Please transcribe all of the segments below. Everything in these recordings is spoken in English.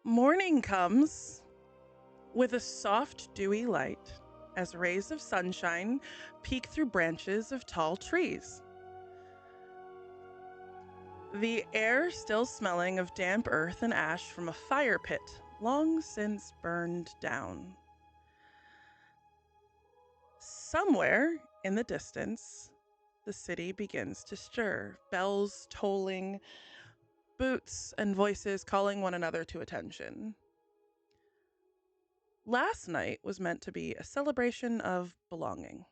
Morning comes with a soft, dewy light as rays of sunshine peek through branches of tall trees. The air still smelling of damp earth and ash from a fire pit long since burned down. Somewhere in the distance, the city begins to stir, bells tolling, boots and voices calling one another to attention. Last night was meant to be a celebration of belonging.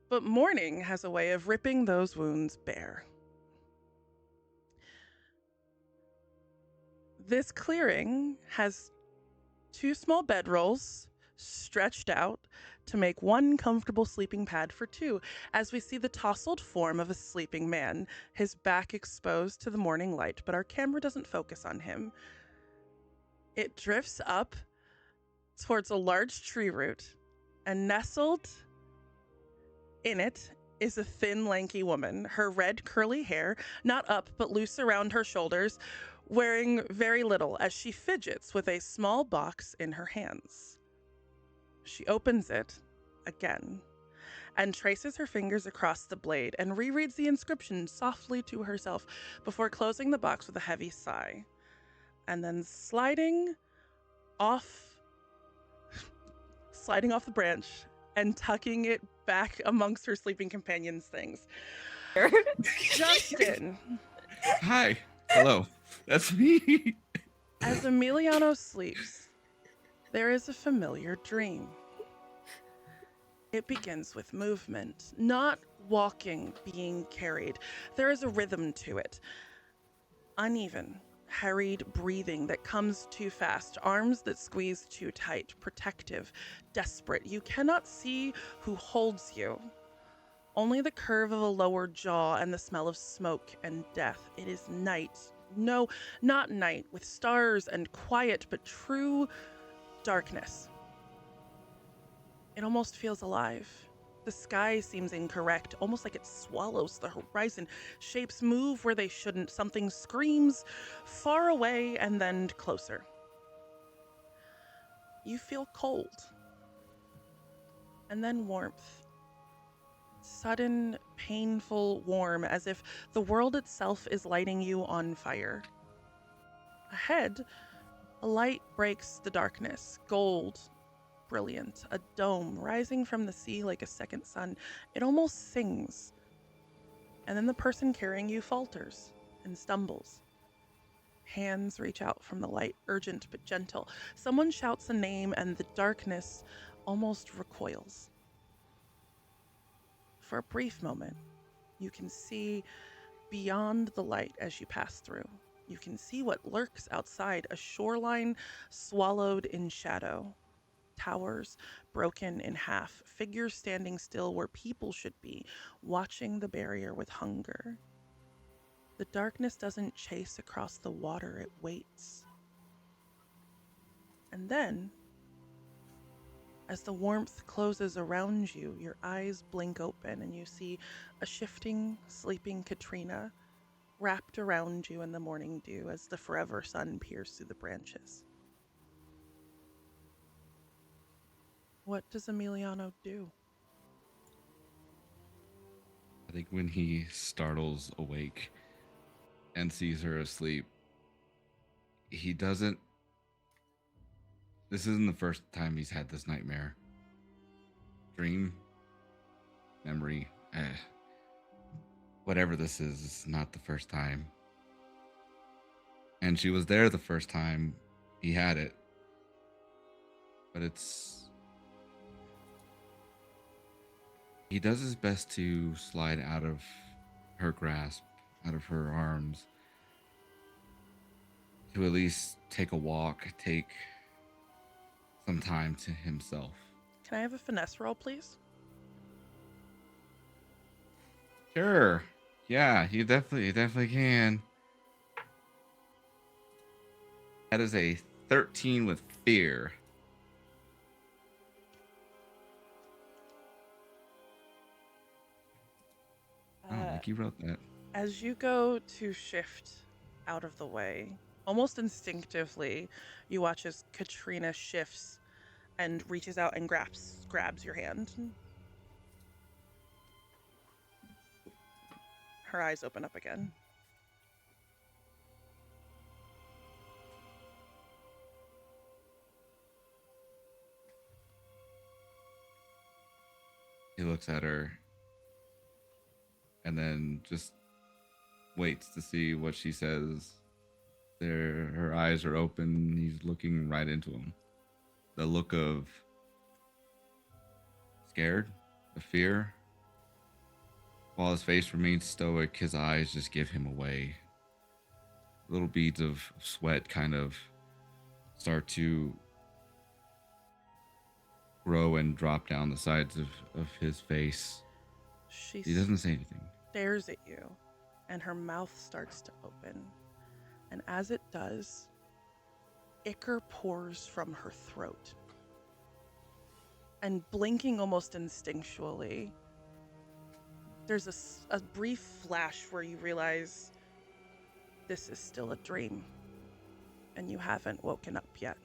But morning has a way of ripping those wounds bare. This clearing has two small bedrolls stretched out to make one comfortable sleeping pad for two, as we see the tousled form of a sleeping man, his back exposed to the morning light, but our camera doesn't focus on him. It drifts up towards a large tree root, and nestled in it is a thin, lanky woman, her red curly hair not up but loose around her shoulders, wearing very little as she fidgets with a small box in her hands. She opens it again and traces her fingers across the blade and rereads the inscription softly to herself before closing the box with a heavy sigh, and then sliding off the branch and tucking it back amongst her sleeping companion's things. Justin, Hi. Hello. That's me. as Emiliano sleeps, there is a familiar dream. It begins with movement, not walking, being carried. There is a rhythm to it. Uneven, hurried breathing that comes too fast, arms that squeeze too tight, protective, desperate. You cannot see who holds you. Only the curve of a lower jaw and the smell of smoke and death. It is night. No, not night, with stars and quiet, but true darkness. It almost feels alive. The sky seems incorrect, almost like it swallows the horizon. Shapes move where they shouldn't. Something screams far away and then closer. You feel cold. And then warmth. Sudden, painful warm, as if the world itself is lighting you on fire. Ahead, a light breaks the darkness, gold, brilliant, a dome rising from the sea like a second sun. It almost sings. And then the person carrying you falters and stumbles. Hands reach out from the light, urgent but gentle. Someone shouts a name and the darkness almost recoils. For a brief moment, you can see beyond the light as you pass through. You can see what lurks outside, a shoreline swallowed in shadow. Towers broken in half, figures standing still where people should be, watching the barrier with hunger. The darkness doesn't chase across the water, it waits. And then, as the warmth closes around you, your eyes blink open and you see a shifting, sleeping Katrina wrapped around you in the morning dew as the forever sun peers through the branches. What does Emiliano do? I think when he startles awake and sees her asleep, he doesn't. This isn't the first time he's had this nightmare. Dream, memory, whatever this is not the first time. And she was there the first time he had it. But he does his best to slide out of her grasp, out of her arms, to at least take a walk, take some time to himself. Can I have a finesse roll, please? Sure. Yeah, you definitely can. That is a 13 with fear. Oh, Mickey wrote that. As you go to shift out of the way, almost instinctively, you watch as Katrina shifts and reaches out and grabs your hand. Her eyes open up again. He looks at her and then just waits to see what she says. Her eyes are open. He's looking right into him. The look of scared, of fear. While his face remains stoic, his eyes just give him away. Little beads of sweat kind of start to grow and drop down the sides of his face. He doesn't say anything. Stares at you, and her mouth starts to open. And as it does, ichor pours from her throat. And blinking almost instinctually, there's a brief flash where you realize this is still a dream, and you haven't woken up yet.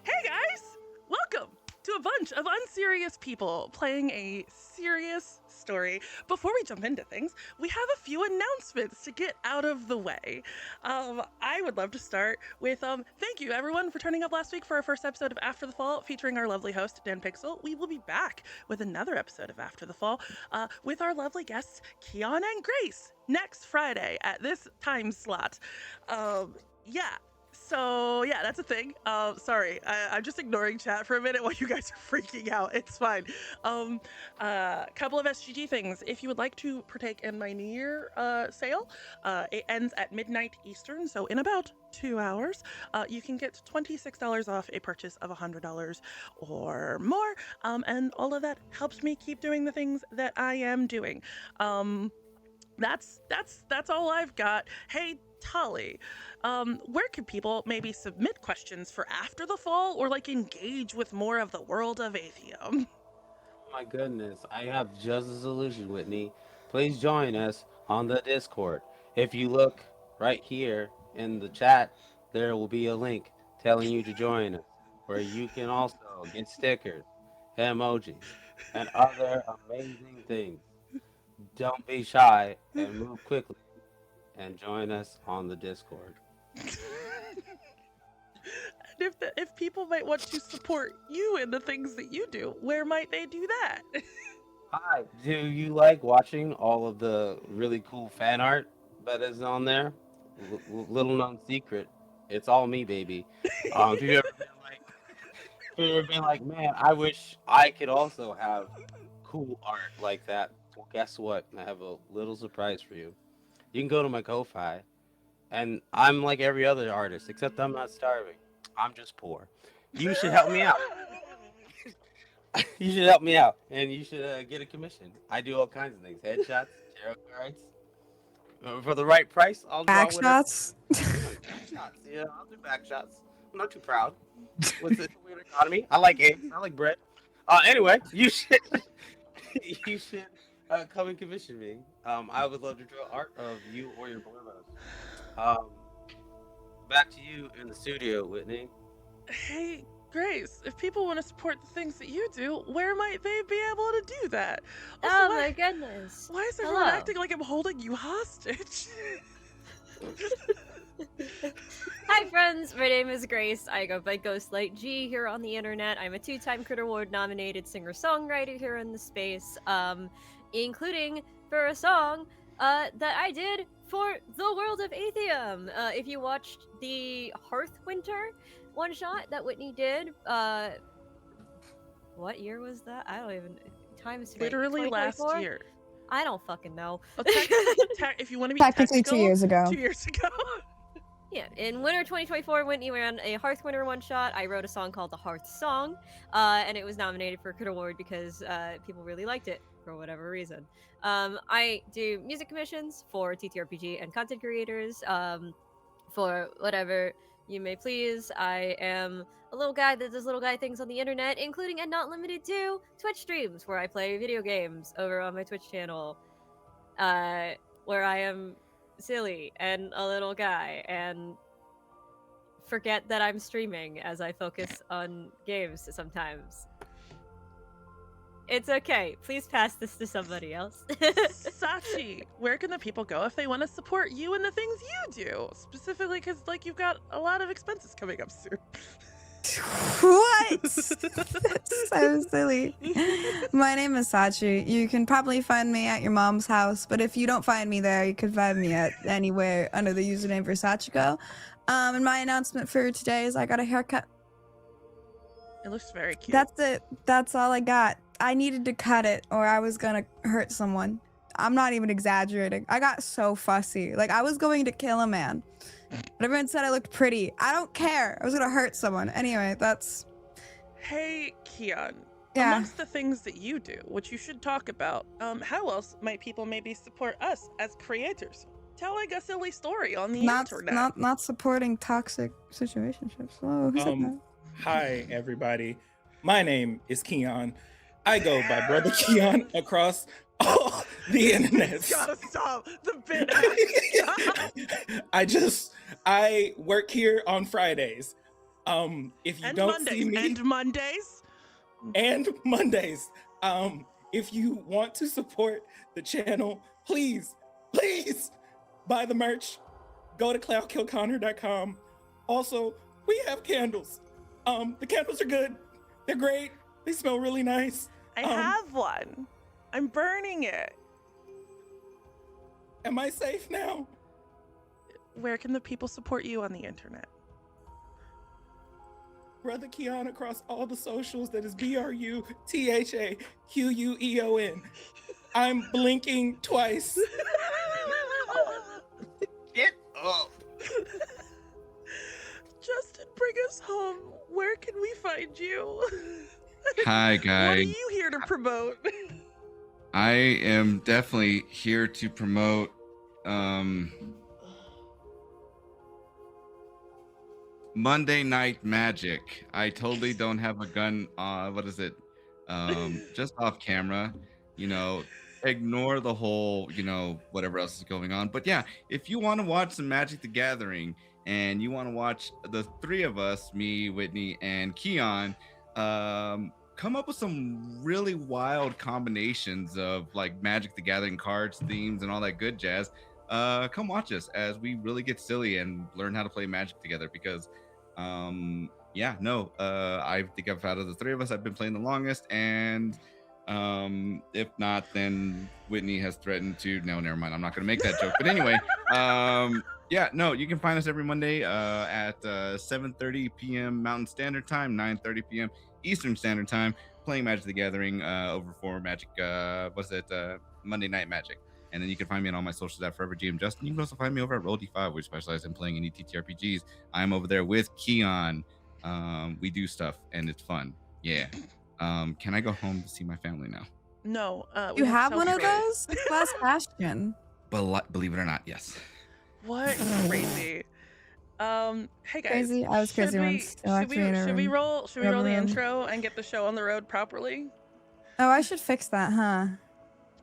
Hey guys! Welcome to a bunch of unserious people playing a serious story. Before we jump into things, we have a few announcements to get out of the way. I would love to start with thank you everyone for turning up last week for our first episode of After the Fall featuring our lovely host Dan Pixel. We will be back with another episode of After the Fall with our lovely guests Queon and Grace next Friday at this time slot. So yeah, that's a thing. Sorry, I'm just ignoring chat for a minute while you guys are freaking out. It's fine. Couple of SGG things. If you would like to partake in my New Year sale, it ends at midnight Eastern, so in about 2 hours. You can get $26 off a purchase of $100 or more, and all of that helps me keep doing the things that I am doing. That's all I've got. Hey, Tali, where can people maybe submit questions for After the Fall or like engage with more of the world of Athium? Oh my goodness, I have just a solution, Whitney. Please join us on the Discord. If you look right here in the chat, there will be a link telling you to join us, where you can also get stickers, emojis, and other amazing things. Don't be shy and move quickly and join us on the Discord. And if people might want to support you in the things that you do, where might they do that? Hi, do you like watching all of the really cool fan art that is on there? Little known secret, it's all me, baby. If you've ever been like, if you've ever been like, man, I wish I could also have cool art like that. Well, guess what? I have a little surprise for you. You can go to my Ko-fi, and I'm like every other artist, except I'm not starving. I'm just poor. You should help me out. You should help me out, and you should get a commission. I do all kinds of things: headshots, tarot cards. For the right price, I'll draw Back whatever. shots. Back shots, yeah, I'll do back shots. I'm not too proud. What's this weird economy? I like eggs. I like bread. Anyway, you should you should come and commission me. I would love to draw art of you or your borbos. Back to you in the studio, Whitney. Hey, Grace, if people want to support the things that you do, where might they be able to do that? Also, Oh my goodness. Why is everyone Hello. acting like I'm holding you hostage? Hi friends, my name is Grace. I go by Ghostlight G here on the internet. I'm a 2-time Critter Award nominated singer-songwriter here in the space, including for a song that I did for the world of Athium. If you watched the Hearthwinter one-shot that Whitney did, what year was that? I don't even... Time is Literally last 2024? year. I don't fucking know. Well, if you want to be Technically technical, 2 years ago. 2 years ago. Yeah, in winter 2024, Whitney ran a Hearthwinter one-shot. I wrote a song called The Hearth Song, and it was nominated for a Critter Award because people really liked it for whatever reason. I do music commissions for TTRPG and content creators for whatever you may please. I am a little guy that does little guy things on the internet, including and not limited to Twitch streams where I play video games over on my Twitch channel, where I am silly and a little guy and forget that I'm streaming as I focus on games sometimes. It's okay. Please pass this to somebody else. Sachi, where can the people go if they want to support you and the things you do? Specifically because, like, you've got a lot of expenses coming up soon. What? That's so silly. My name is Sachi. You can probably find me at your mom's house, but if you don't find me there, you can find me at anywhere under the username Versachiko. And my announcement for today is I got a haircut. It looks very cute. That's it. That's all I got. I needed to cut it or I was gonna hurt someone. I'm not even exaggerating. I got so fussy. Like, I was going to kill a man. But everyone said I looked pretty. I don't care. I was gonna hurt someone. Anyway, that's... Hey, Queon. Yeah. Amongst the things that you do, which you should talk about, how else might people maybe support us as creators? Telling a silly story on the internet. Not supporting toxic situationships. Oh, who said that? Hi, everybody. My name is Queon. I go by Brother Queon across all the internet. Gotta stop the bit. I work here on Fridays. If you and don't Mondays. see me and Mondays. If you want to support the channel, please buy the merch. Go to cloudkillconnor.com. Also, we have candles. The candles are good. They're great. They smell really nice. I have one. I'm burning it. Am I safe now? Where can the people support you on the internet? Brother Queon across all the socials. That is BRUTHAQUEON. I'm blinking twice. Get up. Justin, bring us home. Where can we find you? Hi, guy. What are you here to promote? I am definitely here to promote Monday Night Magic. I totally don't have a gun just off camera, ignore the whole, whatever else is going on. But yeah, if you want to watch some Magic the Gathering and you want to watch the three of us, me, Whitney, and Queon, come up with some really wild combinations of like Magic the Gathering cards, themes, and all that good jazz. Come watch us as we really get silly and learn how to play Magic together because I think out of the three of us, I've been playing the longest, and if not, then Whitney has threatened to... No, never mind. I'm not going to make that joke. But anyway, you can find us every Monday at 7:30 p.m. Mountain Standard Time, 9:30 p.m. Eastern Standard Time, playing Magic the Gathering over for Magic, Monday Night Magic. And then you can find me on all my socials at Forever GM Justin. You can also find me over at Roll D5, where we specialize in playing any TTRPGs. I'm over there with Queon. We do stuff, and it's fun. Yeah. Can I go home to see my family now? No. You have one of those? It's Last Bastion. But believe it or not, yes. What? Crazy. Hey guys. Crazy? I was crazy once. Should we roll the intro and get the show on the road properly? Oh, I should fix that, huh?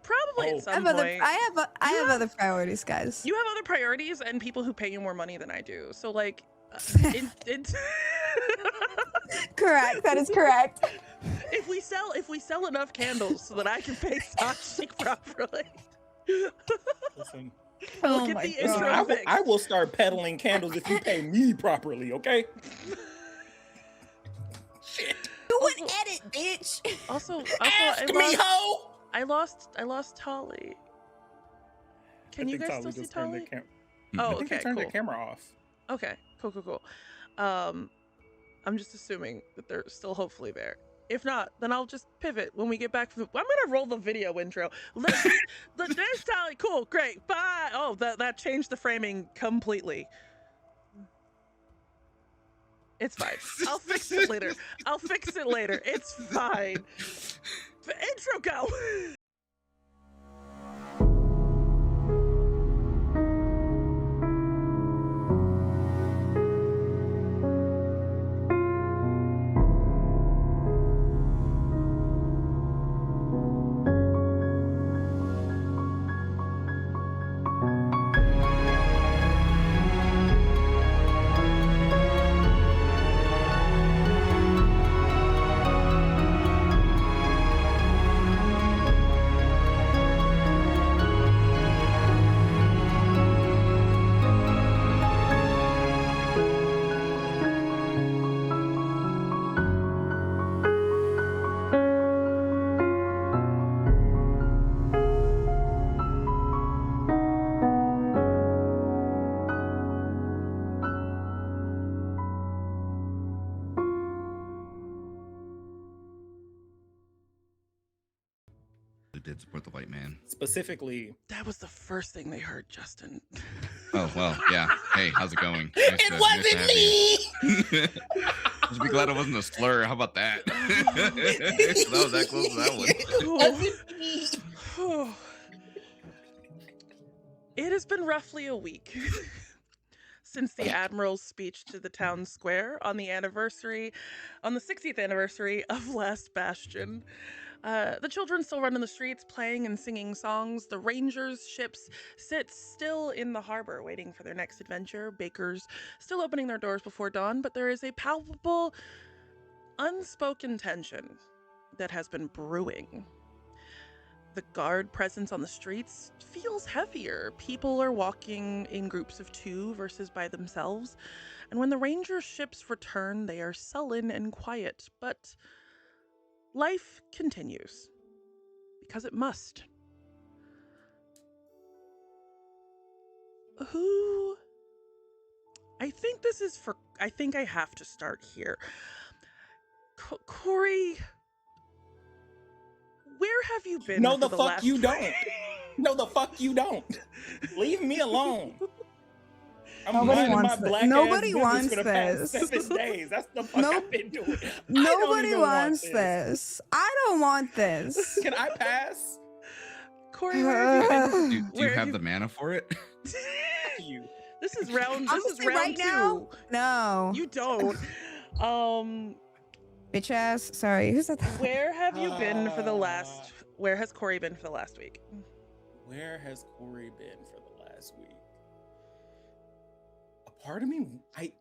Probably at some I point. have other priorities, guys. You have other priorities and people who pay you more money than I do. So like, Correct. That is correct. If we sell enough candles so that I can pay Sachi properly. Listen, Oh Look my at the God. intro fix. I will start peddling candles if you pay me properly, okay? Shit. Do an edit, bitch. Also, Ask me, ho! I lost Tali. Can you guys still see Tali? Oh, I think okay, they turned cool. their camera off. Okay, cool. I'm just assuming that they're still hopefully there. If not, then I'll just pivot when we get back. I'm gonna roll the video intro. There's Tali. Cool, great, bye. Oh, that changed the framing completely. It's fine. I'll fix it later. It's fine. Intro go. did support the white man. Specifically, That was the first thing they heard, Justin. Oh, well, yeah. Hey, how's it going? it wasn't me. Just be glad it wasn't a slur. How about that? That was that close to that one. It wasn't me. It has been roughly a week since the Admiral's speech to the town square on the 60th anniversary of Last Bastion. The children still run in the streets, playing and singing songs. The Rangers' ships sit still in the harbor, waiting for their next adventure. Bakers still opening their doors before dawn, but there is a palpable, unspoken tension that has been brewing. The guard presence on the streets feels heavier. People are walking in groups of 2 versus by themselves. And when the Rangers' ships return, they are sullen and quiet. But life continues. Because it must. I think I have to start here. Kory, where have you been? No, for the the fuck last you don't. No, the fuck you don't. Leave me alone. I'm Nobody minding wants my black this. Nobody ass business wants for the past this. 7 days. That's the fuck No- I've been doing. I don't Nobody even want wants this. I don't want this. Can I pass? Kory, where have you been? Do you Where have you- the mana for it? Fuck you. This is round. This is Honestly, round right 2. now? No. You don't. Bitch ass. Sorry. Who said that? Where have you been for the last? Where has Kory been for the last week? Where has Kory been for the last week? A part of me, I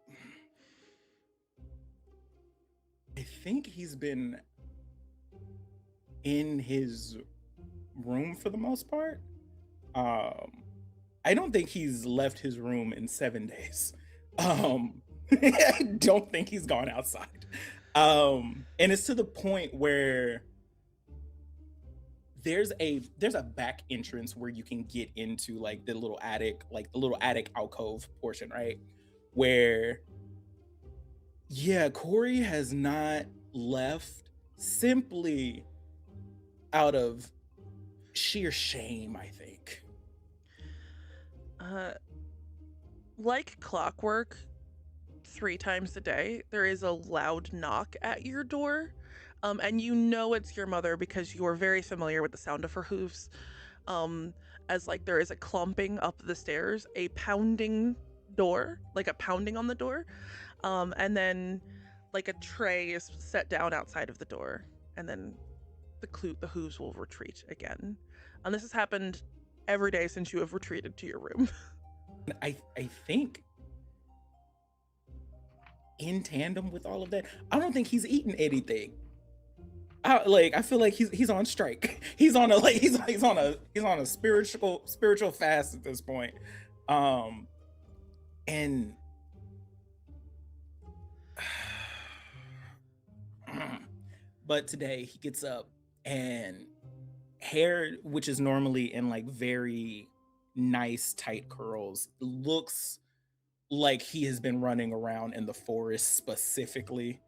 think he's been in his room for the most part. I don't think he's left his room in 7 days. I don't think he's gone outside. And it's to the point where there's a back entrance where you can get into like the little attic alcove portion, right? Where Kory has not left simply out of sheer shame, I think. Like clockwork, 3 times a day, there is a loud knock at your door. And you know it's your mother because you are very familiar with the sound of her hooves. As like there is a clumping up the stairs, a pounding door, like a pounding on the door. And then like a tray is set down outside of the door. And then the hooves will retreat again. And this has happened every day since you have retreated to your room. I think in tandem with all of that, I don't think he's eaten anything. I feel like he's on strike. He's on a spiritual fast at this point. And but today he gets up and hair, which is normally in like very nice tight curls, looks like he has been running around in the forest specifically,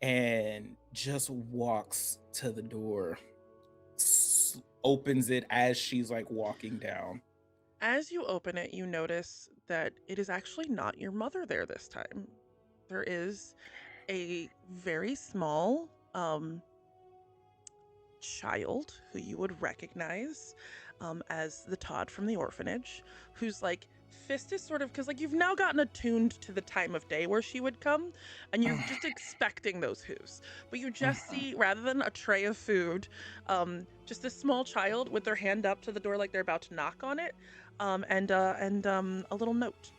and just walks to the door, opens it as she's like walking down. As you open it, you notice that it is actually not your mother there this time. There is a very small child who you would recognize as the Todd from the orphanage, who's like fist is sort of, because like you've now gotten attuned to the time of day where she would come, and you're just expecting those hooves, but you just see, rather than a tray of food, just a small child with their hand up to the door like they're about to knock on it, and a little note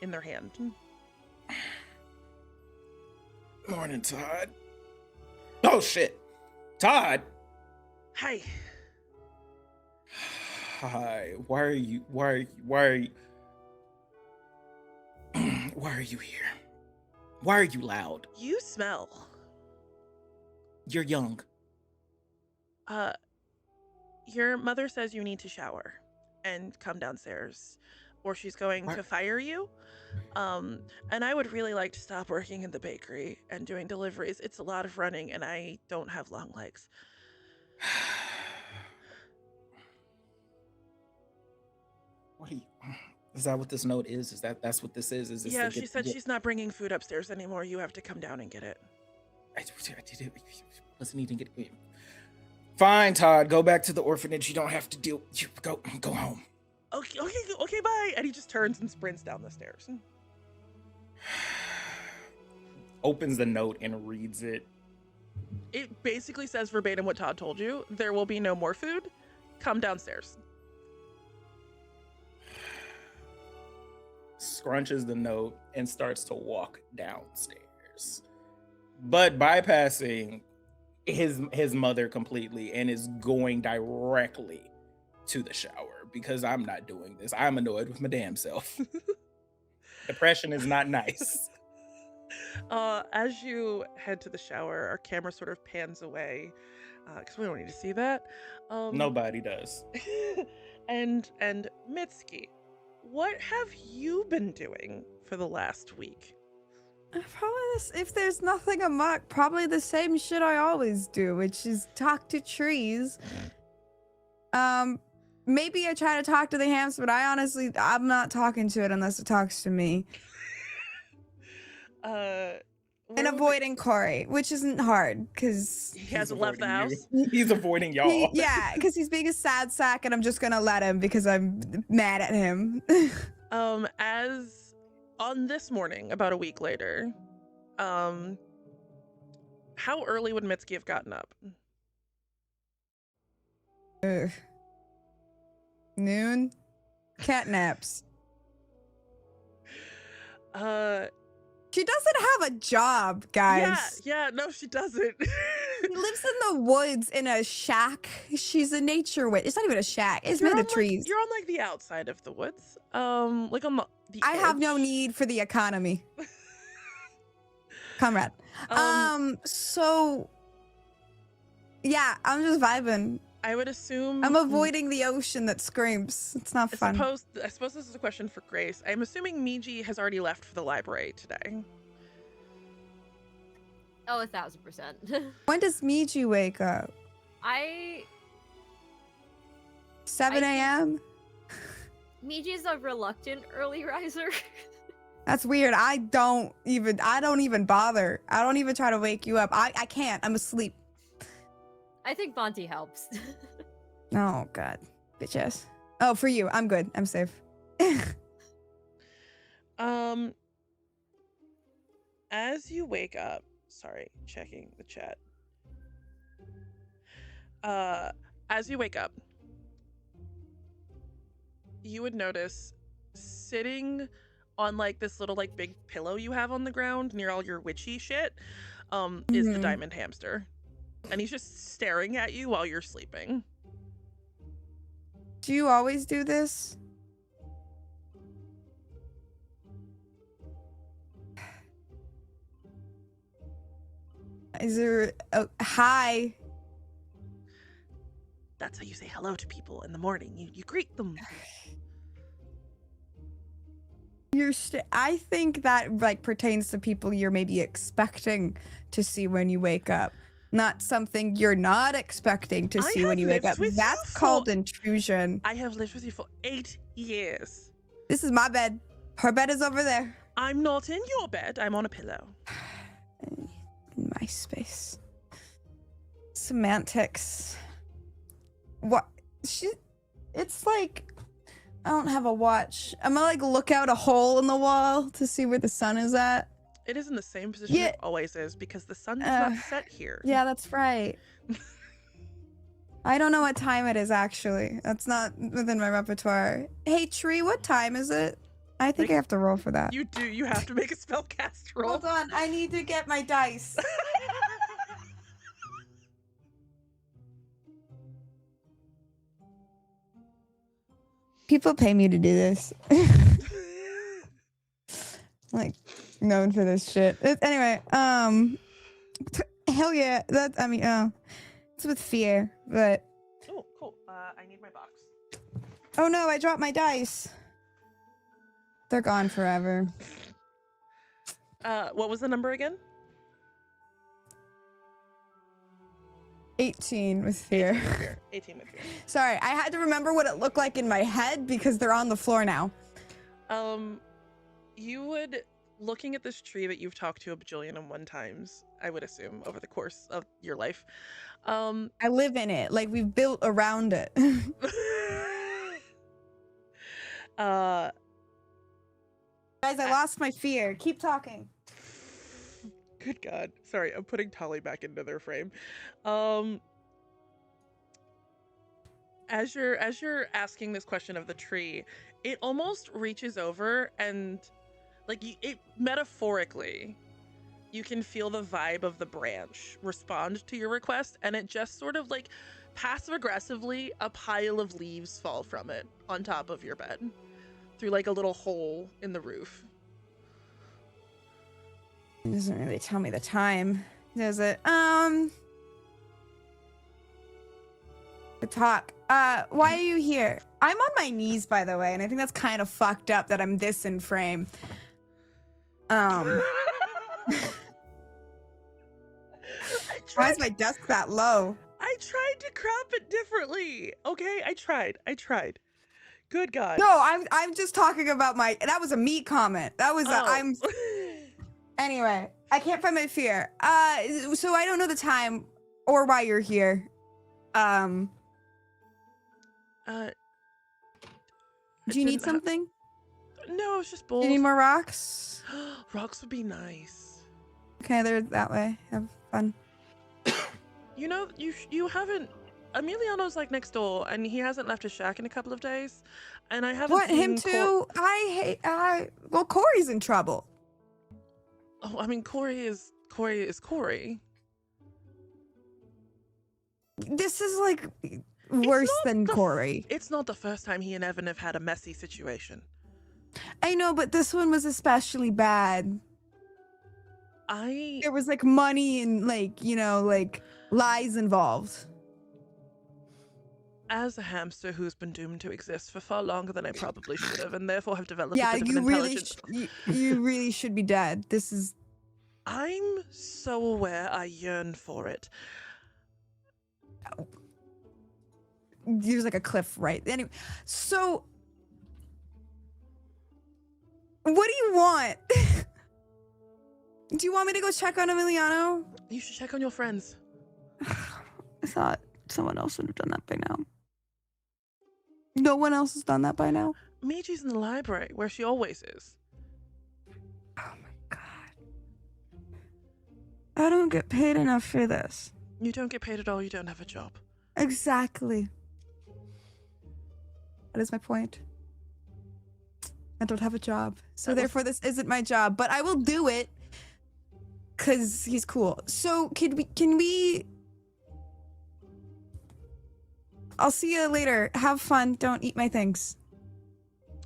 in their hand. Morning, Todd. Oh shit, Todd. Hi. Hi. Why are you here? Why are you loud? You smell. You're young. Your mother says you need to shower and come downstairs, or she's going to fire you. And I would really like to stop working in the bakery and doing deliveries. It's a lot of running, and I don't have long legs. What are you? Is that what this note is? That's what this is? Is this? Yeah, she said she's not bringing food upstairs anymore. You have to come down and get it. I did it. Wasn't even get it. Fine, Todd. Go back to the orphanage. You don't have to deal. You go home. Okay, bye. And he just turns and sprints down the stairs. Opens the note and reads it. It basically says verbatim what Todd told you. There will be no more food. Come downstairs. Scrunches the note and starts to walk downstairs, but bypassing his mother completely and is going directly to the shower because I'm not doing this. I'm annoyed with my damn self. Depression is not nice. As you head to the shower, our camera sort of pans away because we don't need to see that. Nobody does. and Mitsuki, what have you been doing for the last week? Probably if there's nothing amok, probably the same shit I always do, which is talk to trees. Maybe I try to talk to the hamster, but I'm not talking to it unless it talks to me. And avoiding Kory, which isn't hard because he hasn't left the house. He's avoiding y'all. Yeah, because he's being a sad sack, and I'm just gonna let him because I'm mad at him. As on this morning, about a week later, how early would Mitsuki have gotten up? Noon. Cat naps. She doesn't have a job, guys. Yeah, no, she doesn't. She lives in the woods in a shack. She's a nature witch. It's not even a shack. It's made of trees. You're on like the outside of the woods. Like on the I have no edge. need for the economy. Comrade. So yeah, I'm just vibing. I would assume I'm avoiding the ocean that screams. It's not fun. I suppose this is a question for Grace. I'm assuming Miji has already left for the library today. Oh, 1,000%. When does Miji wake up? 7 a.m.? Miji's a reluctant early riser. That's weird. I don't even bother. I don't even try to wake you up. I can't. I'm asleep. I think Bonte helps. Oh, God. Bitches. Oh, for you. I'm good. I'm safe. As you wake up, sorry, checking the chat. As you wake up, you would notice sitting on like this little like big pillow you have on the ground near all your witchy shit, is the diamond hamster. And he's just staring at you while you're sleeping. Do you always do this? Is there a hi? That's how you say hello to people in the morning. You greet them. I think that like pertains to people you're maybe expecting to see when you wake up. Not something you're not expecting to see when you wake up. That's called intrusion. I have lived with you for 8 years. This is my bed. Her bed is over there. I'm not in your bed. I'm on a pillow. In my space. Semantics. What? It's like, I don't have a watch. I'm gonna like look out a hole in the wall to see where the sun is at. It is in the same position it always is because the sun does not set here. Yeah, that's right. I don't know what time it is, actually. That's not within my repertoire. Hey, Tree, what time is it? I think I have to roll for that. You do. You have to make a spellcast roll. Hold on. I need to get my dice. People pay me to do this. Like, known for this shit. Anyway, hell yeah. It's with fear, but. Oh, cool. I need my box. Oh no, I dropped my dice. They're gone forever. What was the number again? 18 with fear. 18 with fear. Sorry, I had to remember what it looked like in my head because they're on the floor now. You would, looking at this tree that you've talked to a bajillion and one times, I would assume, over the course of your life. I live in it, like we've built around it. Guys, I lost my fear. Keep talking. Good God. Sorry, I'm putting Tali back into their frame. As you're asking this question of the tree, it almost reaches over and, like, it metaphorically, you can feel the vibe of the branch respond to your request, and it just sort of, like, passive aggressively, a pile of leaves fall from it on top of your bed through, like, a little hole in the roof. It doesn't really tell me the time, does it? The talk. Why are you here? I'm on my knees, by the way, and I think that's kind of fucked up that I'm this in frame. Why is my desk that low? I tried to crop it differently. Okay, I tried. Good God. No, I'm just talking about that was a me comment. That was Anyway, I can't find my fear. So I don't know the time or why you're here. Do you need something? No, it's just Do bowls. you need more rocks? Rocks would be nice. Okay, they're that way. Have fun. You know, you haven't. Emiliano's like next door, and he hasn't left his shack in a couple of days, and I haven't. What, him too? I hate. Well, Kory's in trouble. Oh, I mean, Kory is Kory. This is like worse than Kory. It's not the first time he and Evan have had a messy situation. I know, but this one was especially bad. There was like money and like, you know, like lies involved. As a hamster who's been doomed to exist for far longer than I probably should have, and therefore have developed Yeah, a bit of you an really, intelligence. you really should be dead. This is. I'm so aware I yearn for it. There's like a cliff right. Anyway, so what do you want? Do you want me to go check on Emiliano? You should check on your friends. I thought someone else would have done that by now. No one else has done that by now? Miji's in the library, where she always is. Oh my God. I don't get paid enough for this. You don't get paid at all, you don't have a job. Exactly. That is my point. I don't have a job. So therefore this isn't my job, but I will do it because he's cool. So can we I'll see you later. Have fun. Don't eat my things.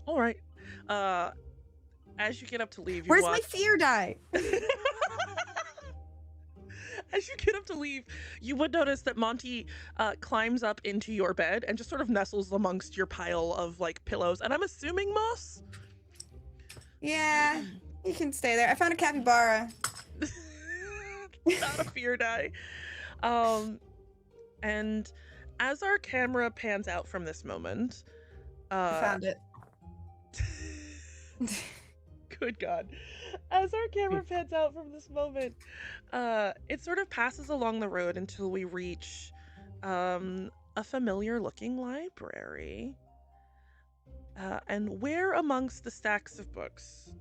All right. As you get up to leave, Where's my fear die? As you get up to leave, you would notice that Monty climbs up into your bed and just sort of nestles amongst your pile of like pillows, and I'm assuming moss. Yeah, you can stay there. I found a capybara. Not a fear die. And as our camera pans out from this moment, I found it. Good God. As our camera pans out from this moment, it sort of passes along the road until we reach a familiar looking library. And where amongst the stacks of books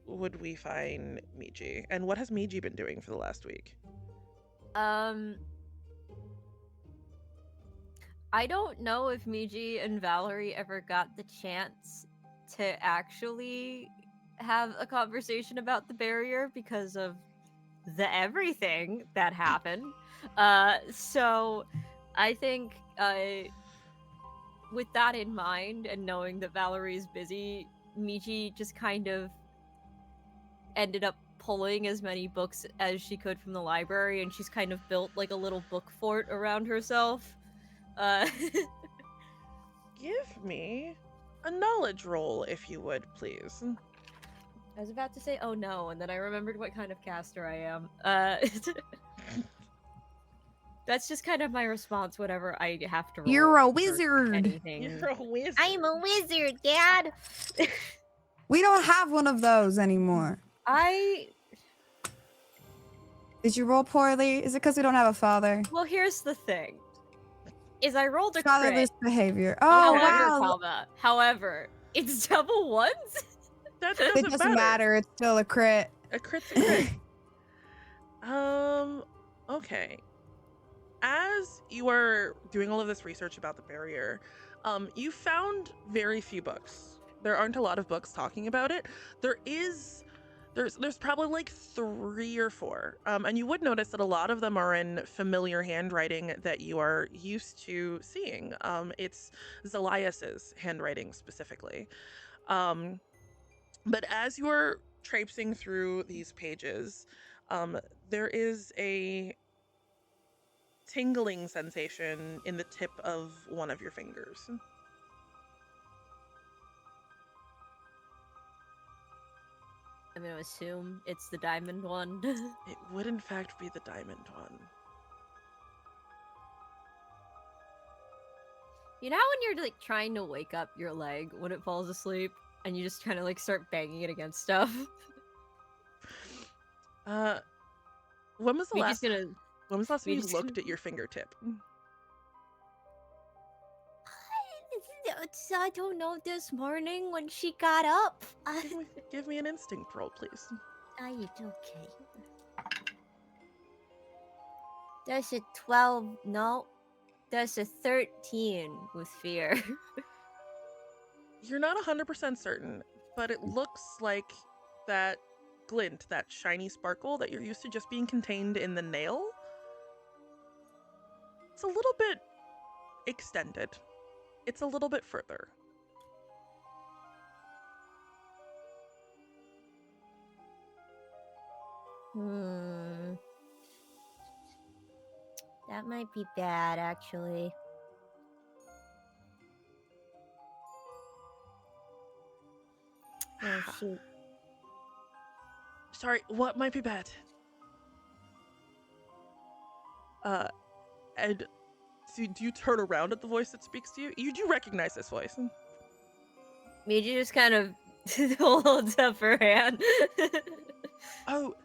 would we find Miji? And what has Miji been doing for the last week? I don't know if Miji and Valerie ever got the chance to actually have a conversation about the barrier because of the everything that happened. So I think with that in mind and knowing that Valerie's busy, Miji just kind of ended up pulling as many books as she could from the library, and she's kind of built like a little book fort around herself. Give me a knowledge roll, if you would, please. I was about to say, oh no, and then I remembered what kind of caster I am. That's just kind of my response whenever I have to roll. You're a for wizard. Anything. You're a wizard. I'm a wizard, Dad. We don't have one of those anymore. Did you roll poorly? Is it because we don't have a father? Well, here's the thing. Is I rolled a crit. Fatherless behavior. Oh, wow. Comma. However, it's double ones. That It doesn't matter. It's still a crit. A crit's a crit. Okay. As you are doing all of this research about the barrier, you found very few books. There aren't a lot of books talking about it. There's probably like 3 or 4. And you would notice that a lot of them are in familiar handwriting that you are used to seeing. It's Zelias's handwriting specifically. But as you are traipsing through these pages, there is a tingling sensation in the tip of one of your fingers. I'm gonna assume it's the diamond one. It would in fact be the diamond one. You know when you're like trying to wake up your leg when it falls asleep and you just kind of like start banging it against stuff? When was the last gonna... when was the last time you looked at your fingertip? I don't know, this morning when she got up. Give me an instinct roll, please. Okay. There's a 12, no. There's a 13 with fear. You're not 100% certain, but it looks like that glint, that shiny sparkle that you're used to just being contained in the nail. It's a little bit extended. It's a little bit further. That might be bad, actually. Oh, shoot. Sorry, what might be bad? And so do you turn around at the voice that speaks to you? You do recognize this voice. Miji just kind of holds up her hand. Oh,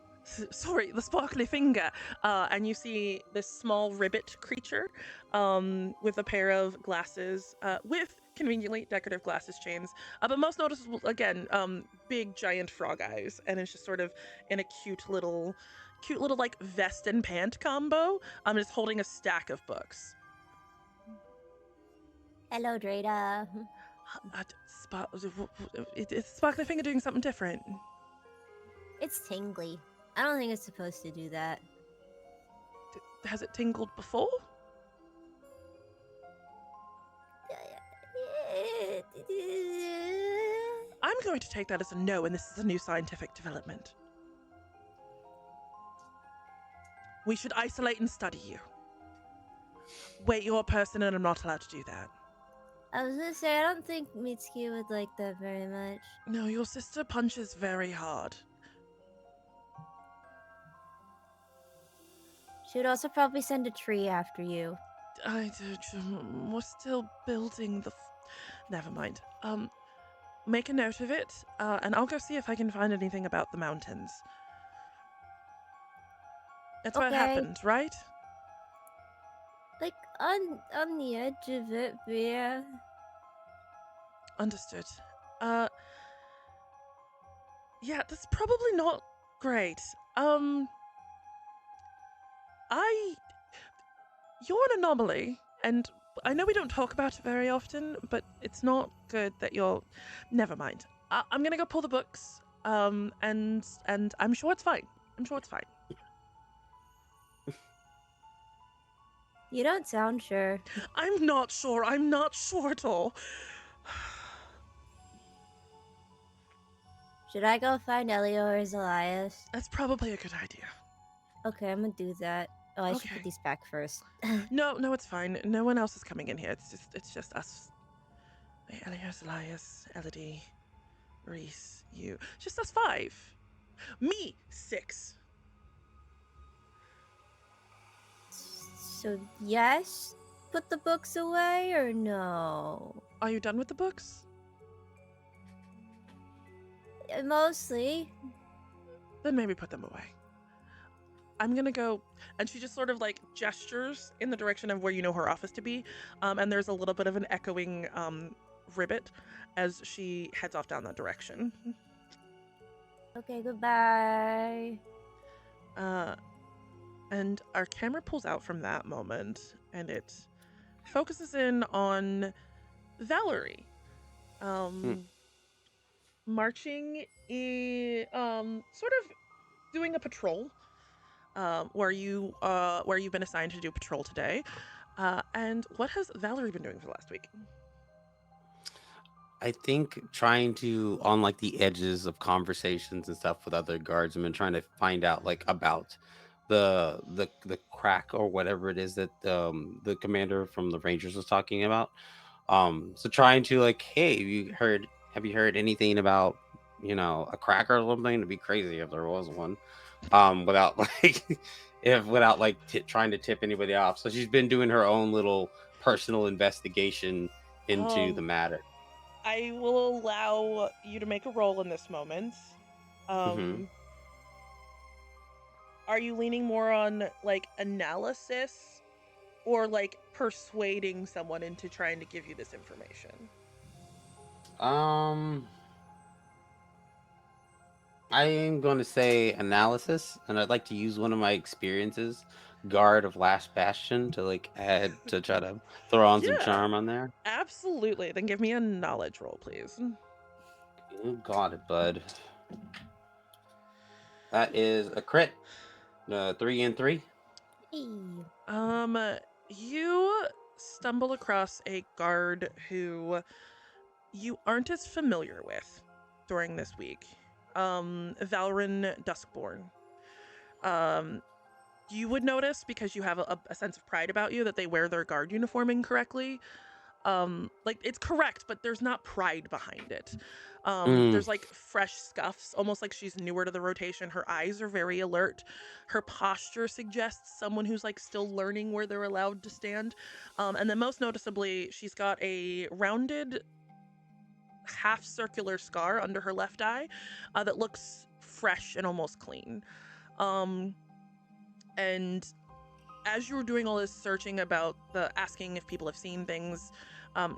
sorry, the sparkly finger. And you see this small ribbit creature with a pair of glasses with conveniently decorative glasses chains. But most noticeable, again, big giant frog eyes. And it's just sort of in a cute little like vest and pant combo. It's holding a stack of books. Hello, Drada. Is Sparkly Finger doing something different? It's tingly. I don't think it's supposed to do that. Has it tingled before? I'm going to take that as a no, and this is a new scientific development. We should isolate and study you. Wait, you're a person and I'm not allowed to do that. I was gonna say, I don't think Mitsuki would like that very much. No, your sister punches very hard. She would also probably send a tree after you. We're still building the... Never mind. Make a note of it, and I'll go see if I can find anything about the mountains. That's where it happened, right? Like, on the edge of it, but yeah. Understood. Yeah, that's probably not great. You're an anomaly, and I know we don't talk about it very often, but it's not good that you're... Never mind. I'm gonna go pull the books, and I'm sure it's fine. I'm sure it's fine. You don't sound sure. I'm not sure. I'm not sure at all. Should I go find Elio or Elias? That's probably a good idea. Okay, I'm gonna do that. Oh, I should put these back first. No, it's fine. No one else is coming in here. It's just us. Elias, Elias, Elodie, Reese, you. Just us 5. Me, 6. So yes, put the books away or no? Are you done with the books? Mostly. Then maybe put them away. I'm gonna go, and she just sort of like gestures in the direction of where you know her office to be, and there's a little bit of an echoing ribbit as she heads off down that direction. Okay, goodbye. And our camera pulls out from that moment, and it focuses in on Valerie, marching in, sort of doing a patrol. Where you've been assigned to do patrol today. And what has Valerie been doing for the last week? I think trying to on like the edges of conversations and stuff with other guardsmen, trying to find out like about the crack or whatever it is that the commander from the Rangers was talking about. So trying to like, hey, have you heard anything about, a crack or something? It'd be crazy if there was one. Without like without like trying to tip anybody off. So she's been doing her own little personal investigation into the matter. I will allow you to make a roll in this moment. Mm-hmm. Are you leaning more on like analysis or like persuading someone into trying to give you this information? I am going to say analysis, and I'd like to use one of my experiences, guard of Last Bastion, to like add to try to throw on some Yeah, charm on there. absolutely. Then give me a knowledge roll, please. You got it, bud. That is a crit. 3 and 3. You stumble across a guard who you aren't as familiar with during this week. Valrin Duskborn. You would notice, because you have a sense of pride about you, that they wear their guard uniform incorrectly. Like, it's correct, but there's not pride behind it. There's like fresh scuffs, almost like she's newer to the rotation. Her eyes are very alert. Her posture suggests someone who's like still learning where they're allowed to stand. And then most noticeably, she's got a rounded half circular scar under her left eye that looks fresh and almost clean. And as you were doing all this searching about asking if people have seen things,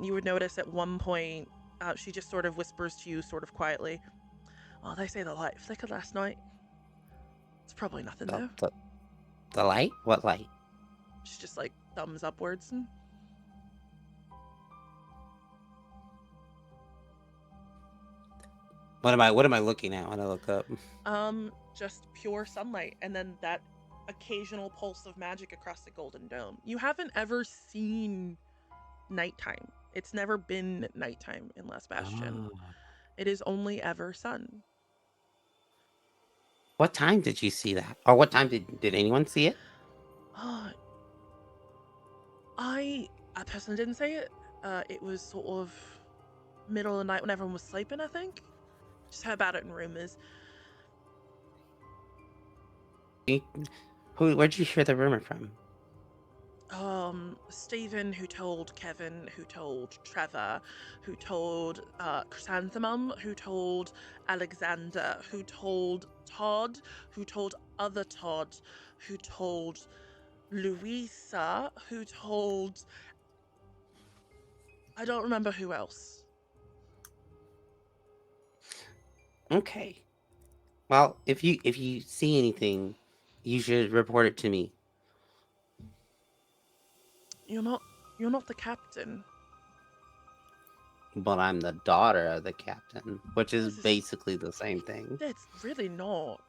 you would notice at one point she just sort of whispers to you sort of quietly, "Oh, they say the light flickered last night. It's probably nothing though." The light? What light? She's just like thumbs upwards. What am I looking at when I look up? Just pure sunlight, and then that occasional pulse of magic across the golden dome. You haven't ever seen nighttime. It's never been nighttime in Last Bastion. Oh. It is only ever sun. What time did you see that? Or what time did anyone see it? I personally didn't say it. It was sort of middle of the night when everyone was sleeping, I think. Just heard about it in rumors. Where'd you hear the rumor from? Stephen, who told Kevin, who told Trevor, who told Chrysanthemum, who told Alexander, who told Todd, who told other Todd, who told Louisa, who told... I don't remember who else. Okay. Well, if you see anything, you should report it to me. You're not the captain. But I'm the daughter of the captain, which is This is- basically the same thing. It's really not.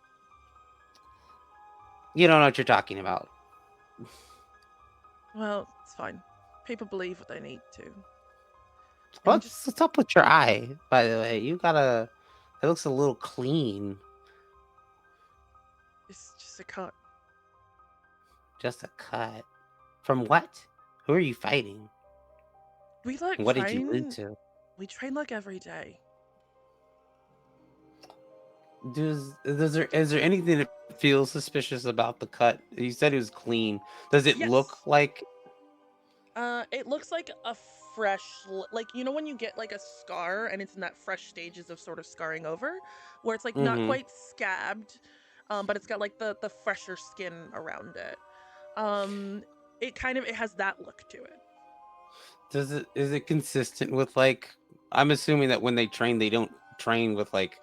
You don't know what you're talking about. Well, it's fine. People believe what they need to. What's up with your eye, by the way? It looks a little clean. It's just a cut. Just a cut. From what? Who are you fighting? We like What train. did you into? We train like every day. Is there anything that feel suspicious about the cut? You said it was clean. Does it look Yes. like? It looks like a fresh, like you know when you get like a scar and it's in that fresh stages of sort of scarring over, where it's like not Mm-hmm. quite scabbed, but it's got like the fresher skin around it. Um, it has that look to it. Is it consistent with like? I'm assuming that when they train, they don't train with like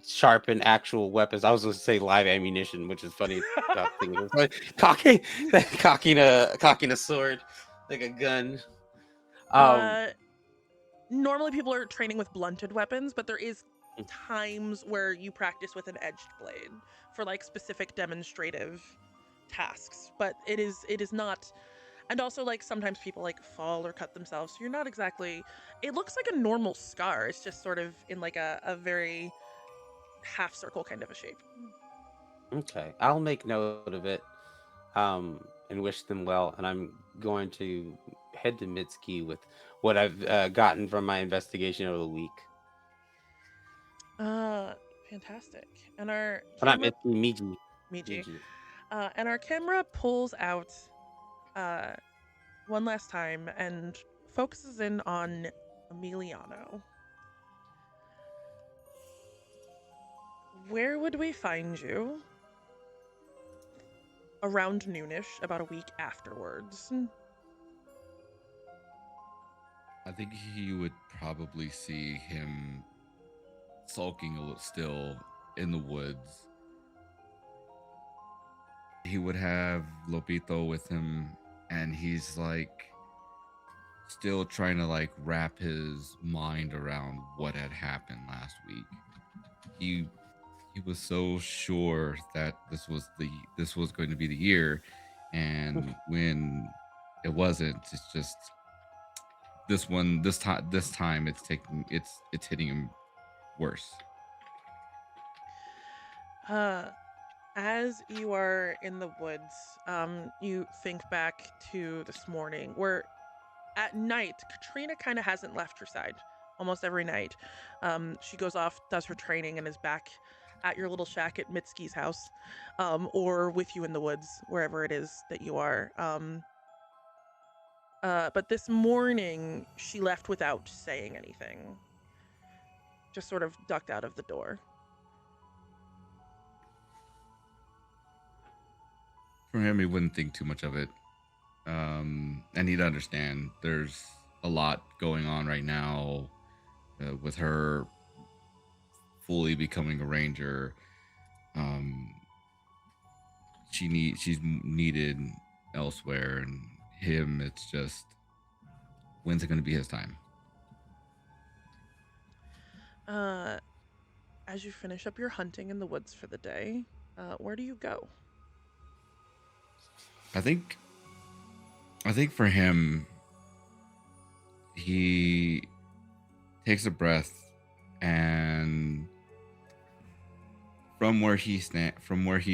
sharpen actual weapons. I was going to say live ammunition, which is funny about things. It's like cocking a sword like a gun. Um, uh, Normally people are training with blunted weapons, but there is times where you practice with an edged blade for like specific demonstrative tasks. But it is not, and also like sometimes people like fall or cut themselves, so you're not exactly, it looks like a normal scar, it's just sort of in like a very half circle kind of a shape. okay, I'll make note of it. And wish them well. And I'm going to head to Mitsuki with what I've gotten from my investigation over the week. uh Fantastic. And our But not camera, Mitsuki, Miji. Miji, Miji. and our camera pulls out uh one last time and focuses in on Emiliano. Where would we find you around noonish, about a week afterwards? I think you would probably see him sulking a little still in the woods. He would have Lopito with him, and he's like still trying to like wrap his mind around what had happened last week. He was so sure that this was going to be the year, and when it wasn't, it's just this time it's hitting him worse. As you are in the woods, you think back to this morning where at night, Katrina kind of hasn't left her side almost every night. She goes off, does her training, and is back at your little shack at Mitsuki's house, or with you in the woods, wherever it is that you are. But this morning, she left without saying anything, just sort of ducked out of the door. For him, he wouldn't think too much of it, and he'd understand. There's a lot going on right now with her fully becoming a ranger. Um, she's needed elsewhere, and him, it's just when's it going to be his time? As you finish up your hunting in the woods for the day, where do you go? I think for him, he takes a breath, and from where he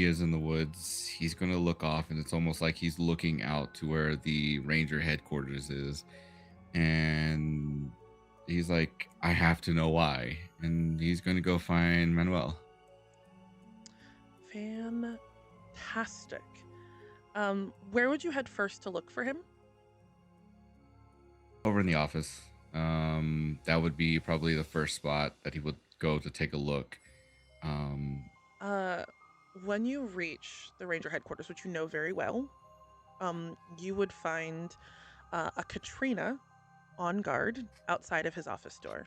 is in the woods, he's going to look off, and it's almost like he's looking out to where the ranger headquarters is, and he's like, I have to know why, and he's going to go find Manuel. Fantastic. Where would you head first to look for him? Over in the office. That would be probably the first spot that he would go to take a look. When you reach the ranger headquarters, which you know very well, you would find a Katrina on guard outside of his office door.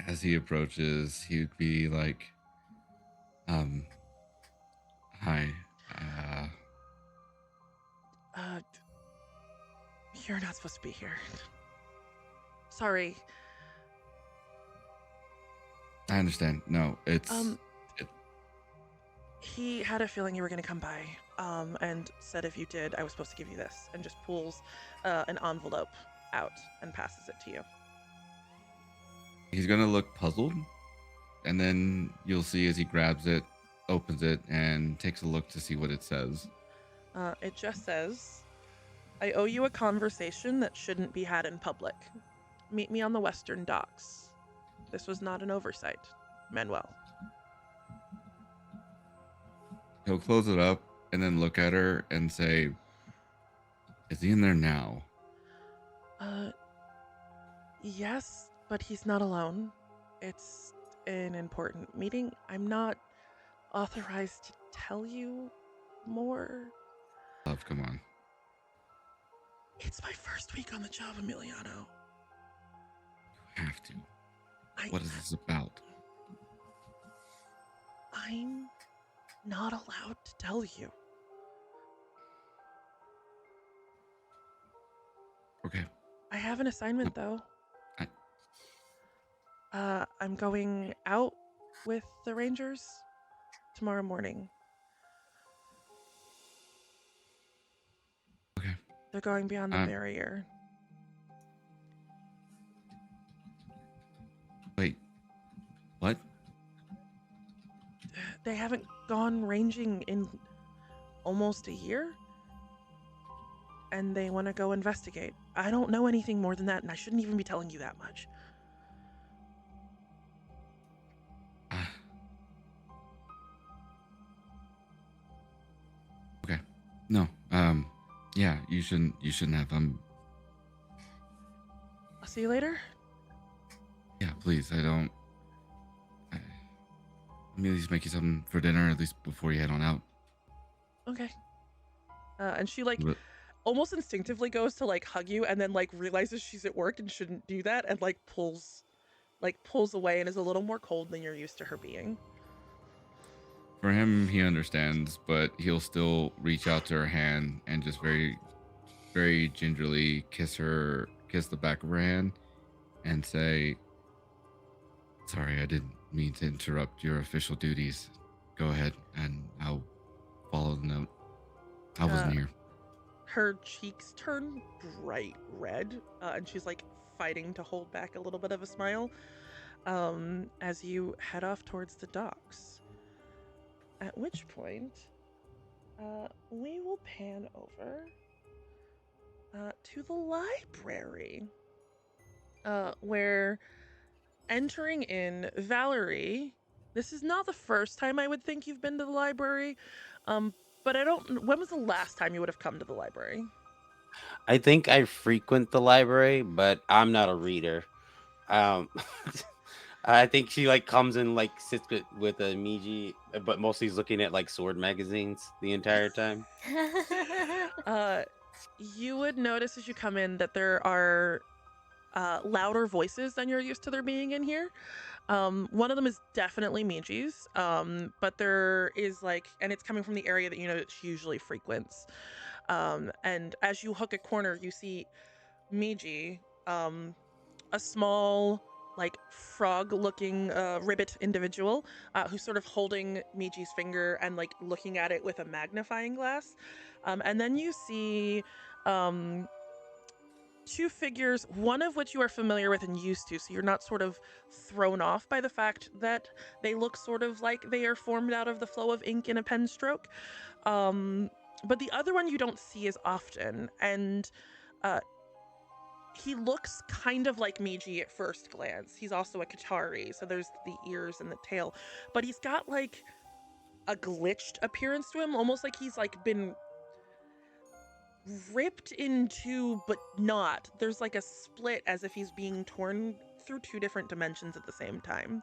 As he approaches, he would be like, hi, You're not supposed to be here. Sorry. I understand. No, it's He had a feeling you were going to come by, and said if you did, I was supposed to give you this, and just pulls an envelope out and passes it to you. he's gonna look puzzled, and then you'll see as he grabs it, opens it, and takes a look to see what it says. It just says, I owe you a conversation that shouldn't be had in public. Meet me on the Western Docks. This was not an oversight, Manuel. He'll close it up and then look at her and say, "Is he in there now?" Yes, but he's not alone. It's an important meeting. I'm not authorized to tell you more. Love, come on. It's my first week on the job, Emiliano. You have to. What is this about? I'm not allowed to tell you. Okay. I have an assignment, though. I'm going out with the Rangers tomorrow morning. Okay. They're going beyond the barrier. Wait. What? They haven't gone ranging in almost a year. And they want to go investigate. I don't know anything more than that, and I shouldn't even be telling you that much. Okay. No. Yeah, you shouldn't have. I'll see you later. Yeah, please. Let me at least make you something for dinner, at least before you head on out. Okay. And she like But- almost instinctively goes to like hug you, and then like realizes she's at work and shouldn't do that, and like pulls away and is a little more cold than you're used to her being. For him, he understands, but he'll still reach out to her hand and just very, very gingerly kiss the back of her hand, and say, "Sorry, I didn't mean to interrupt your official duties. Go ahead, and I'll follow the note. I wasn't here." Her cheeks turn bright red, and she's like fighting to hold back a little bit of a smile as you head off towards the docks. At which point, we will pan over to the library, where entering in, Valerie, this is not the first time I would think you've been to the library, but when was the last time you would have come to the library? I think I frequent the library, but I'm not a reader. Um, I think she like comes and like sits with a Miji, but mostly is looking at like sword magazines the entire time. You would notice as you come in that there are louder voices than you're used to there being in here. One of them is definitely Miji's, but there is like, and it's coming from the area that you know that she usually frequents. And as you hook a corner, you see Miji, a small, like frog-looking ribbit individual who's sort of holding Miji's finger and like looking at it with a magnifying glass. And then you see two figures, one of which you are familiar with and used to, so you're not sort of thrown off by the fact that they look sort of like they are formed out of the flow of ink in a pen stroke. But the other one you don't see as often, and he looks kind of like Miji at first glance. He's also a Qatari, so there's the ears and the tail, but he's got like a glitched appearance to him, almost like he's like been ripped into, but not. There's like a split as if he's being torn through two different dimensions at the same time.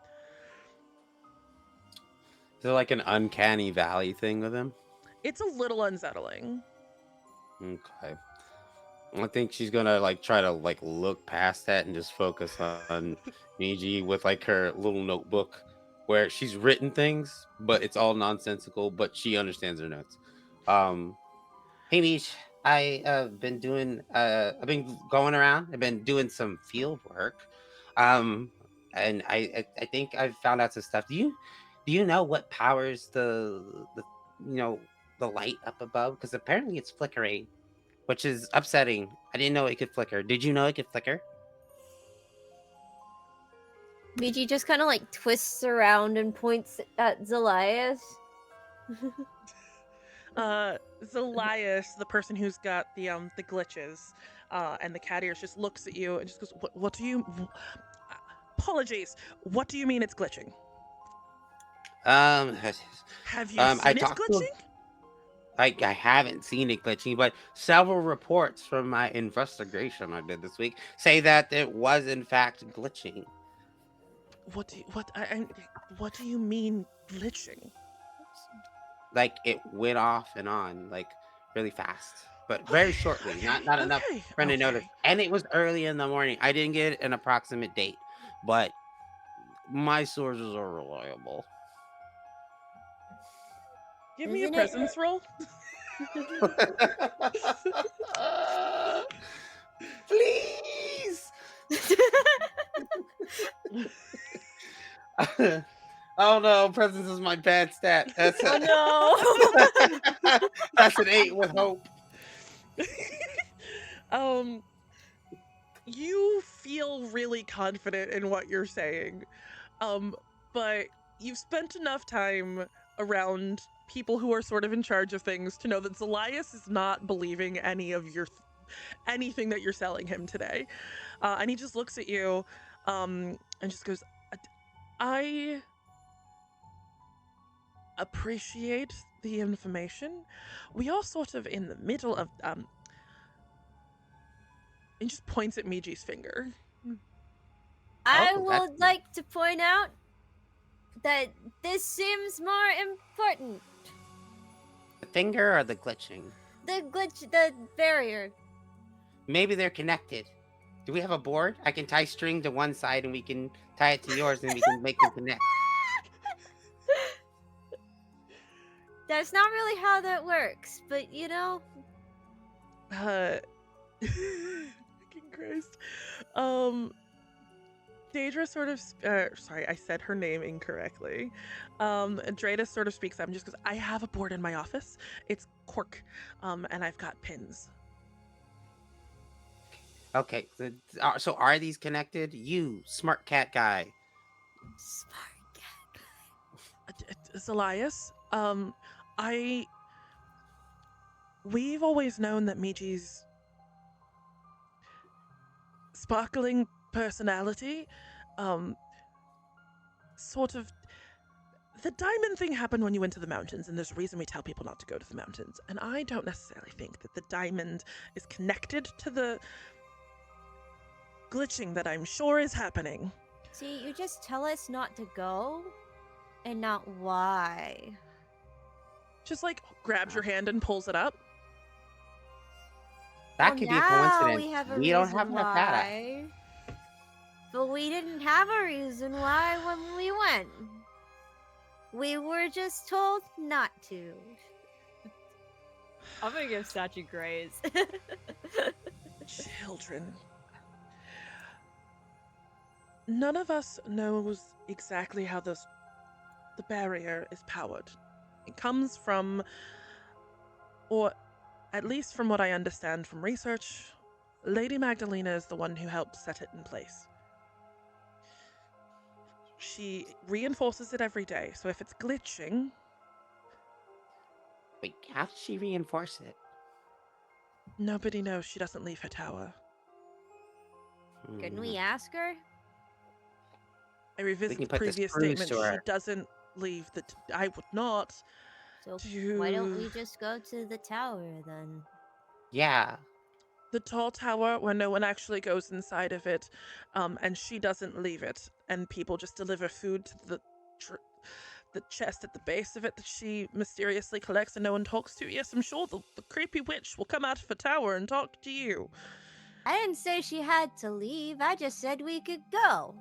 Is there like an uncanny valley thing with him? It's a little unsettling. Okay. I think she's gonna like try to like look past that and just focus on Miji with like her little notebook where she's written things, but it's all nonsensical, but she understands her notes. Hey Miji, I've been going around, I've been doing some field work. And I think I've found out some stuff. Do you know what powers the the light up above? Because apparently it's flickering, which is upsetting. I didn't know it could flicker. Did you know it could flicker? Miji just kind of like twists around and points at Zelias. Zelias, the person who's got the glitches, and the cat ears, just looks at you and just goes, "What do you? apologies. What do you mean it's glitching? Um, Have you I seen it talked to. glitching? I haven't seen it glitching, but several reports from my investigation I did this week say that it was in fact glitching. What do you mean glitching? Like it went off and on like really fast, but very shortly. Not enough for any notice. Okay. And it was early in the morning. I didn't get an approximate date, but my sources are reliable. Give me a Isn't it- presence roll. Please. Oh no, presence is my bad stat. That's Oh no! that's an 8 with hope. You feel really confident in what you're saying, but you've spent enough time around people who are sort of in charge of things to know that Zelias is not believing any of anything that you're selling him today, and he just looks at you, and just goes, "I appreciate the information. We are sort of in the middle of and just points at Miji's finger. I Oh, that's would like to point out that this seems more important. the finger or the glitching. The barrier. Maybe they're connected. Do we have a board? I can tie string to one side and we can tie it to yours and we can make them connect. That's not really how that works, but you know. Fucking Christ. Daedra sort of, sorry, I said her name incorrectly. Dreda sort of speaks up and just goes, I have a board in my office. It's cork, and I've got pins. Okay, so are these connected? You, smart cat guy. Smart cat. Zelias, we've always known that Miji's sparkling personality, sort of, the diamond thing happened when you went to the mountains, and there's a reason we tell people not to go to the mountains. And I don't necessarily think that the diamond is connected to the glitching that I'm sure is happening. See, you just tell us not to go, and not why. Just like grabs your hand and pulls it up. That Well, could be a now coincidence. We, have a We don't reason have enough data. why. But we didn't have a reason why when we went. We were just told not to. I'm gonna give Sachi grace. Children. None of us knows exactly how the barrier is powered. It comes from, or at least from what I understand from research, Lady Magdalena is the one who helped set it in place. She reinforces it every day, so if it's glitching... Wait, how did she reinforce it? Nobody knows. She doesn't leave her tower. Can we ask her? I revisit the put this previous cruise statement. to She her. doesn't leave the... I would not. So why don't we Do... just go to the tower then? Yeah. The tall tower where no one actually goes inside of it, and she doesn't leave it, and people just deliver food to the chest at the base of it that she mysteriously collects and no one talks to. Yes, I'm sure the creepy witch will come out of the tower and talk to you. I didn't say she had to leave. I just said we could go.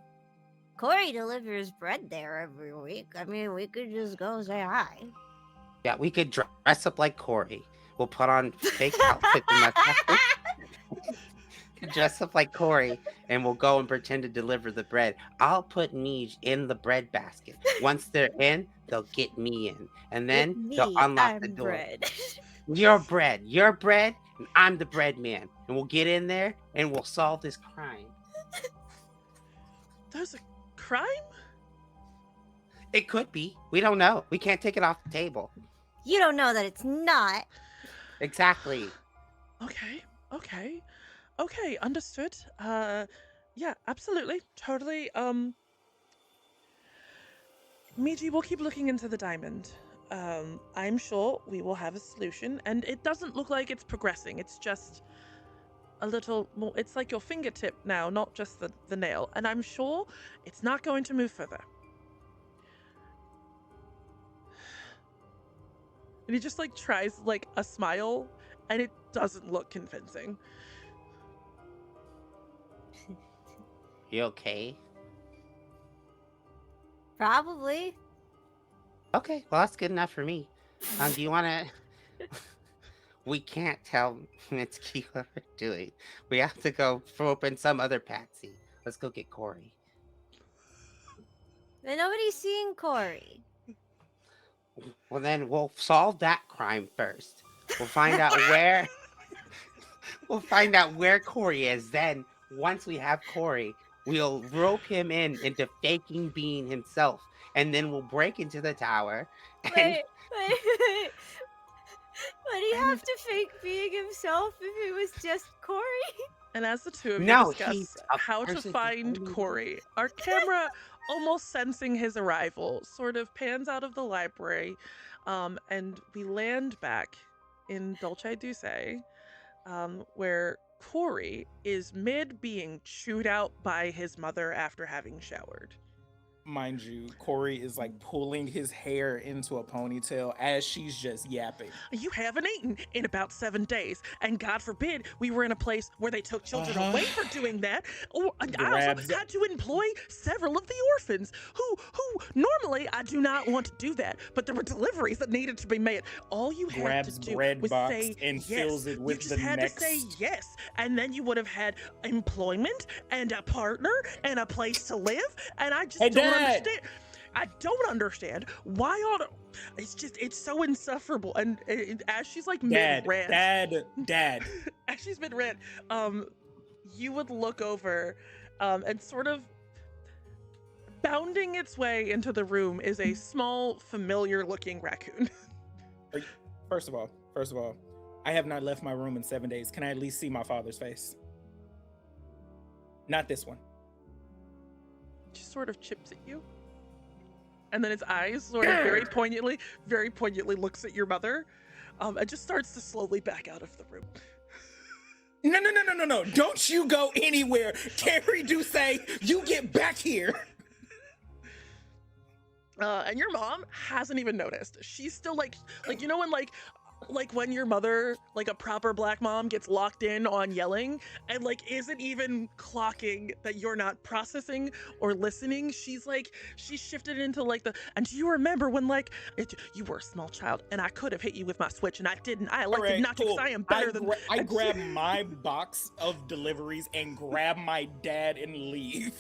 Kory delivers bread there every week. I mean, we could just go say hi. Yeah, we could dress up like Kory. We'll put on fake outfits and mustaches. Dress up like Kory, and we'll go and pretend to deliver the bread. I'll put Miji in the bread basket. Once they're in, they'll get me in, and then With they'll me, unlock I'm the door. bread. You're bread, and I'm the bread man, and we'll get in there and we'll solve this crime. There's a crime? It could be. We don't know. We can't take it off the table. You don't know that it's not. Exactly. Okay, understood. Yeah, absolutely. Totally. Miji, we'll keep looking into the diamond. I'm sure we will have a solution, and it doesn't look like it's progressing. It's just a little more, it's like your fingertip now, not just the nail. And I'm sure it's not going to move further. And he just like tries like a smile, and it doesn't look convincing. You okay? Probably. Okay, well that's good enough for me. Do you want to? We can't tell Mitsuki what we're doing. We have to go open some other patsy. Let's go get Kory. But nobody's seeing Kory. Well, then we'll solve that crime first. We'll find out where. We'll find out where Kory is. Then, once we have Kory, we'll rope him into faking being himself, and then we'll break into the tower. And Wait. Would he have to fake being himself if it was just Kory? And as the two of you No, discuss he's a how to person find who- Kory, our camera, almost sensing his arrival, sort of pans out of the library, and we land back in Dolce Duce, where Kory is mid being chewed out by his mother after having showered. Mind you, Kory is like pulling his hair into a ponytail as she's just yapping. You haven't eaten in about 7 days, and God forbid we were in a place where they took children away for doing that. Or I also Grabs- had to employ several of the orphans who normally I do not want to do that, but there were deliveries that needed to be made. All you had Grabs to do bread was box say and yes. fills it with you just the had next. to say yes, and then you would have had employment and a partner and a place to live. And I just Hey, don't Dad! understand. I don't understand why on. It's so insufferable. And as she's like mid rant, Dad. as she's mid rant, you would look over, and sort of bounding its way into the room is a small, familiar-looking raccoon. First of all, I have not left my room in 7 days. Can I at least see my father's face? Not this one. Just sort of chips at you, and then its eyes sort of very poignantly looks at your mother, and just starts to slowly back out of the room. No. Don't you go anywhere. Carrie Doucet, you get back here. And your mom hasn't even noticed. She's still like you know when like when your mother, like a proper black mom, gets locked in on yelling and like isn't even clocking that you're not processing or listening. She's shifted into like and do you remember when you were a small child and I could have hit you with my switch and I didn't. I elected Alright, not to because cool. I am better than. I grab my box of deliveries and grab my dad and leave.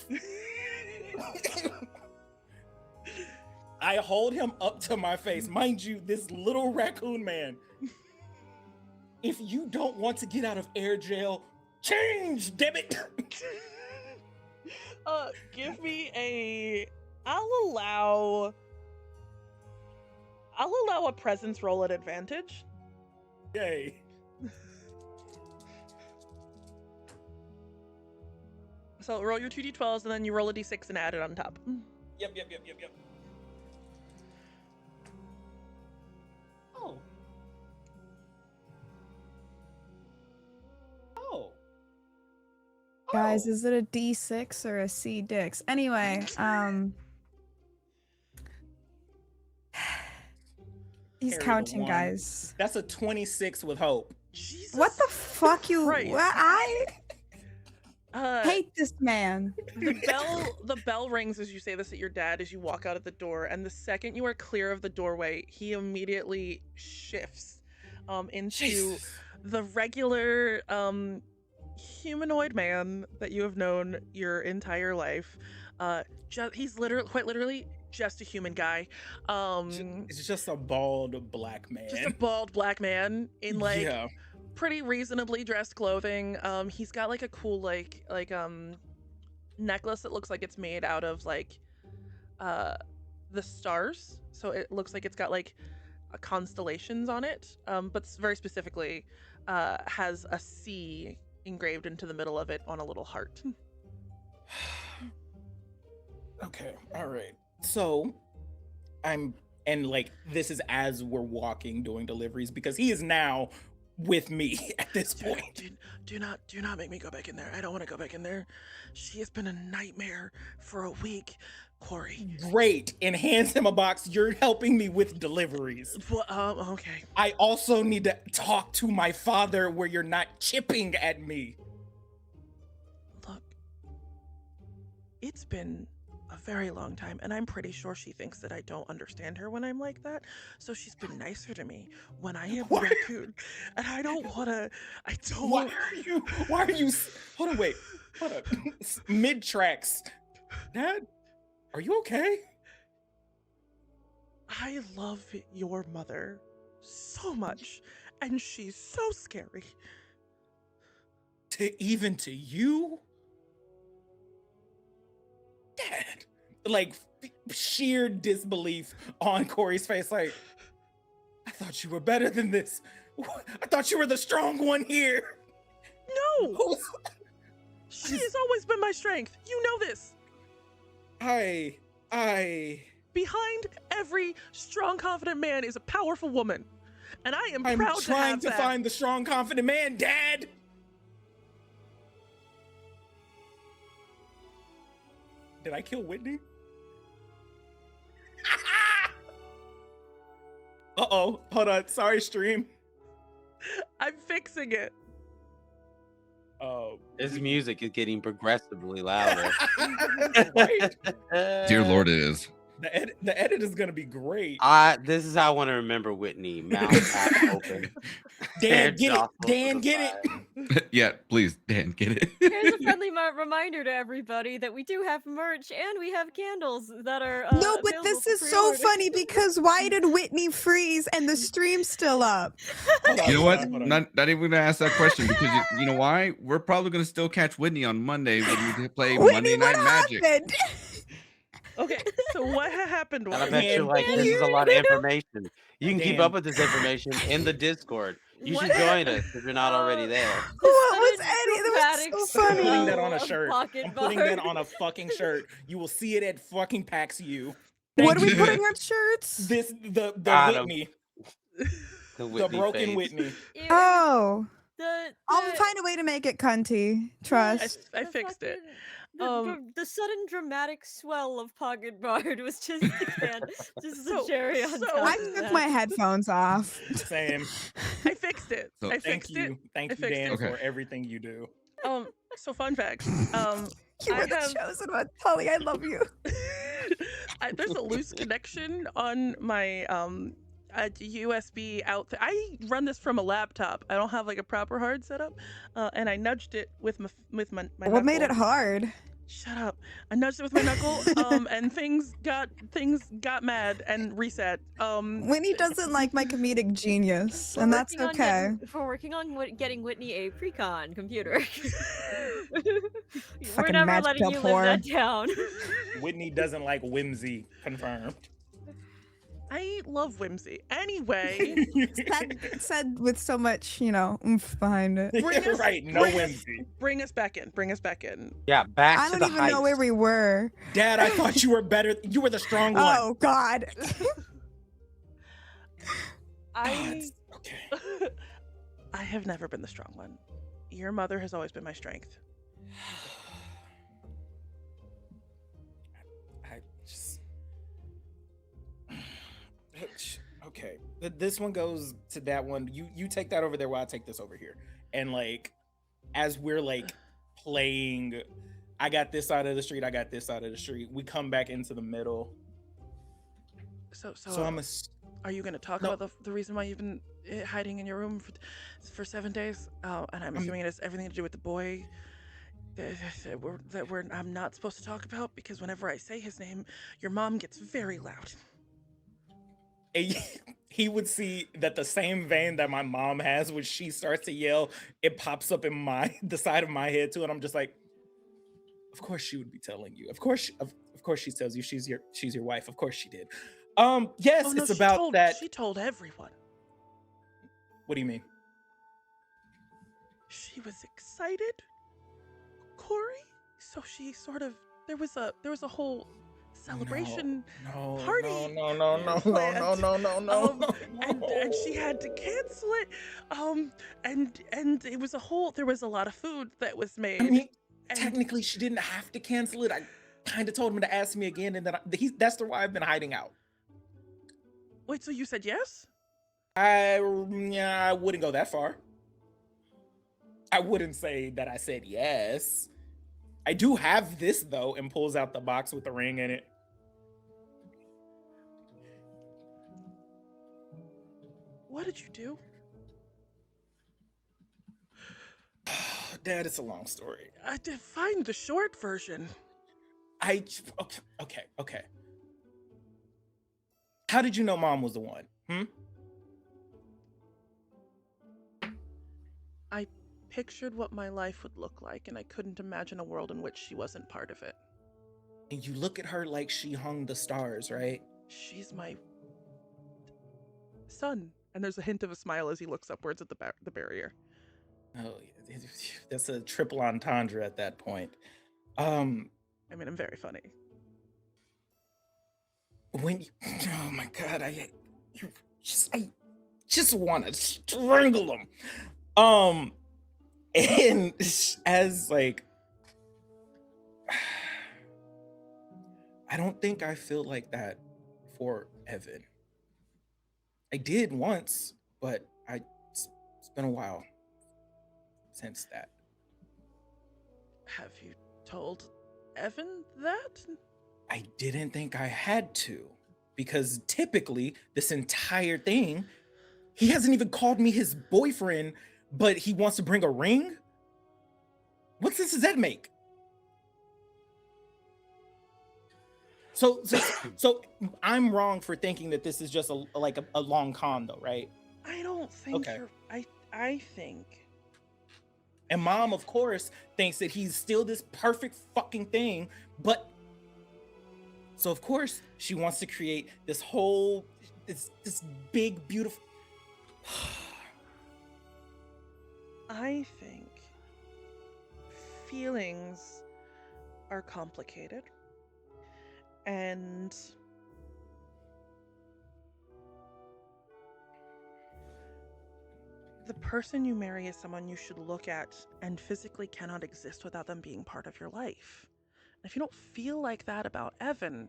I hold him up to my face. Mind you, this little raccoon man. If you don't want to get out of air jail, change, damn it. Give me a. I'll allow a presence roll at advantage. Yay. So roll your 2d12s and then you roll a d6 and add it on top. Yep. Oh. Guys, is it a D6 or a C6? Anyway, he's Carry the counting, one. guys. That's a 26 with hope. Jesus. What the fuck you? Christ. I Uh, hate this man. the bell rings as you say this at your dad as you walk out of the door, and the second you are clear of the doorway, he immediately shifts into Jesus. the regular humanoid man that you have known your entire life. He's quite literally just a human guy. It's just a bald black man. Just a bald black man in yeah. pretty reasonably dressed clothing. He's got like a cool necklace that looks like it's made out of the stars. So it looks like it's got constellations on it. But very specifically has a C engraved into the middle of it on a little heart. Okay, all right. So and like this is as we're walking doing deliveries because he is now with me at this point. Do not make me go back in there. I don't want to go back in there. She has been a nightmare for a week, Kory. Great. And hands him a box. You're helping me with deliveries. Well, okay. I also need to talk to my father where you're not chipping at me. Look, it's been a very long time, and I'm pretty sure she thinks that I don't understand her when I'm like that. So she's been nicer to me when I am What? raccoon, and I don't wanna. I don't. Why are you? Hold on, wait. Hold on. Mid tracks. Dad, are you okay? I love your mother so much, and she's so scary. Even to you? Dad. Like sheer disbelief on Kory's face. Like, I thought you were better than this. I thought you were the strong one here. No! She has always been my strength. You know this. Behind every strong, confident man is a powerful woman. And I am proud to have I'm trying to that. find the strong, confident man, Dad. Did I kill Whitney? Uh-oh. Hold on. Sorry, stream. I'm fixing it. Oh. This music is getting progressively louder. Right? Dear Lord, it is. The edit is gonna be great. This is how I want to remember Whitney. Mouth half open. Dan, get it. Jostled Dan, to the get it. side. Yeah, please, Dan, get it. Here's a friendly reminder to everybody that we do have merch and we have candles that are No, but available this for is so pre-order. funny because why did Whitney freeze and the stream's still up? Hold on, You know hold what? on, hold on. Not even gonna ask that question because you know why? We're probably gonna still catch Whitney on Monday when we play Whitney, Monday Night what Magic. happened? Okay, so what happened And I was... bet you Dan, like this is a lot of information. You can keep Dan. up with this information in the Discord. You What should join us if you're not already there. What was sudden Eddie? That dramatic was so I'm funny. putting that on a of shirt. Pocket I'm putting that Bard. on a fucking shirt. You will see it at fucking PAX U. What are we you. putting on shirts? This the Got 'em. Whitney, The the Whitney broken face. Whitney. Oh, The I'll find a way to make it cunty. Trust. I fixed it. The sudden dramatic swell of Pocket Bard was just just So- a cherry on so- top. I of took that. my headphones off. Same. I fixed it. So- I Thank fixed you. Thank I you, fixed Dan, it. for Okay. everything you do. it. So fun fact. You were I the have- chosen one. Tali, I love you. There's a loose connection on my USB out. I run this from a laptop. I don't have like a proper hard setup, and I nudged it with my What made it knuckle. hard? Shut up! I nudged it with my knuckle, and things got mad and reset. Whitney doesn't like my comedic genius, We're and that's working on okay. We're working on getting Whitney a pre-con computer. We're Fucking never magic letting you pill live that down. Whitney doesn't like whimsy. Confirmed. I love whimsy. Anyway, Said with so much, oomph behind it. Bring us- Right, no whimsy. bring us back in. Bring us back in. Yeah, back I to don't the even know where heights. we were. Dad, I thought you were better. You were the strong one. Oh God. I Okay. I have never been the strong one. Your mother has always been my strength. I just. Okay. This one goes to that one. You take that over there while I take this over here. And like, as we're like playing, I got this side of the street. I got this side of the street. We come back into the middle. So So I'm a. are you going to talk No. about the reason why you've been hiding in your room for 7 days? And I'm assuming it has everything to do with the boy that I'm not supposed to talk about, because whenever I say his name, your mom gets very loud. He would see that the same vein that my mom has when she starts to yell, it pops up in the side of my head too, and I'm just like, of course she would be telling you. Of course she tells you she's your wife. Of course she did. Yes, Oh, no, it's about that. She told everyone. What do you mean? She was excited. Kory, So she sort of there was a whole celebration No, party no, planned. no. And she had to cancel it. And it was there was a lot of food that was I made. mean, And technically, she didn't have to cancel it. I kind of told him to ask me again, and then that's the why I've been hiding out. wait, so you said yes? I wouldn't go that far. I wouldn't say that I said yes. I do have this though, and pulls out the box with the ring in it. What did you do? Dad, it's a long story. I did find the short version. Okay. How did you know Mom was the one? I pictured what my life would look like, and I couldn't imagine a world in which she wasn't part of it. And you look at her like she hung the stars, right? She's my son. And there's a hint of a smile as he looks upwards at the barrier. Oh, that's a triple entendre at that point. I mean, I'm very funny. Oh my God, I just want to strangle him. And as like, I don't think I feel like that for Evan. I did once, but it's been a while since that. Have you told Evan that? I didn't think I had to, because typically this entire thing, he hasn't even called me his boyfriend, but he wants to bring a ring? What sense does that make? So I'm wrong for thinking that this is just a long con though, right? I don't think Okay. I think. And Mom, of course, thinks that he's still this perfect fucking thing, but so of course she wants to create this whole this big beautiful I think feelings are complicated. And the person you marry is someone you should look at and physically cannot exist without them being part of your life. And if you don't feel like that about Evan,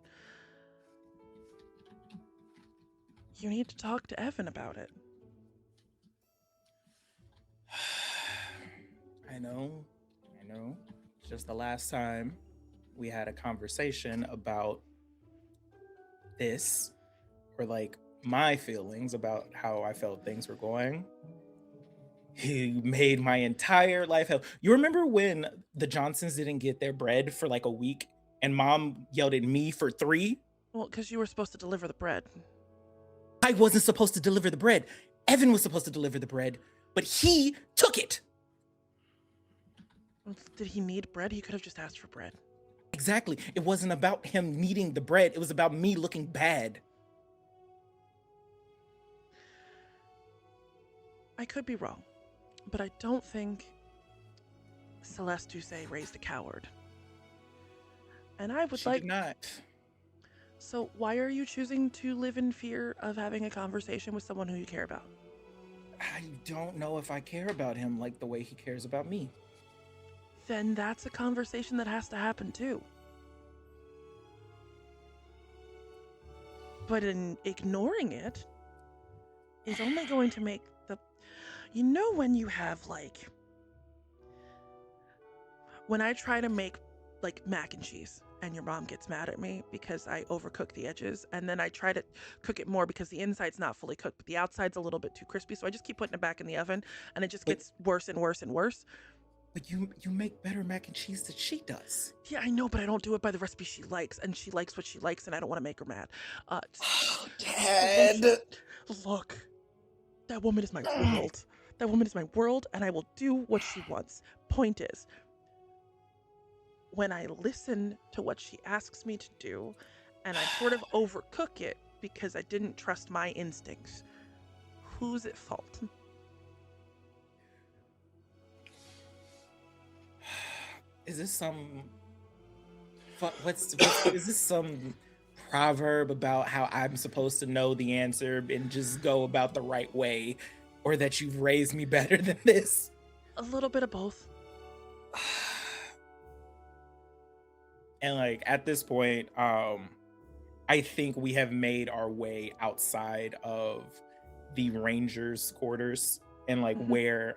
you need to talk to Evan about it. I know. It's just the last time we had a conversation about this, or like my feelings about how I felt things were going. He made my entire life hell. You remember when the Johnsons didn't get their bread for like a week and Mom yelled at me for 3? Well, because you were supposed to deliver the bread. I wasn't supposed to deliver the bread. Evan was supposed to deliver the bread, but he took it. Did he need bread? He could have just asked for bread. Exactly. It wasn't about him needing the bread. It was about me looking bad. I could be wrong, but I don't think Celeste Doucet raised a coward. And I would She like... did not. So why are you choosing to live in fear of having a conversation with someone who you care about? I don't know if I care about him like the way he cares about me. Then that's a conversation that has to happen too. But in ignoring it is only going to make the... You know when you have like... When I try to make like mac and cheese and your mom gets mad at me because I overcook the edges, and then I try to cook it more because the inside's not fully cooked, but the outside's a little bit too crispy, so I just keep putting it back in the oven and it just gets worse and worse and worse. But you make better mac and cheese than she does. Yeah, I know, but I don't do it by the recipe she likes, and she likes what she likes, and I don't want to make her mad. Dad! Look, that woman is my world. That woman is my world, and I will do what she wants. Point is, when I listen to what she asks me to do, and I sort of overcook it because I didn't trust my instincts, who's at fault? Is this some What's is this some proverb about how I'm supposed to know the answer and just go about the right way, or that you've raised me better than this? A little bit of both. And like at this point, I think we have made our way outside of the Rangers' quarters, and like where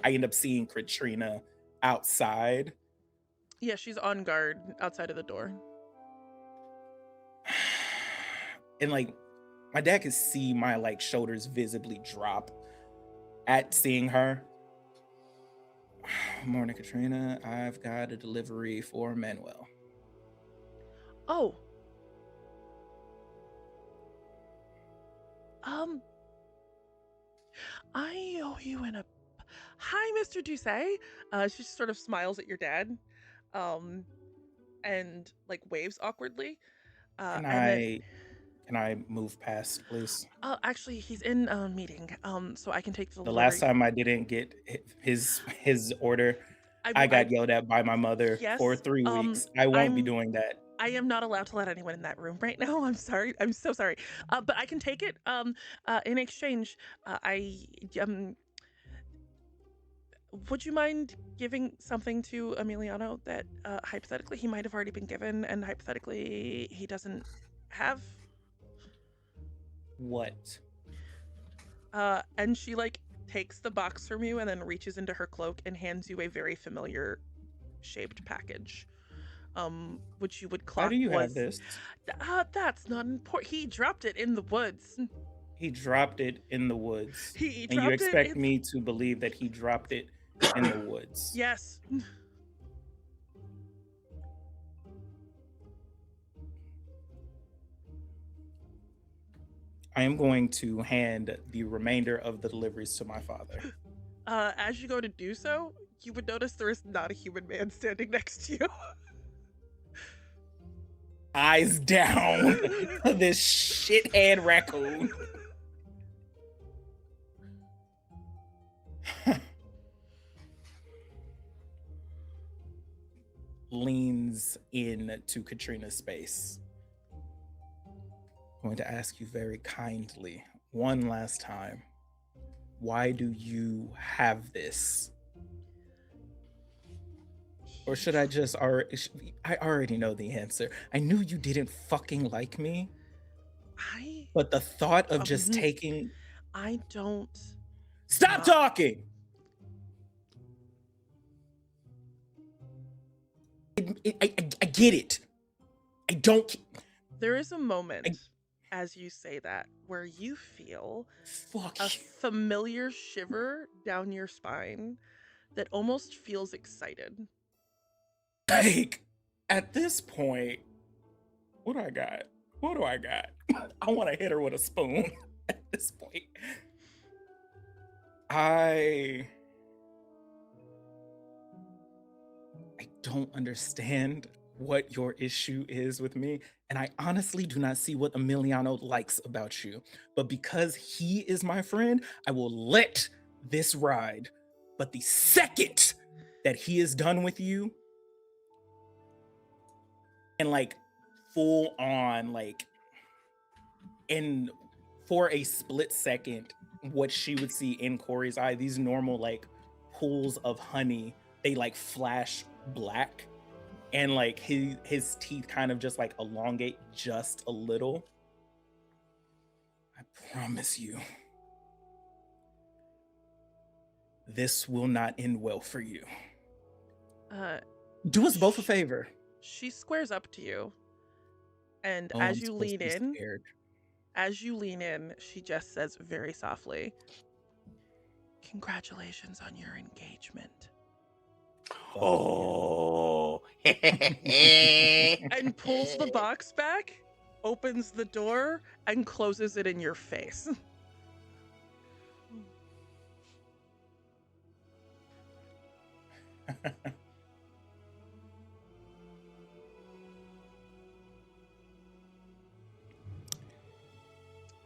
I end up seeing Katrina outside. Yeah, she's on guard outside of the door. And like my dad could see my like shoulders visibly drop at seeing her. Morning, Katrina. I've got a delivery for Manuel. Oh. I owe you Hi, Mr. Doucet. She sort of smiles at your dad, and like waves awkwardly. Can I move past, please? Actually, he's in a meeting. So I can take the The delivery. last time I didn't get his order, I got yelled at by my mother for 3 weeks. I won't be doing that. I am not allowed to let anyone in that room right now. I'm sorry. I'm so sorry. But I can take it. In exchange, would you mind giving something to Emiliano that hypothetically he might have already been given, and hypothetically he doesn't have? What? And she like takes the box from you and then reaches into her cloak and hands you a very familiar shaped package. Which you would clock. How do you have this? That's not important. He dropped it in the woods. He dropped it in the woods. He and you expect me to believe that he dropped it in the woods? Yes. I am going to hand the remainder of the deliveries to my father. As you go to do so, you would notice there is not a human man standing next to you. Eyes down. This shithead raccoon. Leans in to Katrina's space. I'm going to ask you very kindly, one last time, why do you have this? Or should I just I already know the answer. I knew you didn't fucking like me. But the thought of just taking... I don't... Stop talking! I get it. I don't... There is a moment as you say that where you feel a familiar shiver down your spine that almost feels excited. Like, at this point, what do I got? What do I got? I want to hit her with a spoon at this point. I don't understand what your issue is with me, and I honestly do not see what Emiliano likes about you. But because he is my friend, I will let this ride. But the second that he is done with you, and like full on like, and for a split second, what she would see in Kory's eye, these normal like pools of honey, they like flash black, and like his teeth kind of just like elongate just a little. I promise you, this will not end well for you. Do us both a favor. She squares up to you, and Oh, as I'm you supposed lean to be in, scared. she just says very softly, "Congratulations on your engagement." Oh. And pulls the box back, opens the door, and closes it in your face.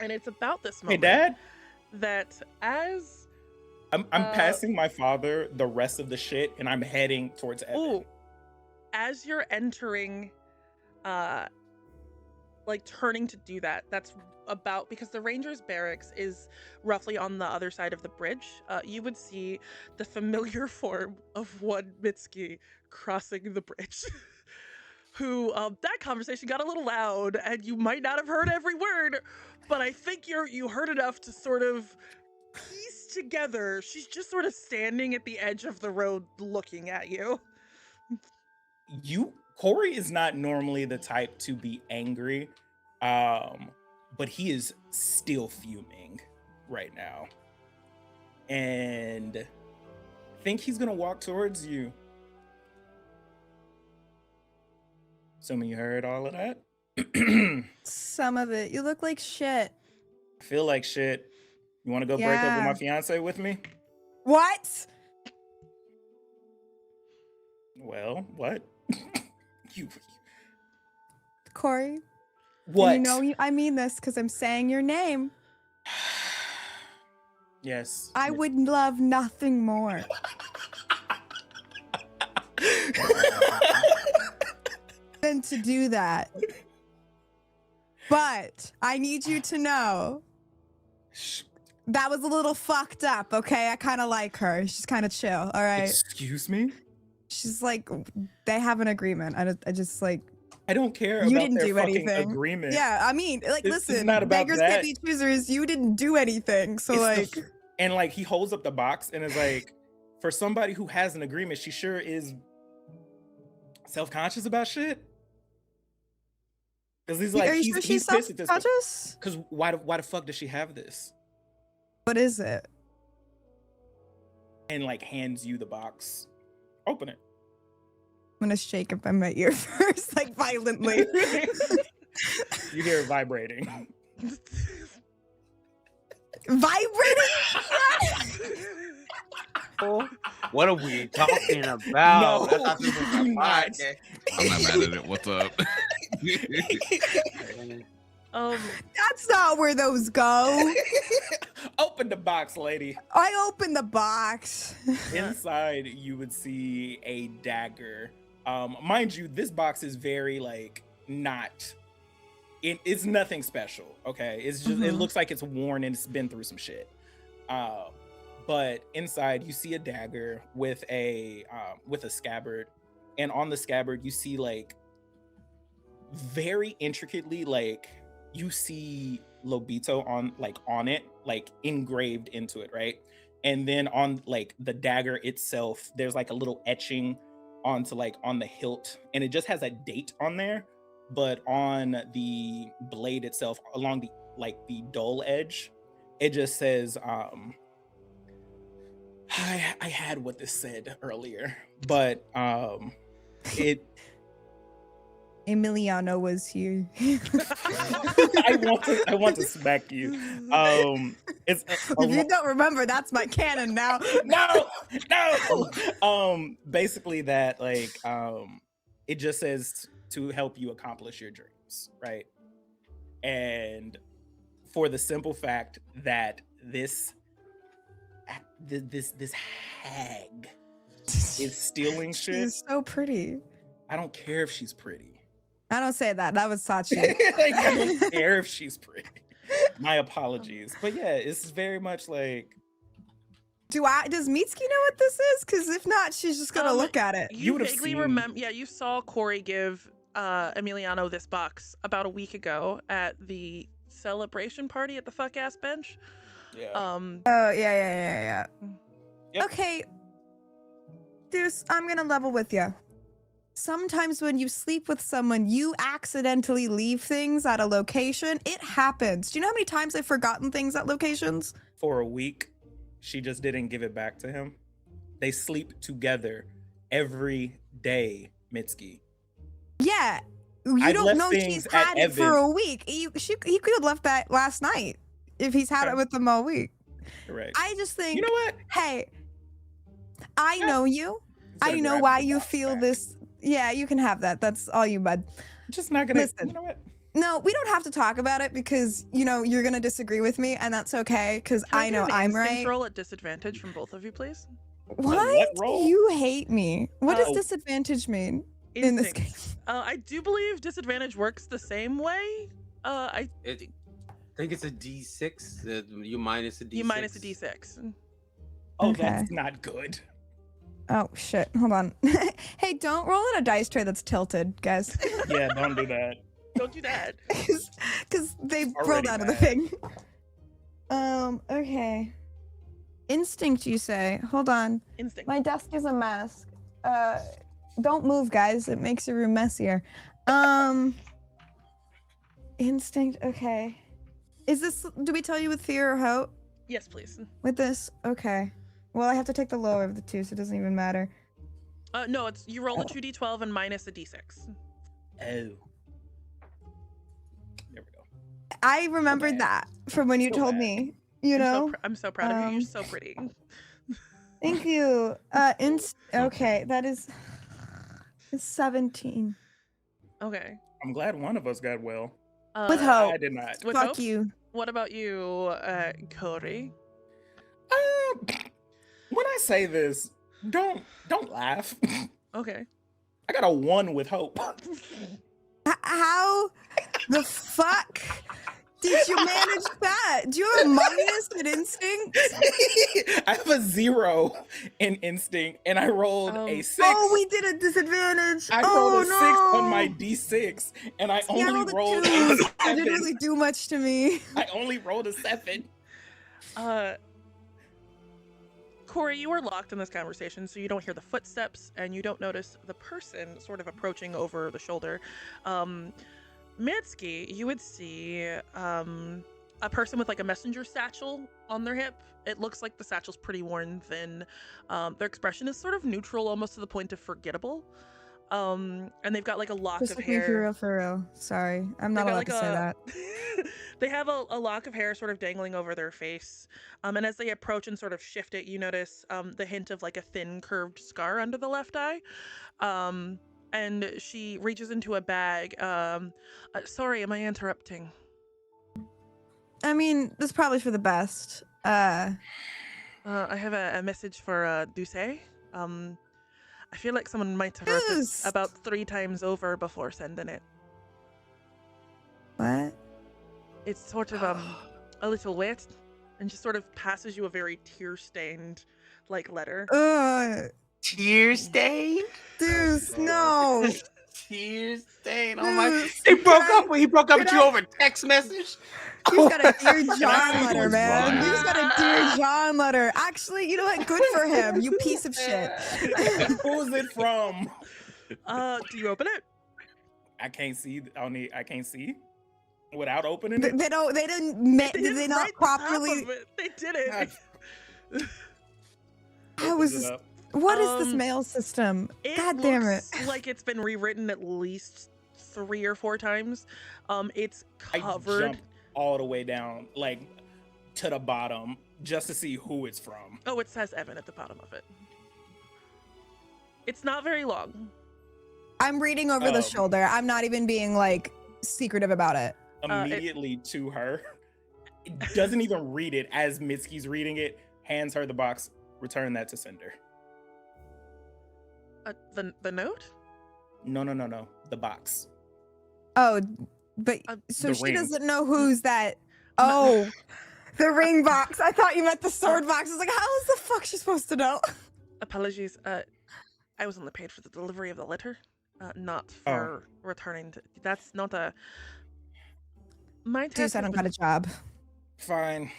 And it's about this Hey, moment Dad. that as I'm passing my father the rest of the shit, and I'm heading towards Evan. ooh, as you're entering, like turning to do that, that's about, because the Rangers barracks is roughly on the other side of the bridge, you would see the familiar form of one Mitsuki crossing the bridge. Who that conversation got a little loud, and you might not have heard every word, but I think you heard enough to sort of piece together. She's just sort of standing at the edge of the road looking at you. Kory is not normally the type to be angry, but he is still fuming right now, and I think he's gonna walk towards you. Assuming you heard all of that. Some of it. You look like shit. I feel like shit. You want to go break up with my fiance with me? What? Well, what? you. Kory? What? You know, I mean this because I'm saying your name. Yes. I would love nothing more than to do that. But I need you to know that was a little fucked up, okay? I kind of like her. She's kind of chill, all right? Excuse me? She's like, they have an agreement. I just like... I don't care you about didn't their do fucking anything. agreement. Yeah, I mean, like, This is listen, not about beggars that. can't be choosers. You didn't do anything, so It's like... and like he holds up the box and is like, for somebody who has an agreement, she sure is self-conscious about shit. Because he's like, Are you sure he's she's pissed at this. self-conscious? Because why the fuck does she have this? What is it? And like hands you the box. Open it. I'm gonna shake it by my ear first, like violently. You hear it vibrating. Vibrating? What are we talking about? No, I thought this was a do not. podcast. I'm not mad at it. What's up? That's not where those go. Open the box, lady. I opened the box. Inside, you would see a dagger. Mind you, this box is very like not. It's nothing special. Okay, it's just it looks like it's worn and it's been through some shit. But inside, you see a dagger with a scabbard, and on the scabbard, you see like very intricately like you see Lobito on it, like engraved into it, right? And then on like the dagger itself, there's like a little etching onto like on the hilt, and it just has a date on there. But on the blade itself, along the dull edge, it just says I had what this said earlier, but it Emiliano was here. I want to smack you. It's If you don't remember, that's my canon now. no. Basically that like it just says to help you accomplish your dreams, right? And for the simple fact that this hag is stealing shit. She's so pretty. I don't care if she's pretty. I don't say that. That was Sachi. Like, I don't care if she's pretty. My apologies. But yeah, it's very much like. Does Mitsuki know what this is? Because if not, she's just gonna look at it. You would've vaguely seen- remember. Yeah, you saw Kory give Emiliano this box about a week ago at the celebration party at the fuck ass bench. Yeah. Oh yeah. Yep. Okay, Deuce, I'm gonna level with you. Sometimes when you sleep with someone, you accidentally leave things at a location. It happens. Do you know how many times I've forgotten things at locations? For a week, she just didn't give it back to him. They sleep together every day, Mitsuki. Yeah. You I've don't left know things she's at had it for Evan. a week. He could have left that last night if he's had Okay. it with them all week. Correct. I just think, You know what? hey, I know you. I Gonna know grab why the you box feel back. this. Yeah, you can have that. That's all you, bud. I'm just not gonna. Listen. You know what? No, we don't have to talk about it because, you're going to disagree with me, and that's okay because Can I know get an I'm instinct right. roll at disadvantage from both of you, please? What? roll? You hate me. What does Oh. disadvantage mean? in this Instinct. case. I do believe disadvantage works the same way. I think it's a D6. You minus a D6. you minus a d6. Oh, Okay. that's not good. Oh shit! Hold on. Hey, don't roll in a dice tray that's tilted, guys. Yeah, don't do that. Don't do that. Because they It's rolled already out of the bad. thing. Okay. Instinct, you say? Hold on. Instinct. My desk is a mess. Don't move, guys. It makes your room messier. Instinct. Okay. Is this? Do we tell you with fear or hope? Yes, please. With this? Okay. Well, I have to take the lower of the two, so it doesn't even matter. No, it's you roll the 2d12 and minus a d6. Oh. There we go. I remembered bad. that from when you So told bad. me. You know. I'm so proud of you. You're Um, so pretty. Thank you. Okay, that is 17. Okay. I'm glad one of us got well. With hope. I did not. With Fuck hope? you. What about you, Kory? When I say this, don't laugh. Okay. I got a 1 with hope. How the fuck did you manage that? Do you have a minus in instinct? I have a 0 in instinct, and I rolled a 6. Oh, we did a disadvantage. I oh, rolled a 6 on my no. D6, and I Yeah, I only rolled a rolled 2. a It 7. didn't really do much to me. I only rolled a 7. Kory, you are locked in this conversation, so you don't hear the footsteps and you don't notice the person sort of approaching over the shoulder. Mitsuki, you would see a person with like a messenger satchel on their hip. It looks like the satchel's pretty worn thin. Their expression is sort of neutral, almost to the point of forgettable. And they've got like a lock Just of looking hair. for real. Sorry, I'm not They've allowed got, to say that. They have a lock of hair sort of dangling over their face. And as they approach and sort of shift it, you notice the hint of like a thin curved scar under the left eye. And she reaches into a bag. Sorry, am I interrupting? I mean, that's probably for the best. I have a message for Duce. I feel like someone might have wrote this Yes. about 3 times over before sending it. What? It's sort of a little wet, and just sort of passes you a very tear-stained like letter. Tear stain? Deuce, no. Tear stain. Oh my! Deuce, He broke can up. He broke up can with you I- over text message. You've got a Dear Can I John see letter, what's man. wrong? You've got a Dear John letter. Actually, you know what? Good for him. You piece of shit. Who's it from? Do you open it? I can't see. I can't see without opening They it. don't. They didn't. Did they didn't not write the top properly? of it. They did it. How Opens is it this? up. What is this Um, mail system? It God damn it! looks like it's been rewritten at least 3 or 4 times. It's I covered. jumped all the way down, like to the bottom, just to see who it's from. Oh, it says Evan at the bottom of it. It's not very long. I'm reading over the Um, shoulder. I'm not even being like secretive about it. Immediately to her, doesn't even read it as Mitsuki's reading it. Hands her the box. Return that to sender. The note? No. The box. Oh, but so the she ring. doesn't know who's that. Oh, the ring box. I thought you meant the sword box. I was like, how is the fuck she supposed to know? Apologies. I was on the page for the delivery of the letter, not for returning to. That's not a. My Deuce, task I has don't been- got a job. Fine.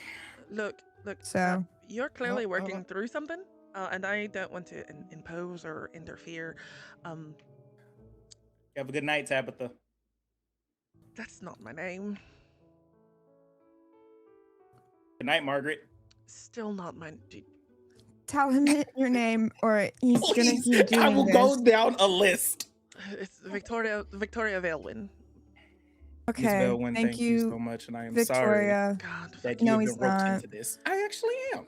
Look. So You're clearly Oh, working through something, and I don't want to impose or interfere. Have a good night, Tabitha. That's not my name. Good night, Margaret. Still not my. tell him your name, or he's gonna Please, keep doing I will this. go down a list. It's Victoria Valewyn. Miss Okay, Bellwyn, thank you, so much, and I am sorry Victoria. God, that No, you have he's been roped not. into this. I actually am.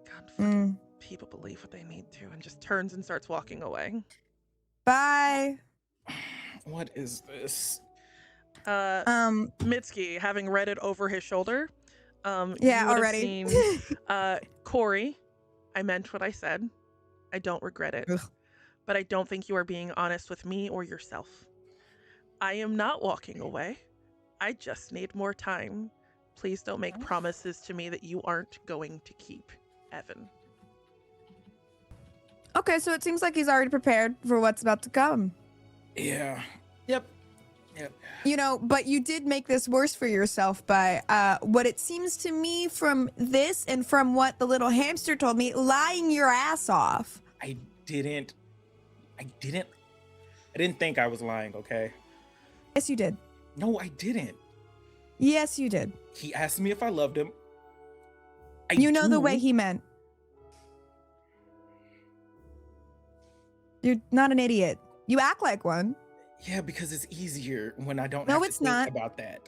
God, fucking Mm. people believe what they need to, and just turns and starts walking away. Bye. What is this? Mitsuki, having read it over his shoulder, Yeah, you would have already. seen, Kory, I meant what I said. I don't regret it. Ugh. but I don't think you are being honest with me or yourself. I am not walking away. I just need more time. Please don't make promises to me that you aren't going to keep, Evan. Okay, so it seems like he's already prepared for what's about to come. Yeah. Yep. You know, but you did make this worse for yourself by what it seems to me from this and from what the little hamster told me, lying your ass off. I didn't think I was lying, okay? Yes, you did. No, I didn't. Yes, you did. He asked me if I loved him. You know the way he meant. You're not an idiot. You act like one. Yeah, because it's easier when I don't No, have to it's think not. about that.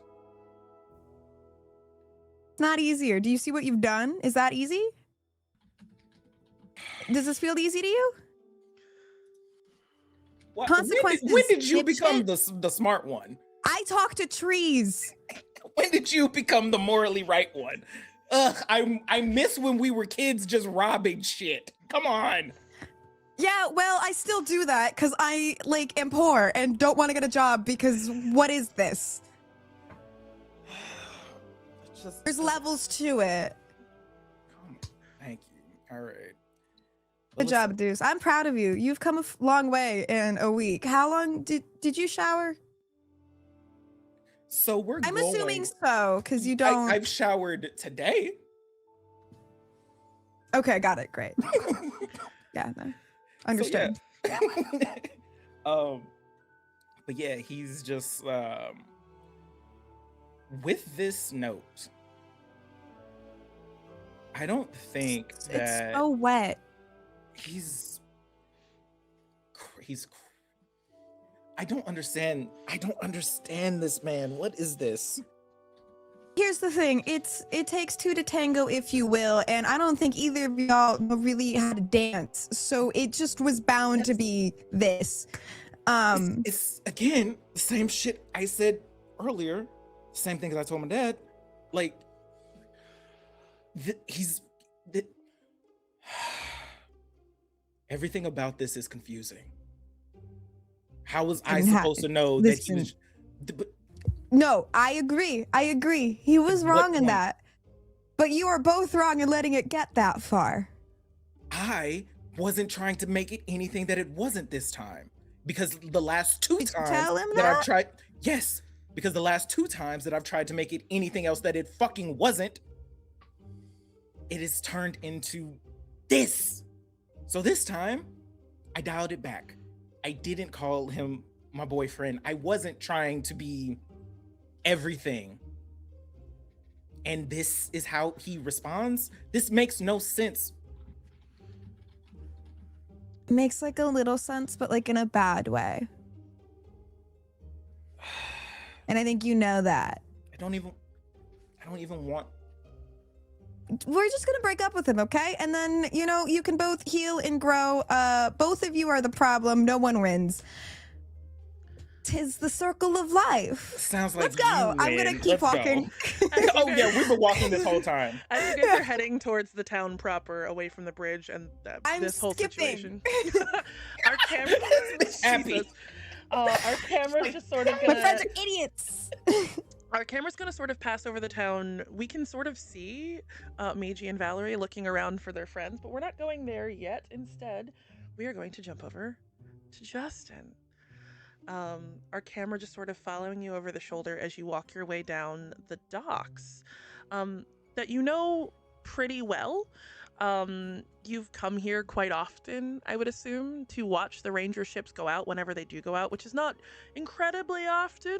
It's not easier. Do you see what you've done? Is that easy? Does this feel easy to you? What, Consequences, when did you become dipshit. the smart one? I talk to trees. When did you become the morally right one? Ugh, I miss when we were kids just robbing shit. Come on. Yeah, well, I still do that because I am poor and don't want to get a job because what is this? There's levels to it. Thank you. All right. Good job, Deuce. I'm proud of you. You've come a long way in a week. How long did you shower? So I'm assuming so, because you don't. I've showered today. Okay, got it. Great. Yeah, no. Understood. So, yeah. But yeah, he's just with this note. I don't think that it's so wet. He's I don't understand this man. What is this? Here's the thing. It takes two to tango, if you will, and I don't think either of y'all know really how to dance. So it just was bound to be this. It's again the same shit I said earlier. Same thing as I told my dad. Like everything about this is confusing. How was I supposed to know that he was? No, I agree. He was wrong in that. But you are both wrong in letting it get that far. I wasn't trying to make it anything that it wasn't this time. Because the last two times that I've tried, yes, because the last two times that I've tried to make it anything else that it fucking wasn't, it has turned into this. So this time, I dialed it back. I didn't call him my boyfriend. I wasn't trying to be everything. And this is how he responds? This makes no sense. It makes a little sense, but in a bad way. And I think you know that. I don't even want. We're just gonna break up with him, okay? And then, you can both heal and grow. Both of you are the problem. No one wins. 'Tis the circle of life. Sounds like Let's go. I'm gonna keep walking. Oh yeah, we've been walking this whole time. As you guys are heading towards the town proper, away from the bridge and this whole situation. Our camera, Jesus. Our camera's just sort of gonna. My friends are idiots. Our camera's going to sort of pass over the town. We can sort of see Miji and Valerie looking around for their friends, but we're not going there yet. Instead, we are going to jump over to Justin. Our camera just sort of following you over the shoulder as you walk your way down the docks that you know pretty well. You've come here quite often, I would assume, to watch the ranger ships go out whenever they do go out, which is not incredibly often.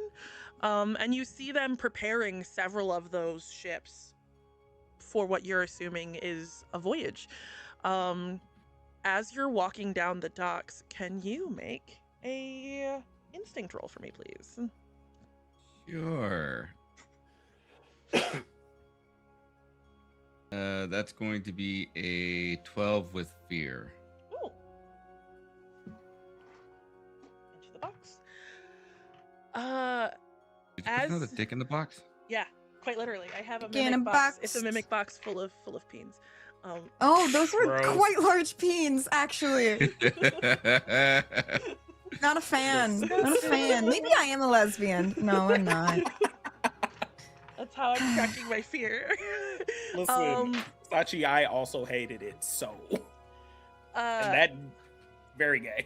And you see them preparing several of those ships for what you're assuming is a voyage. As you're walking down the docks, can you make a instinct roll for me, please? Sure. That's going to be a 12 with fear. Ooh. Into the box. Did you put another dick in the box? Yeah, quite literally. I have a Dick in mimic a box. box. It's a mimic box full of peens. Oh, those were Gross. quite large peens, actually. Not a fan. Not a fan. Maybe I am a lesbian. No, I'm not. That's how I'm tracking my fear. Listen, Sachi, I also hated it so. And that very gay.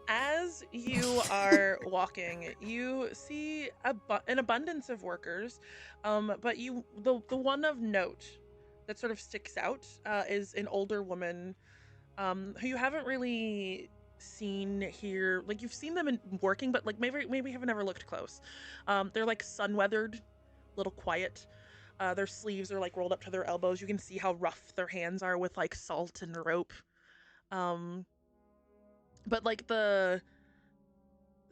As you are walking, you see an abundance of workers, but the one of note that sort of sticks out is an older woman who you haven't really seen here. Like, you've seen them working, but like maybe haven't ever looked close. They're like sun-weathered, little quiet. Their sleeves are like rolled up to their elbows. You can see how rough their hands are with like salt and rope. But like they're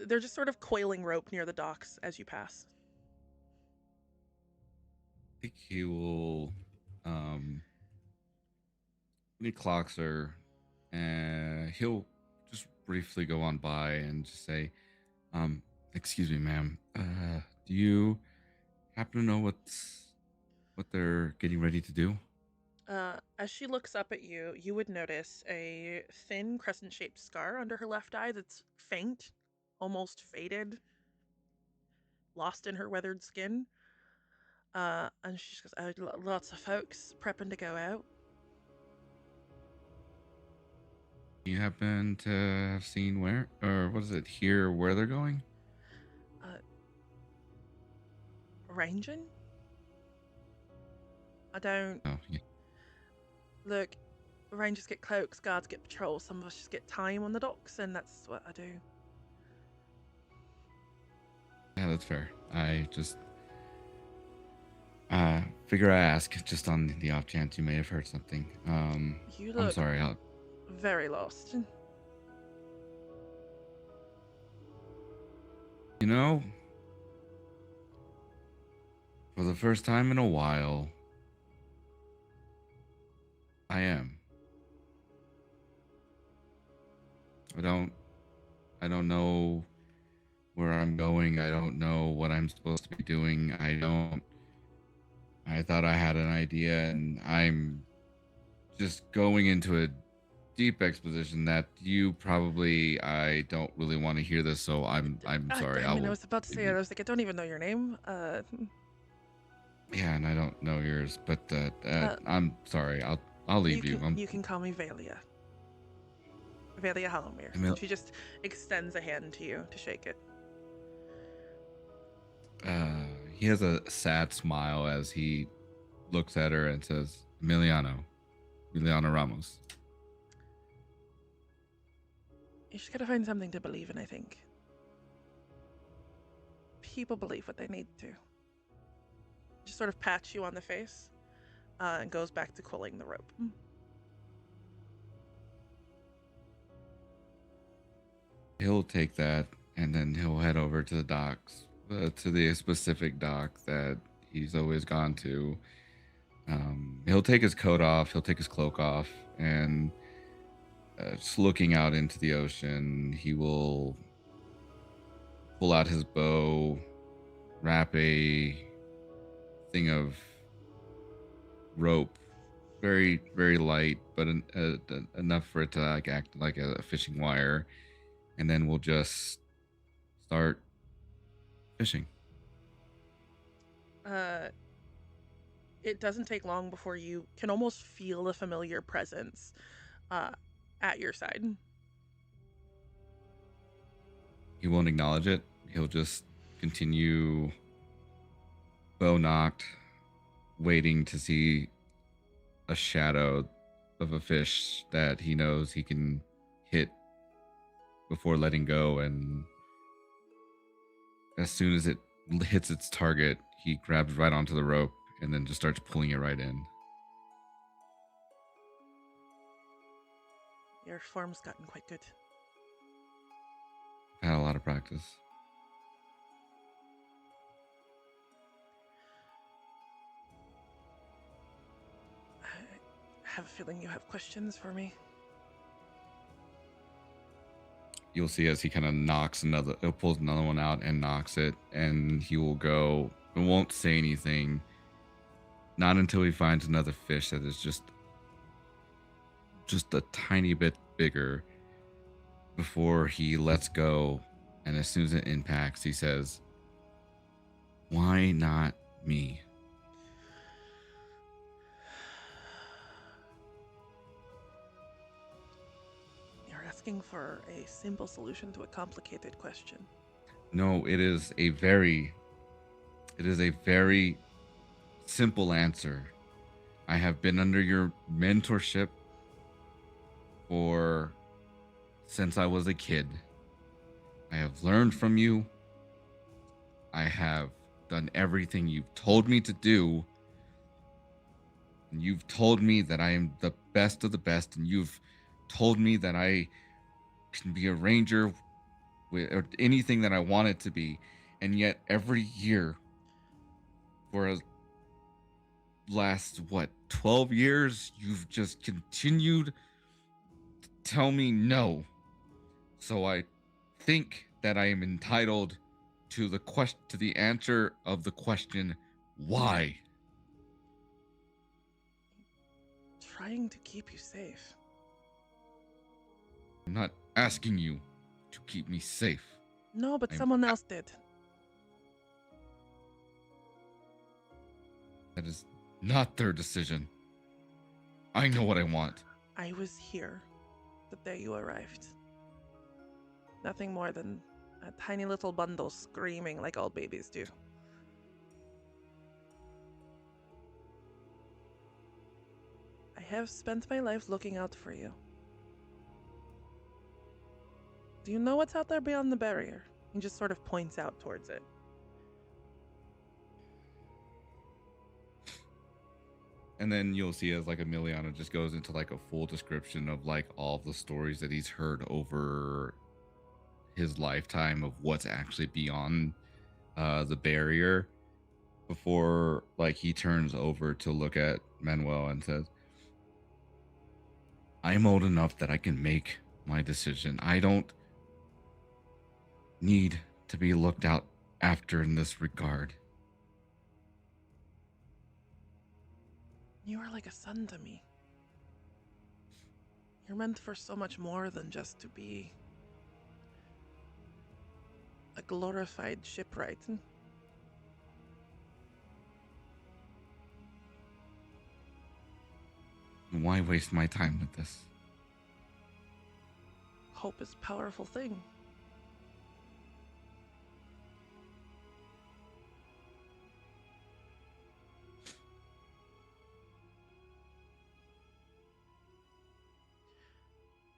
just sort of coiling rope near the docks as you pass. I think he will when he clocks her, he'll just briefly go on by and just say, excuse me, ma'am, do you happen to know what they're getting ready to do? As she looks up at you, you would notice a thin crescent-shaped scar under her left eye that's faint, almost faded, lost in her weathered skin. And she just goes, lots of folks prepping to go out. You happen to have seen where, or what is it, hear where they're going? Ranging? I don't... Oh, yeah. Look, rangers get cloaks, guards get patrols, some of us just get time on the docks, and that's what I do. Yeah, that's fair. I just figure I ask just on the off chance you may have heard something. You look I'm sorry. very lost. You know, for the first time in a while, I am. I don't know where I'm going. I don't know what I'm supposed to be doing. I thought I had an idea, and I'm just going into a deep exposition that I don't really want to hear this, so I'm sorry. I was about to say, I was like, I don't even know your name. Yeah, and I don't know yours, but I'm sorry. I'll leave you. You can call me Valia. Valia Halomir. She just extends a hand to you to shake it. He has a sad smile as he looks at her and says, Emiliano Ramos. You just gotta find something to believe in, I think. People believe what they need to. Just sort of pats you on the face and goes back to pulling the rope. He'll take that and then he'll head over to the docks, to the specific dock that he's always gone to. He'll take his coat off, he'll take his cloak off, and just looking out into the ocean, he will pull out his bow, wrap a thing of rope, very, very light, but enough for it to like act like a fishing wire, and then we'll just start fishing. It doesn't take long before you can almost feel a familiar presence at your side. He won't acknowledge it. He'll just continue bow knocked, waiting to see a shadow of a fish that he knows he can hit before letting go. And as soon as it hits its target, he grabs right onto the rope and then just starts pulling it right in. Your form's gotten quite good. I've had a lot of practice. I have a feeling you have questions for me. You'll see as he kind of pulls another one out and knocks it, and he will go and won't say anything. Not until he finds another fish that is just just a tiny bit bigger before he lets go. And as soon as it impacts, he says, "Why not me?" You're asking for a simple solution to a complicated question. No, it is a very simple answer. I have been under your mentorship since I was a kid. I have learned from you. I have done everything you've told me to do. And you've told me that I am the best of the best, and you've told me that I can be a ranger or anything that I want it to be. And yet every year for a last 12 years, you've just continued to tell me no. So I think that I am entitled to the answer of the question, why? Trying to keep you safe. I'm not asking you to keep me safe. No, but I'm- someone else did. That is not their decision. I know what I want. I was here the day you arrived. Nothing more than a tiny little bundle screaming like all babies do. I have spent my life looking out for you. Do you know what's out there beyond the barrier? He just sort of points out towards it. And then you'll see as Emiliano just goes into a full description of all of the stories that he's heard over his lifetime of what's actually beyond the barrier before he turns over to look at Manuel and says, "I'm old enough that I can make my decision. I don't need to be looked out after in this regard." You are like a son to me. You're meant for so much more than just to be a glorified shipwright. Why waste my time with this? Hope is a powerful thing.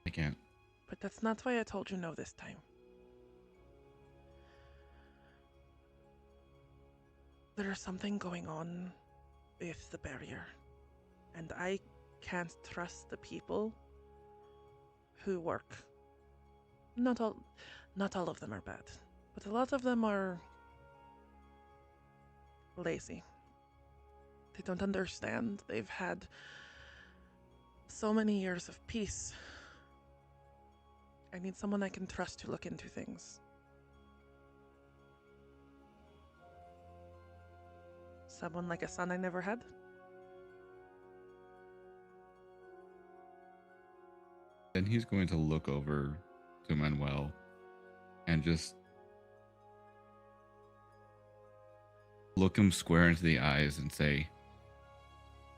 I can't. But that's not why I told you no this time. There is something going on with the barrier, and I can't trust the people who work. Not all of them are bad, but a lot of them are lazy. They don't understand. They've had so many years of peace. I need someone I can trust to look into things. Someone like a son I never had? Then he's going to look over to Manuel and just look him square into the eyes and say,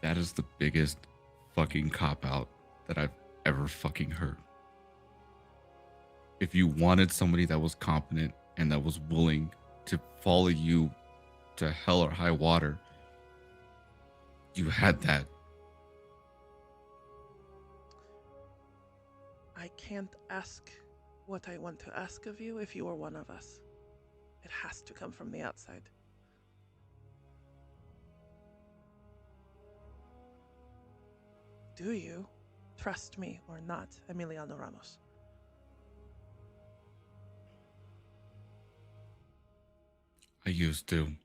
"That is the biggest fucking cop-out that I've ever fucking heard. If you wanted somebody that was competent and that was willing to follow you to hell or high water, you had that." I can't ask what I want to ask of you if you are one of us. It has to come from the outside. Do you trust me or not, Emiliano Ramos? I used to.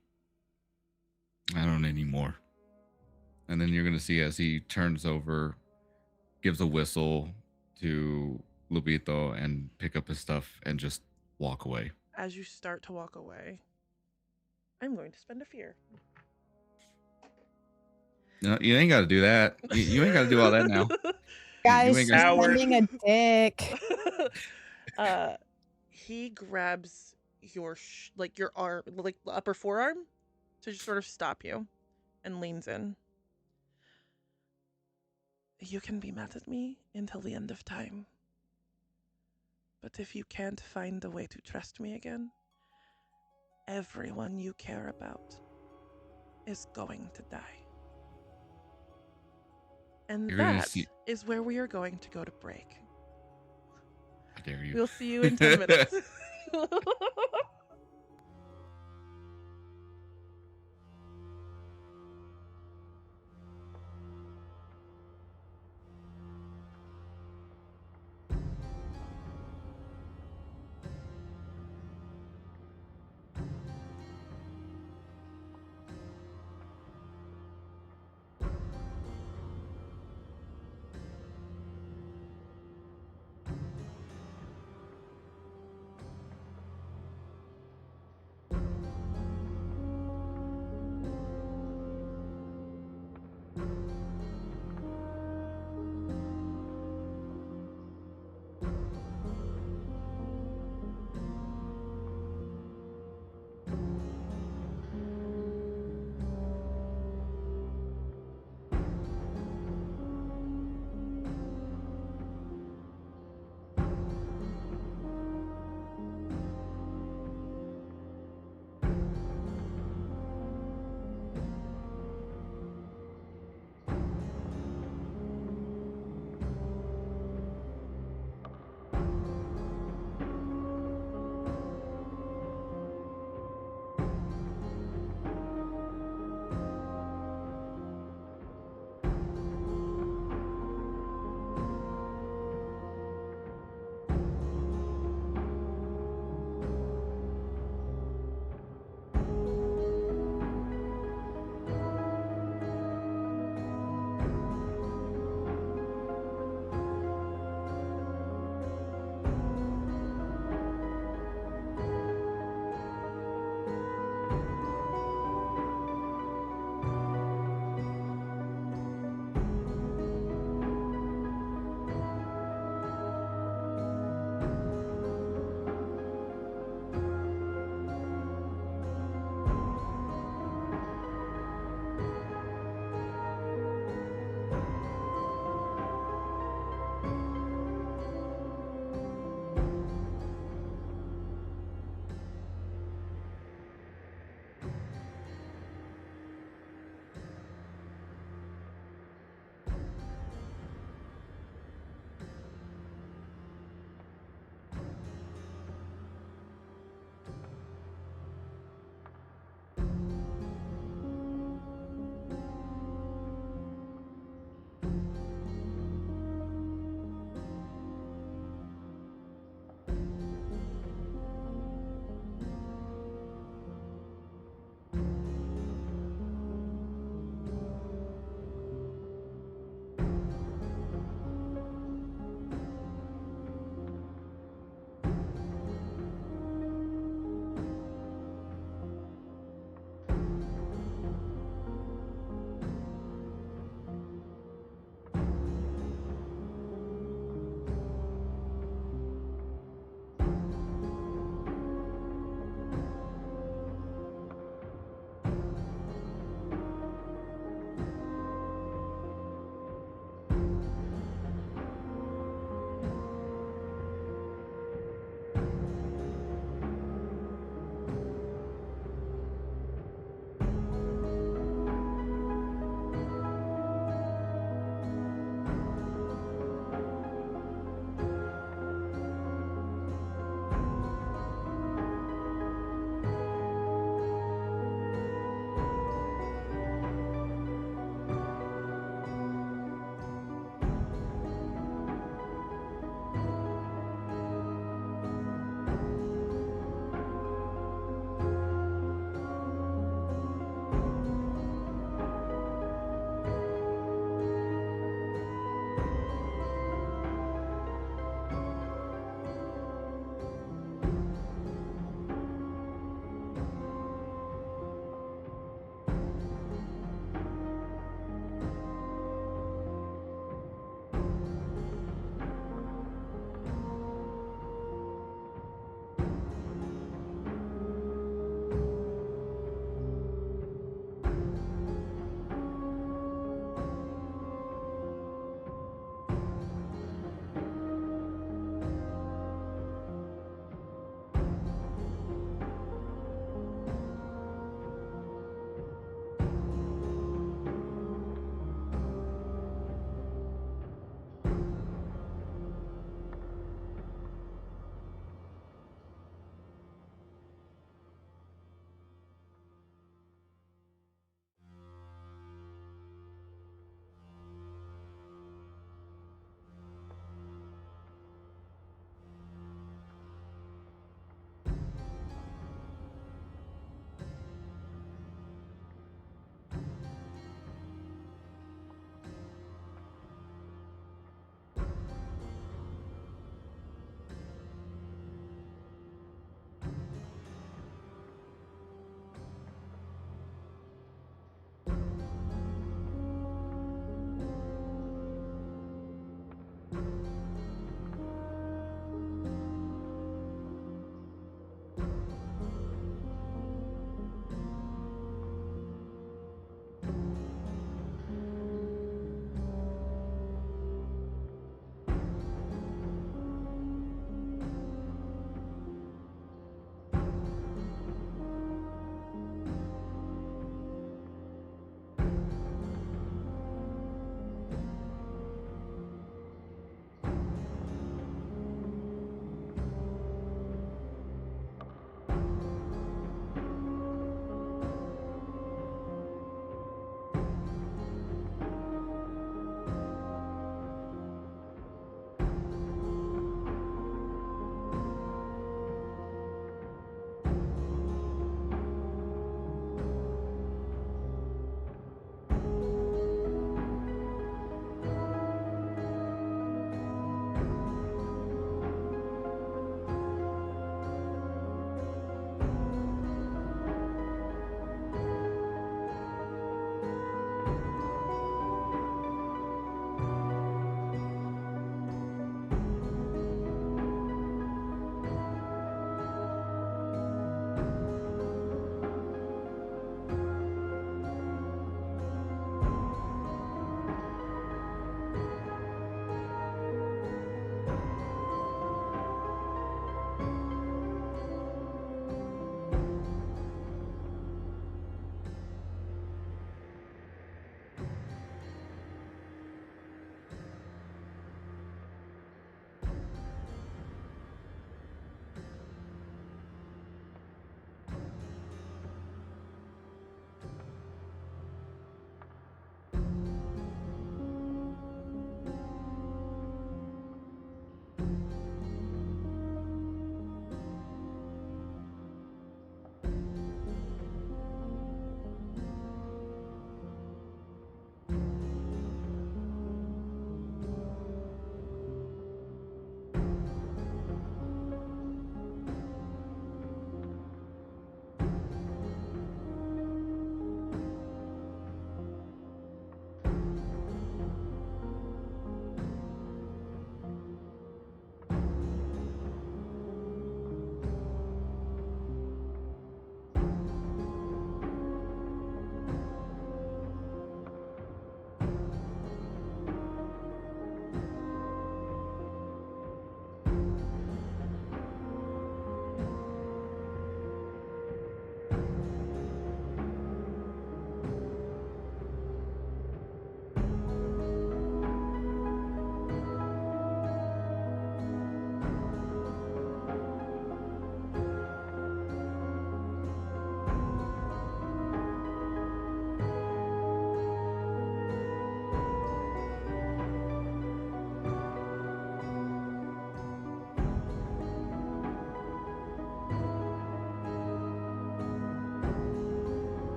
I don't anymore. And then you're going to see as he turns over, gives a whistle to Lubito and pick up his stuff and just walk away. As you start to walk away, I'm going to spend a fear. No, you ain't got to do that. You ain't got to do all that now. Guys, ain't she's got Howard. sending a dick. He grabs your your arm, like the upper forearm, to just sort of stop you, and leans in. You can be mad at me until the end of time, but if you can't find a way to trust me again, everyone you care about is going to die. And You're gonna that see. is where we are going to go to break. How dare you? We'll see you in 10 minutes.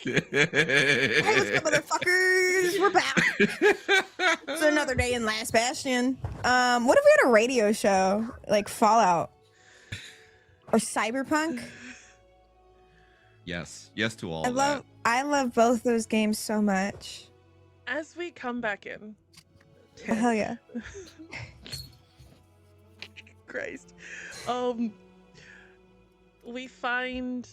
Hey, what's up, motherfuckers? We're back. It's another day in Last Bastion. What if we had a radio show like Fallout or Cyberpunk? Yes to all of that. I love both those games so much. As we come back in, Oh, hell yeah. Christ, we find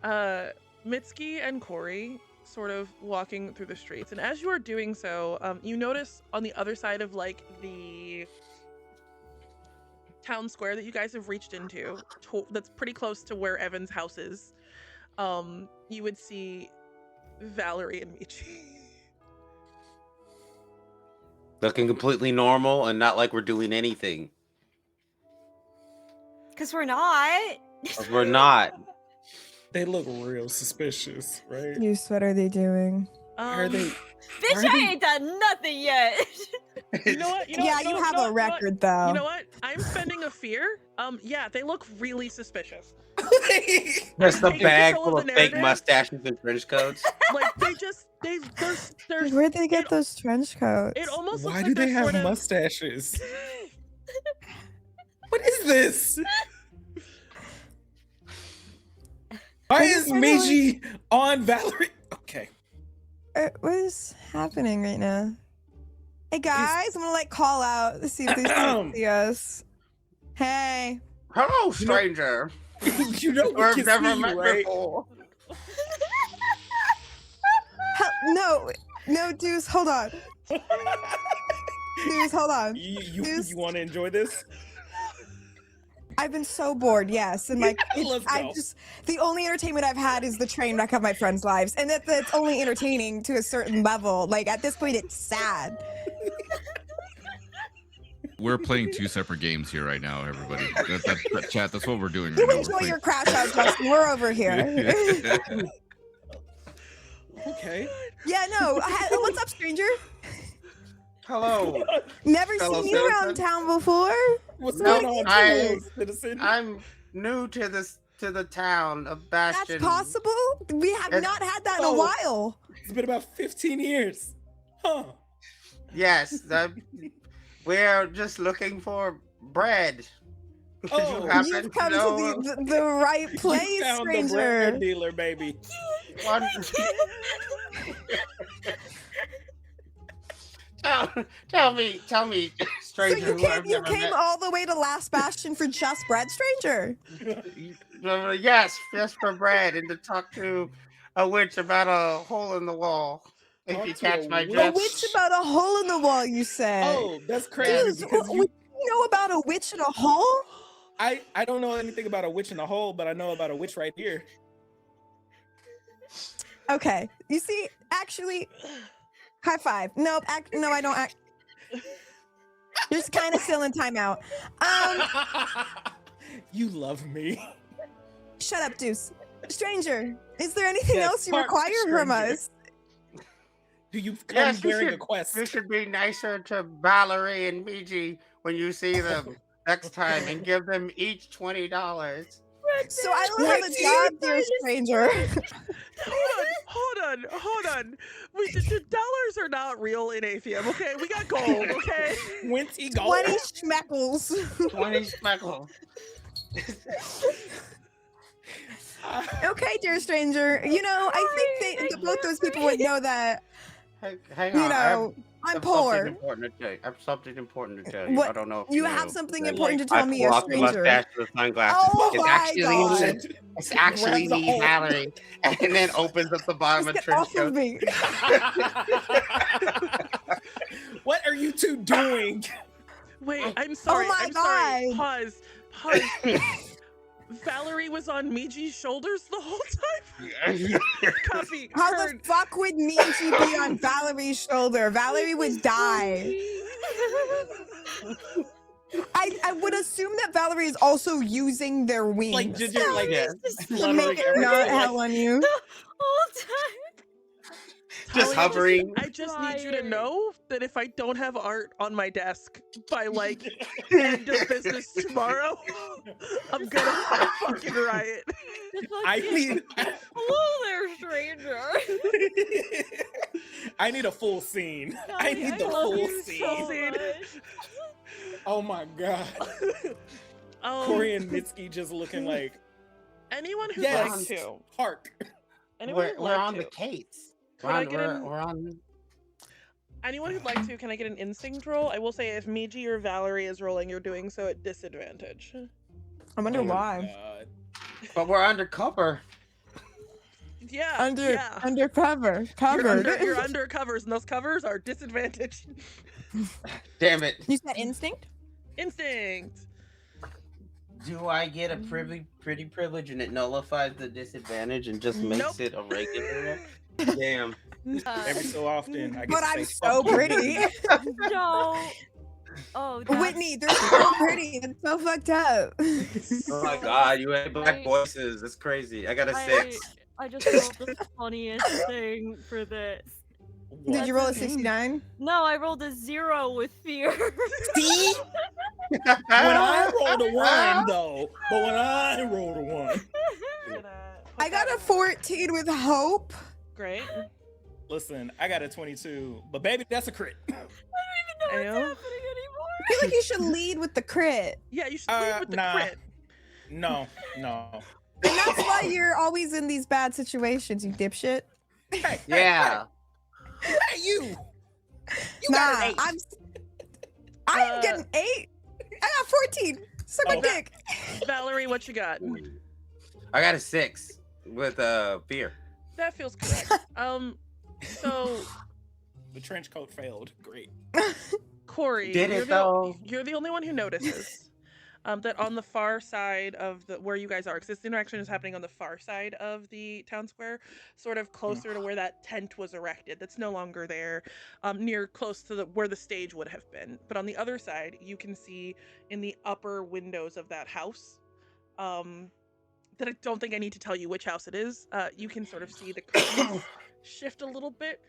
Mitsuki and Kory sort of walking through the streets, and as you are doing so, you notice on the other side of like the town square that you guys have reached into, that's pretty close to where Evan's house is. You would see Valerie and Miji. Looking completely normal and not like we're doing anything. Because we're not. 'Cause we're not. They look real suspicious, right? Use, what are they doing? Are they? Bitch, I ain't done nothing yet. You know what? You have a record, though. You know what? I'm spending a fear. Yeah, they look really suspicious. There's a Take bag control full of of the fake narrative. mustaches and trench coats. Like there's Where'd they get those trench coats? it almost Why looks do like they they're have sort of mustaches? What is this? Why is Miji on Valerie? Okay. What is happening right now? Hey guys, I'm gonna like call out to see if they see us. Hey. Hello, stranger. You know we We've can never see you, met right? before. No, Deuce, hold on. Deuce, hold on. You Deuce. want to enjoy this? I've been so bored, yes, and like Let's go. the only entertainment I've had is the train wreck of my friends' lives, and that's only entertaining to a certain level. Like at this point, it's sad. We're playing two separate games here right now, everybody. That chat, that's what we're doing right You now. We're enjoy playing- your crash out, Justin. We're over here. Okay. Yeah, no. What's up, stranger? Hello. Never Fellow seen you around citizen. town before. What's No, going on, I- citizen? I'm new to the town of Bastion. That's possible. We have It's- not had that in a Oh. while. It's been about 15 years. Huh. Yes, we're just looking for bread. Oh, You've come to the right place, You found the stranger. bread dealer, baby. Tell me, So stranger. you who I've came never met. all the way to Last Bastion for just bread, stranger. Yes, just for bread and to talk to a witch about a hole in the wall. If Talk you to catch a my witch? A drift. witch about a hole in the wall, you said. Oh, that's crazy. Dude, Because you know about a witch in a hole? I don't know anything about a witch in a hole, but I know about a witch right here. Okay. You see, actually, high five. Nope. No, I don't. You're just kind of still in timeout. You love me. Shut up, Deuce. Stranger, is there anything Yes, else you part require from stranger. us? Do you come Yes, bearing a quest? You should be nicer to Valerie and Miji when you see them next time and give them each $20. So I don't have a job, dear stranger. Hold on. The dollars are not real in Athium, okay? We got gold, okay? 20 gold. 20 schmeckles. 20 speckle. Okay, dear stranger. You know, I think both those people would know that, Hang on. you know, I'm I have poor. something important to tell you. I have something important to tell you. What- I don't know if You know. have something Like, important to I tell me, a pull off the stranger. mustache with sunglasses. Oh it's my actually God. me. It's actually Grabs a me, hole. Valerie. And then opens up the bottom of Get trench off of coat. me. What are you two doing? Wait, I'm sorry. my I'm sorry. God. Pause. Valerie was on Miji's shoulders the whole time? Copy. How Heard. the fuck would Miji be on Valerie's shoulder? Valerie would die. I would assume that Valerie is also using their wings. Like, did you like Yeah. to fluttering make it everything, not like- hell on you. The whole time. Just hovering. I just need you to Right. know that if I don't have art on my desk by like end of business tomorrow, I'm gonna fucking riot. I need Hello there, stranger. I need a full scene. I Tali, need the love full you scene. so Scene. much. Oh my god. Kory and Mitsuki just looking like anyone who'd yes, like to. park. Anyone We're who'd like on to. the Kates. Could I get an- We're on. Anyone who'd like to, can I get an instinct roll? I will say if Miji or Valerie is rolling, you're doing so at disadvantage. I wonder Oh my why. God. But we're undercover. Yeah. Undercover. Covered. You're under covers, and those covers are disadvantage. Damn it. You said instinct? Instinct. Do I get a pretty privilege and it nullifies the disadvantage and just makes Nope. it a regular? Damn. Every so often I get But to I'm say, so "Fuck you, pretty. Mitsuki." No. Oh, that's... Whitney, they're so pretty. It's so fucked up. Oh my god, you had black I- voices. That's crazy. I got a 6. I just rolled the funniest thing for this. Did you roll a That's 69? No, I rolled a 0 with fear. See? When I rolled a 1 though, but when I rolled a 1, I got a 14 with hope. Great. listen, I got a 22, but baby, that's a crit. I don't even know Ayo. what's happening anymore. I feel like you should lead with the crit. Yeah, you should lead with the Nah. crit. No. And that's why you're always in these bad situations, you dipshit. Hey, Yeah. hey, you. You Nah, got an 8. I'm getting 8. I got 14. Suck my Oh. dick. Valerie, what you got? I got a 6 with fear. That feels correct. So The trench coat failed. Great. Kory, Did it, though? You're the only one who notices that on the far side of the where you guys are, because this interaction is happening on the far side of the town square, sort of closer to where that tent was erected. That's no longer there, near close to where the stage would have been. But on the other side, you can see in the upper windows of that house, that I don't think I need to tell you which house it is. You can sort of see the curtains shift a little bit.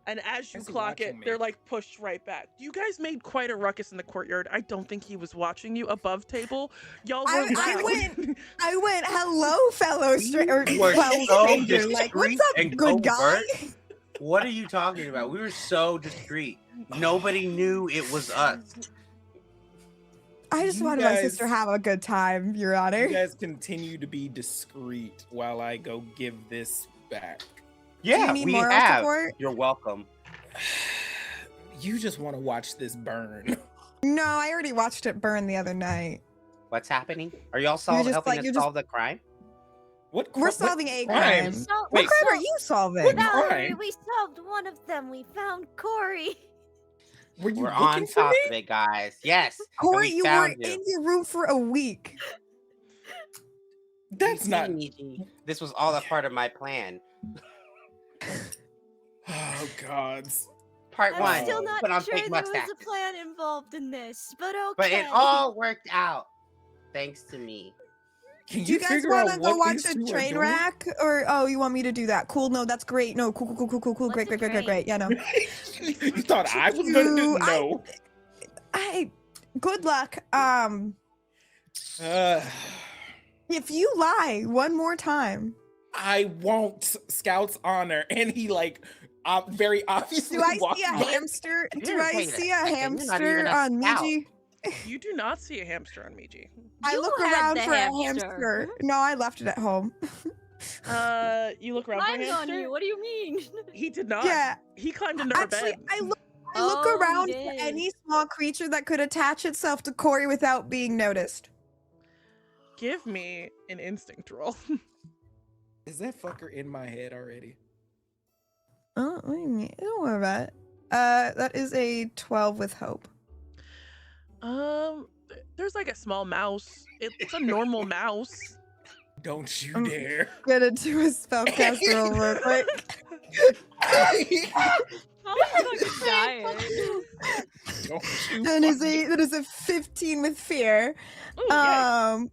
And as you Is he clock it, watching me? they're like pushed right back. You guys made quite a ruckus in the courtyard. I don't think he was watching you above table. Y'all were I loud. went, hello, fellow stranger. We were so Like, what's discreet up, and good guy? covert. What are you talking about? We were so discreet. Nobody knew it was us. I just You wanted my guys- sister to have a good time, Your Honor. You guys continue to be discreet while I go give this back. Yeah, you need we moral have. support? You're welcome. You just want to watch this burn. No, I already watched it burn the other night. What's happening? Are y'all just helping like- us you're just- solve the crime? What? We're solving a crime? crime. So, What Wait, crime are you solving? What Valerie, crime? we solved one of them. We found Kory. Were you We're looking on for top me? of it, guys. Yes. and Corey, we you found weren't in your room for a week. That's You not. see, Miji, this was all a part of my plan. Oh gods. Part I'm one. still not put on sure fake there was mustaches. a plan involved in this, but okay. But it all worked out. Thanks to me. Can Do you guys figure want out to go what watch these a two are train doing? wrack? Or, oh, you want me to do that? Cool, no, that's great. No, cool. What's Great. a train? Yeah, no. You thought I was gonna do? No. Good luck. Uh, If you lie one more time, I won't. Scout's honor, and he like very obviously. do I walked see a by- hamster? Do Dude, I wait a see a second, you're not hamster even a on scout. Miji? You do not see a hamster on Miji. I You look had around the for a hamster. hamster. No, I left it at home. You look around for a Mine's on hamster. you. What do you mean? He did not. Yeah, He climbed into her actually, bed. I look Oh, you around for did. any small creature that could attach itself to Corey without being noticed. Give me an instinct roll. Is that fucker in my head already? Oh, what do you mean? Don't worry about it. That is a 12 with hope. There's like a small mouse. It's a normal mouse. Don't you Um, dare! Gonna do a spellcast roll real quick. How am I dying? Don't you? That is a 15 with fear. Ooh, yay.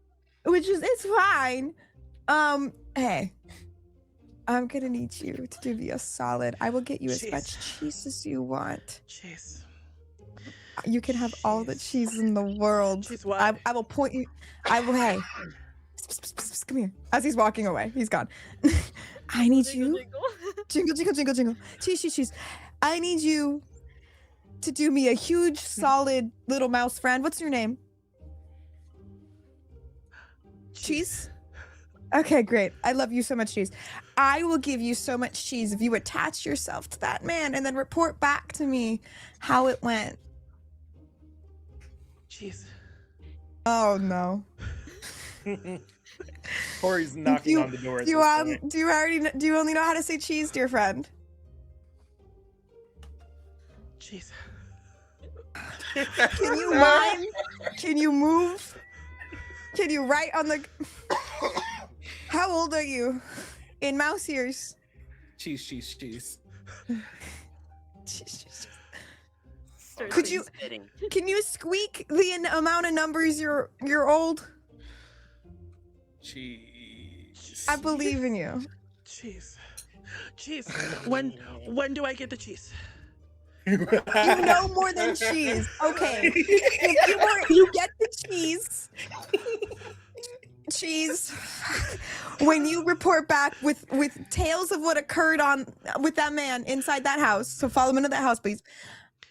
Which is it's fine. Hey. I'm gonna need you to do me a solid. I will get you as Jeez. much cheese as you want. Jeez. You can have all the Jeez. cheese in the world. Jeez, what? I will point you. I will. Hey, come here. As he's walking away, he's gone. I need you. Jingle, jingle, jingle, jingle. Cheese, cheese, cheese. I need you to do me a huge, solid little mouse friend. What's your name? Cheese? Okay, great. I love you so much, Cheese. I will give you so much cheese if you attach yourself to that man and then report back to me how it went. Jeez. Oh, no. Kory's knocking on the door. At Do this point. do you only know how to say cheese, dear friend? Jeez. Can you mime? Can you move? Can you write on the... How old are you? In mouse ears. Cheese, cheese, cheese. Could you... Can you squeak the amount of numbers you're old? Cheese. I believe in you. Jeez. Jeez. When do I get the cheese? You know more than cheese. Okay. If you get the cheese. Cheese. When you report back with tales of what occurred with that man inside that house. So follow him into that house, please.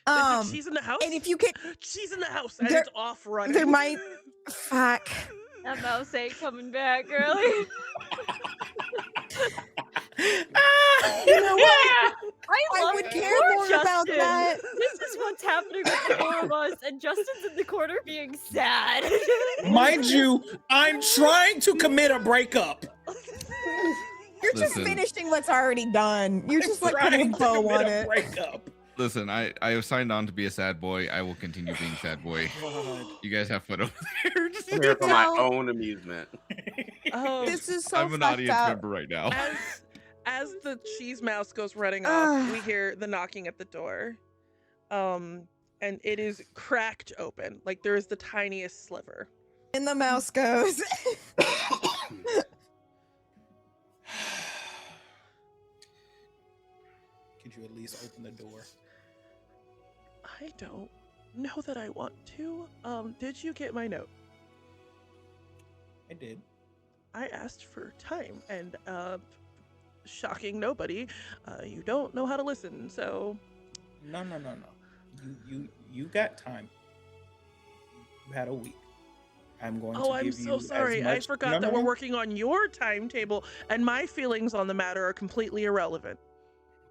Is cheese in the house? And if you get cheese in the house and There- it's off running. there might fuck. That mouse ain't coming back, girlie. You know what? I love would care poor more about Justin. that. This is what's happening with the four of us, and Justin's in the corner being sad. Mind you, I'm trying to commit a breakup. You're just Listen. finishing what's already done. You're just like Trying putting a to bow commit on a it. breakup. Listen, I have signed on to be a sad boy. I will continue being sad boy. God. You guys have fun over there. I'm here for my No. own amusement. This is so I'm an fucked audience up. member right now. As the cheese mouse goes running off, we hear the knocking at the door. And it is cracked open. Like there is the tiniest sliver. And the mouse goes. Could you at least open the door? I don't know that I want to. Did you get my note? I did. I asked for time and shocking nobody. You don't know how to listen, so No. You got time. You had a week. I'm going to oh, I'm give so you sorry. as I much... forgot No, that no, we're no. working on your timetable and my feelings on the matter are completely irrelevant.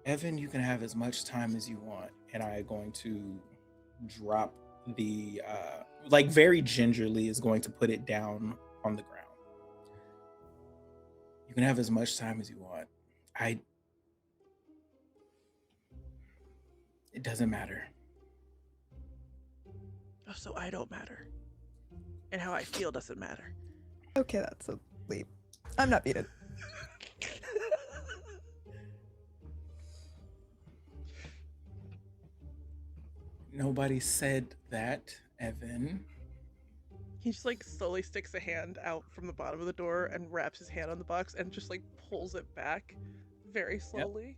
Evan, you can have as much time as you want, and I'm going to drop the like very gingerly is going to put it down on the ground. You can have as much time as you want. It doesn't matter. Oh, so I don't matter. And how I feel doesn't matter. Okay, that's a leap. I'm not beaten. Nobody said that, Evan. He just like slowly sticks a hand out from the bottom of the door and wraps his hand on the box and just like pulls it back very slowly.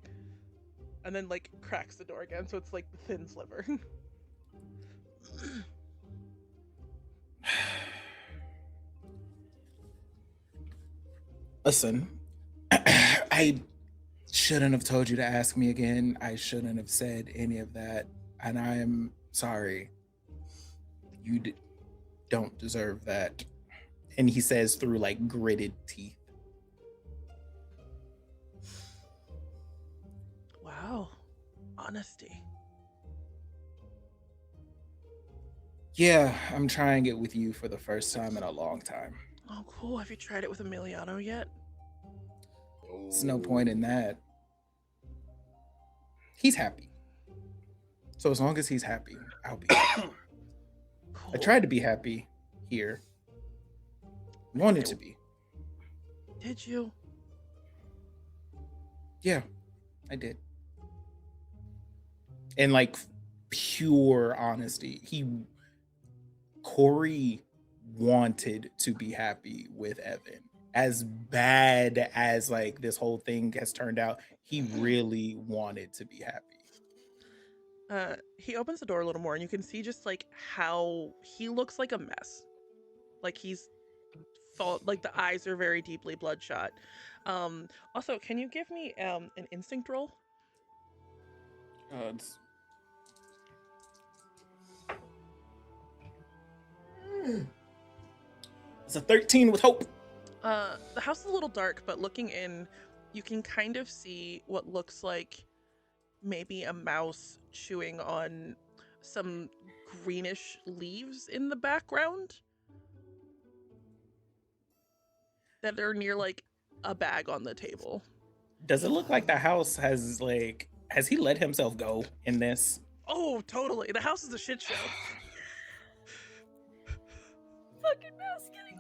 And then like cracks the door again, so it's like the thin sliver. Listen, I shouldn't have told you to ask me again. I shouldn't have said any of that. And I am sorry. You don't deserve that. And he says through like gritted teeth. Wow. Honesty. Yeah, I'm trying it with you for the first time in a long time. Oh, cool. Have you tried it with Emiliano yet? There's no point in that. He's happy. So as long as he's happy, I'll be happy. Cool. I tried to be happy here. Wanted to be. Did you? Yeah, I did. And like pure honesty, Kory wanted to be happy with Evan as bad as like this whole thing has turned out, he really wanted to be happy. He opens the door a little more, and you can see just like how he looks like a mess. Like he's like the eyes are very deeply bloodshot. Also, can you give me an instinct roll? It's a 13 with hope. The house is a little dark, but looking in, you can kind of see what looks like maybe a mouse chewing on some greenish leaves in the background that are near like a bag on the table. Does it look like the house has he let himself go in this? Oh, totally. The house is a shit show. Fucking mouse getting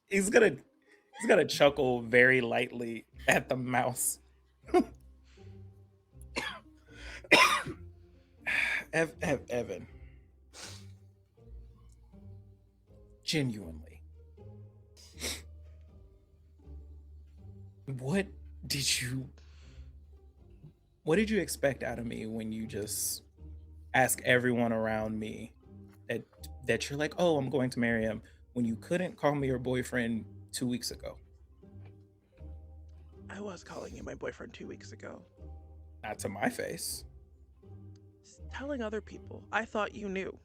He's gonna chuckle very lightly at the mouse. Evan, genuinely, what did you expect out of me when you just ask everyone around me that you're like, oh, I'm going to marry him, when you couldn't call me your boyfriend 2 weeks ago? I was calling you my boyfriend 2 weeks ago. Not to my face. Telling other people. I thought you knew.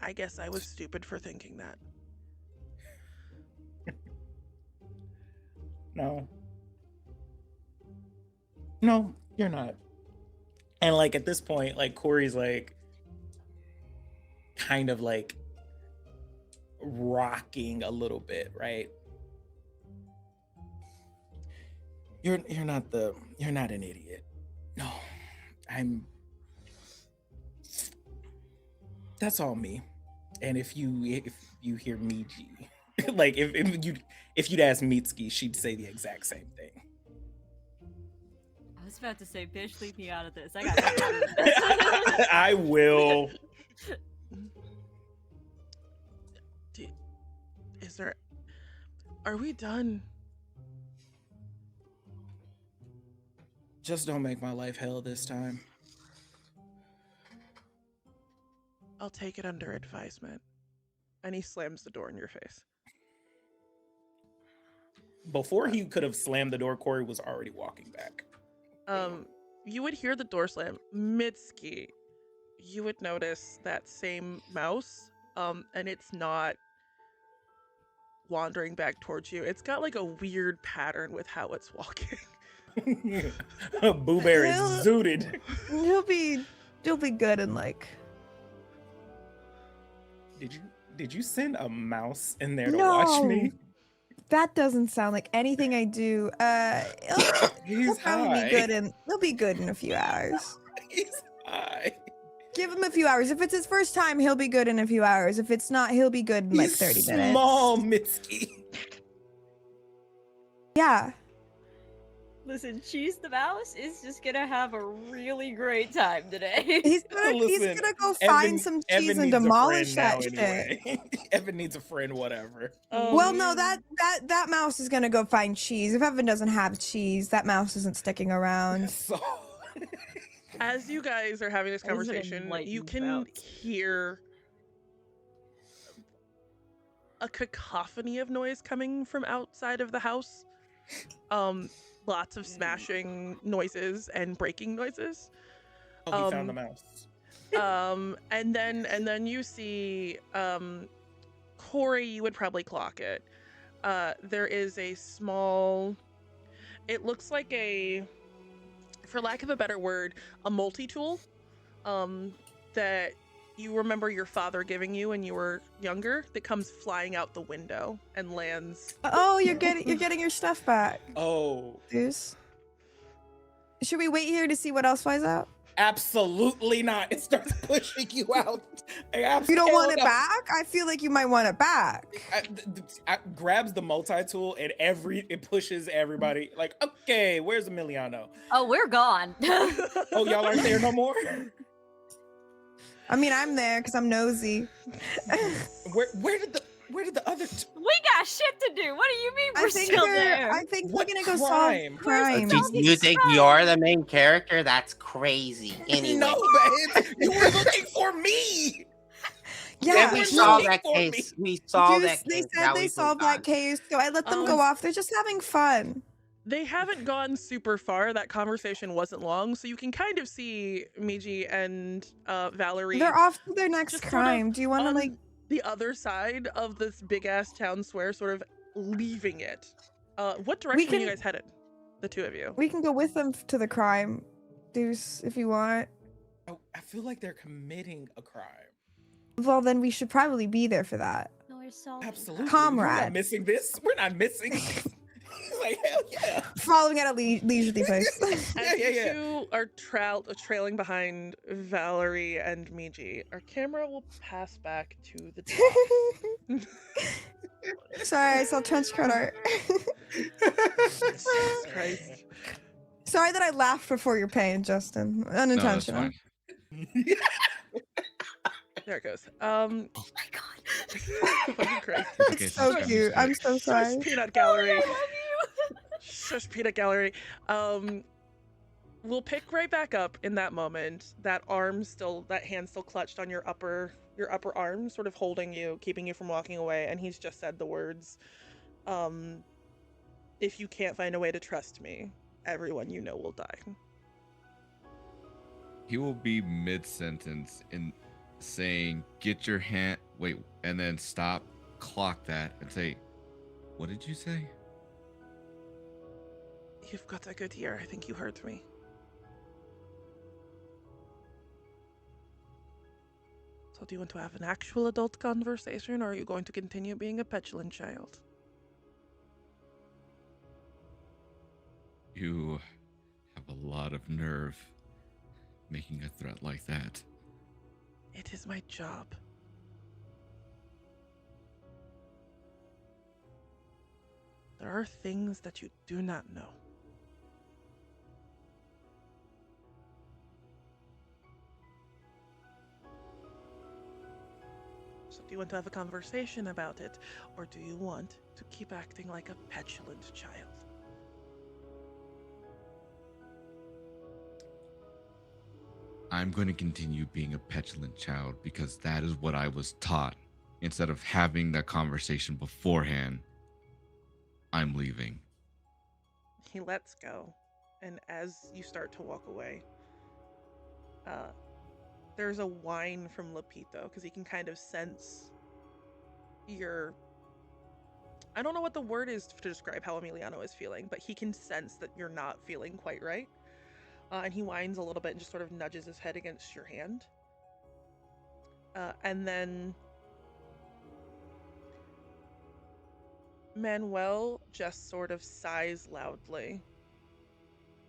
I guess I was stupid for thinking that. No, you're not. And like at this point, like Kory's like kind of like rocking a little bit, right? You're not an idiot. No, that's all me. And if you hear Miji, like if you'd ask Mitsuki, she'd say the exact same thing. I was about to say, bitch, leave me out of this. I got nothing. I will. Are we done? Just don't make my life hell this time. I'll take it under advisement. And he slams the door in your face. Before he could have slammed the door, Kory was already walking back. You would hear the door slam. Mitsuki, you would notice that same mouse, and it's not wandering back towards you. It's got like a weird pattern with how it's walking. Boo Bear is zooted. He'll be good in like. Did you send a mouse in there to watch me? That doesn't sound like anything I do. He'll probably be good in. He'll be good in a few hours. He's high. Give him a few hours. If it's his first time, he'll be good in a few hours. If it's not, he'll be good in like 30 minutes. Small Mitsuki. Yeah. Listen, Cheese the Mouse is just gonna have a really great time today. He's gonna go find some cheese and demolish that shit. Anyway. Evan needs a friend, whatever. Well, no, that mouse is gonna go find cheese. If Evan doesn't have cheese, that mouse isn't sticking around. So... As you guys are having this conversation, you can hear a cacophony of noise coming from outside of the house. Lots of smashing noises and breaking noises. Oh, he found the mouse. And then you see Kory, you would probably clock it. There is a small, it looks like a, for lack of a better word, a multi-tool that you remember your father giving you when you were younger, that comes flying out the window and lands. Oh, you're getting your stuff back. Oh. Deuce. Should we wait here to see what else flies out? Absolutely not. It starts pushing you out. You don't want it back? I feel like you might want it back. Grabs the multi-tool and it pushes everybody. Like, okay, where's Emiliano? Oh, we're gone. Oh, y'all aren't there no more? I mean, I'm there because I'm nosy. Where did the other? We got shit to do. What do you mean we're I think still there? I think What we're gonna go crime? solve crime. Where's the You think you're the main character? That's crazy. Anyway, No, man, you were looking for me. then Yeah, we were solved looking that for me. case. We solved that they case. said Now they we solved moved that on. case, so I let them go off. They're just having fun. They haven't gone super far. That conversation wasn't long, so you can kind of see Miji and Valerie They're off to their next just sort crime. of Do you want to on like? the other side of this big ass town square, sort of leaving it. What direction are you can- guys headed? The two of you. We can go with them to the crime, Deuce, if you want. I feel like they're committing a crime. Well, then we should probably be there for that. No, we're solving Absolutely. We're Comrade. not missing this. We're not missing. Like, hell yeah. Following at a leisurely pace. As Yeah. you two are trailing behind Valerie and Miji, our camera will pass back to the top. Sorry, I saw trench coat art. Jesus Christ. Sorry that I laughed before your pain, Justin. No, that's Unintentional. fine. There it goes. Oh my god. Fucking Christ. Okay, It's so Shush, cute. I'm so Shush, sorry. Peanut Gallery. I love you. Shush, Peanut Gallery. We'll pick right back up in that moment. That hand still clutched on your upper arm, sort of holding you, keeping you from walking away. And he's just said the words, "If you can't find a way to trust me, everyone you know will die." He will be mid-sentence in saying, "Get your hand," wait, and then stop, clock that, and say, "What did you say?" You've got a good ear. I think you heard me. So do you want to have an actual adult conversation, or are you going to continue being a petulant child? You have a lot of nerve making a threat like that. It is my job. There are things that you do not know. So do you want to have a conversation about it, or do you want to keep acting like a petulant child? I'm going to continue being a petulant child because that is what I was taught. Instead of having that conversation beforehand, I'm leaving. He lets go, and as you start to walk away, there's a whine from Lopito, because he can kind of sense your... I don't know what the word is to describe how Emiliano is feeling, but he can sense that you're not feeling quite right. And he whines a little bit and just sort of nudges his head against your hand. And then Manuel just sort of sighs loudly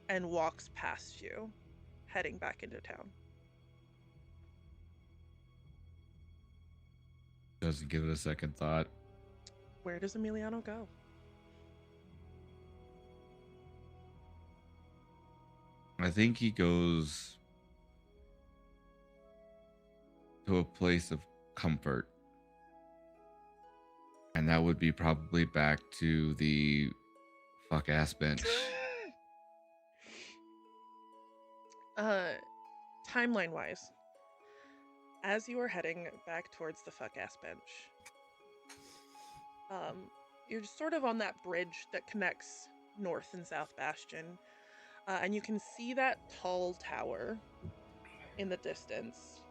and walks past you, heading back into town. Doesn't give it a second thought. Where does Emiliano go? I think he goes to a place of comfort. And that would be probably back to the fuck ass bench. Timeline wise, as you are heading back towards the fuck ass bench, you're just sort of on that bridge that connects North and South Bastion, and you can see that tall tower in the distance,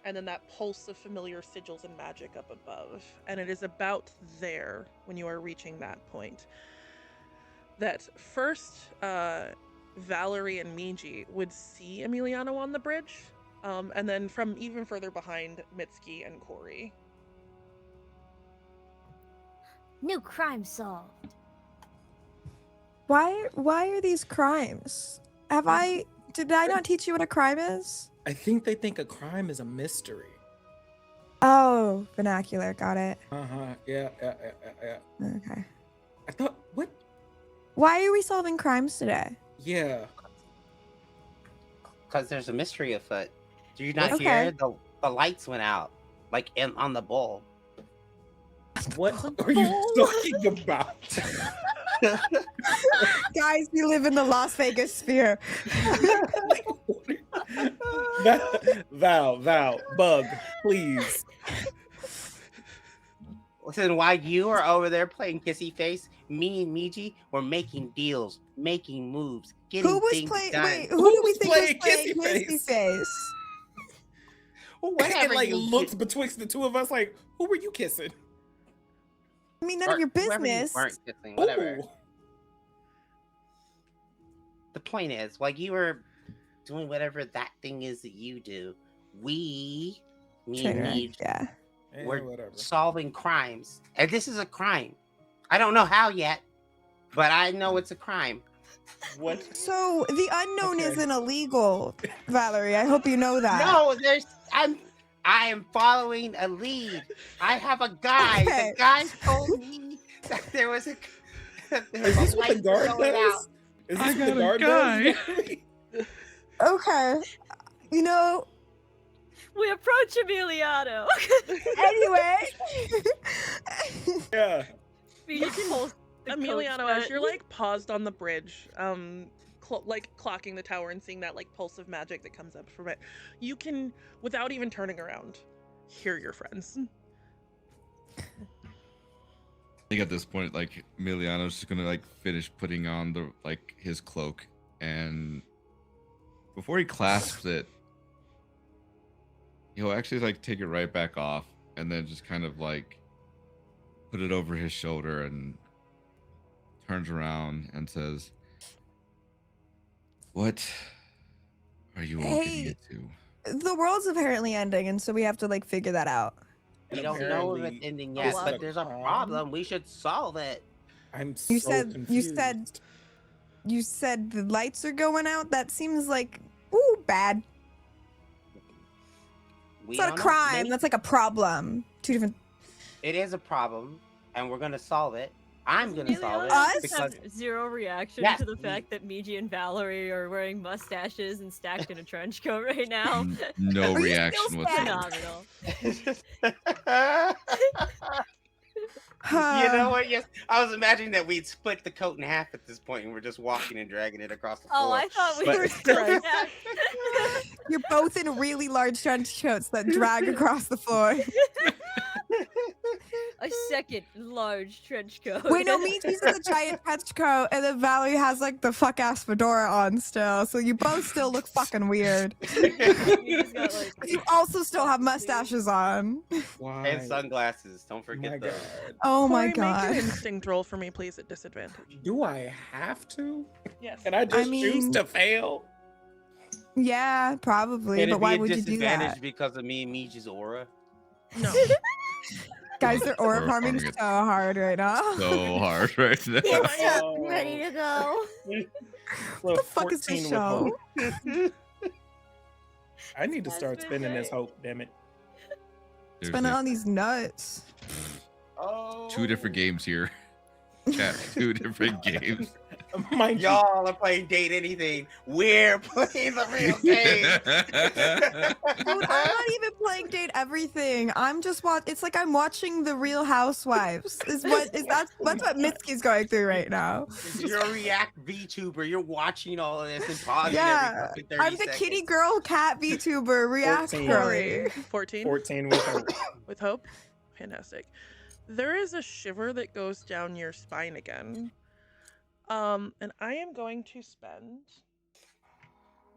and then that pulse of familiar sigils and magic up above. And it is about there, when you are reaching that point, that first Valerie and Miji would see Emiliano on the bridge, and then from even further behind, Mitsuki and Kory. New crime solved. Why are these crimes? Did I not teach you what a crime is? I think they think a crime is a mystery. Oh, vernacular, got it. Yeah. Okay. I thought, what? Why are we solving crimes today? Yeah. Because there's a mystery afoot. Do you not Okay. hear The lights went out, like on the bowl. What are you talking about? Guys, we live in the Las Vegas sphere. Val, Bug, please. Listen, while you are over there playing kissy face, me and Miji were making deals, making moves, getting Who was things playing? done. Wait, who do we Who's think was playing playing Kissy Kissy Face? Face? Whatever It like you looks did- betwixt the two of us like, who were you kissing? I mean, none or of your whoever you business. weren't kissing, whatever. Ooh. The point is, while you were doing whatever that thing is that you do, me and Trainer, Miji, yeah. we're Whatever. solving crimes. And this is a crime. I don't know how yet, but I know it's a crime. What? So the unknown Okay. isn't illegal, Valerie. I hope you know that. No, I am following a lead. I have a guy. Okay. The guy told me that there was a Is this what the light guard going does? out. Is I this what got the a guard guy. does? Okay. You know, We approach Emiliano. anyway. Yeah. You can pulse the Emiliano, coach as bit. you're like paused on the bridge, like clocking the tower and seeing that like pulse of magic that comes up from it, you can, without even turning around, hear your friends. I think at this point, like Emiliano's just gonna like finish putting on the like his cloak, and before he clasps it, he'll actually like take it right back off, and then just kind of like put it over his shoulder and turns around and says, "What are you all getting Hey. into?" The world's apparently ending, and so we have to like figure that out. We don't know if it's Apparently, ending a yet, lot but of there's a crime. problem. We should solve it. I'm You so said confused. you said the lights are going out. That seems like bad. We It's not a don't know. crime. Maybe That's like a problem. Two different. it is a problem, and we're gonna solve it. I'm gonna solve it Us? because have zero reaction Yes, to the we- fact that Miji and Valerie are wearing mustaches and stacked in a trench coat right now. No Are you reaction still whatsoever. Phenomenal. you know what? Yes, I was imagining that we'd split the coat in half at this point, and we're just walking and dragging it across the floor. Oh, I thought we But- were still Christ. stacked. You're both in really large trench coats that drag across the floor. A second large trench coat. Wait, no, Miji's in the giant trench coat, and then Valerie has like the fuck ass fedora on still. So you both still look fucking weird. Miji's got, like, You also still have mustaches on. Why? and sunglasses. Don't My forget God. those. Oh my Kory, make god. an instinct roll for me, please, at disadvantage. Do I have to? Yes. Can I just choose mean- to fail? Yeah, probably. Can it But be why a would you do disadvantage that? because of me and Miji's aura? No. Guys, they're aura Aura farming farming so it. hard right now. So hard right now. Oh. ready to go. What the fuck is this show? I need to That's start been spinning this great. hope, damn it. Spending Seriously. on these nuts. Oh, Two different games here. Chat, two different games. Mind you, Y'all are playing Date Anything. We're playing the real game. Dude, I'm not even playing Date Everything. I'm just It's like I'm watching The Real Housewives. That's what Mitsuki's going through right now. You're a React VTuber. You're watching all of this and pausing Yeah, every fucking 30 I'm the seconds. kitty girl cat VTuber React 14. Kory. 14 14 with hope. with hope. Fantastic. There is a shiver that goes down your spine again. And I am going to spend.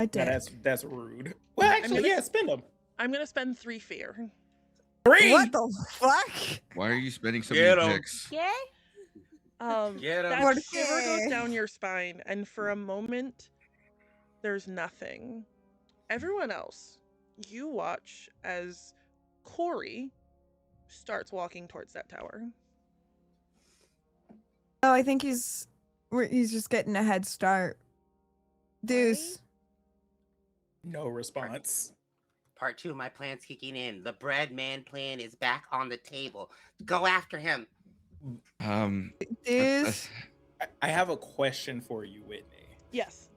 I Now did. that's rude. Well, actually, gonna- yeah, spend them. I'm gonna spend 3 fear. 3. What the fuck? Why are you spending so Get many 'em. picks? Yeah? Get 'em. That Por shiver qué? goes down your spine, and for a moment, there's nothing. Everyone else, you watch as Kory starts walking towards that tower. Oh, I think he's just getting a head start. Deuce. No response. Part 2 of my plan's kicking in. The bread man plan is back on the table. Go after him. Deuce. I have a question for you, Whitney. Yes.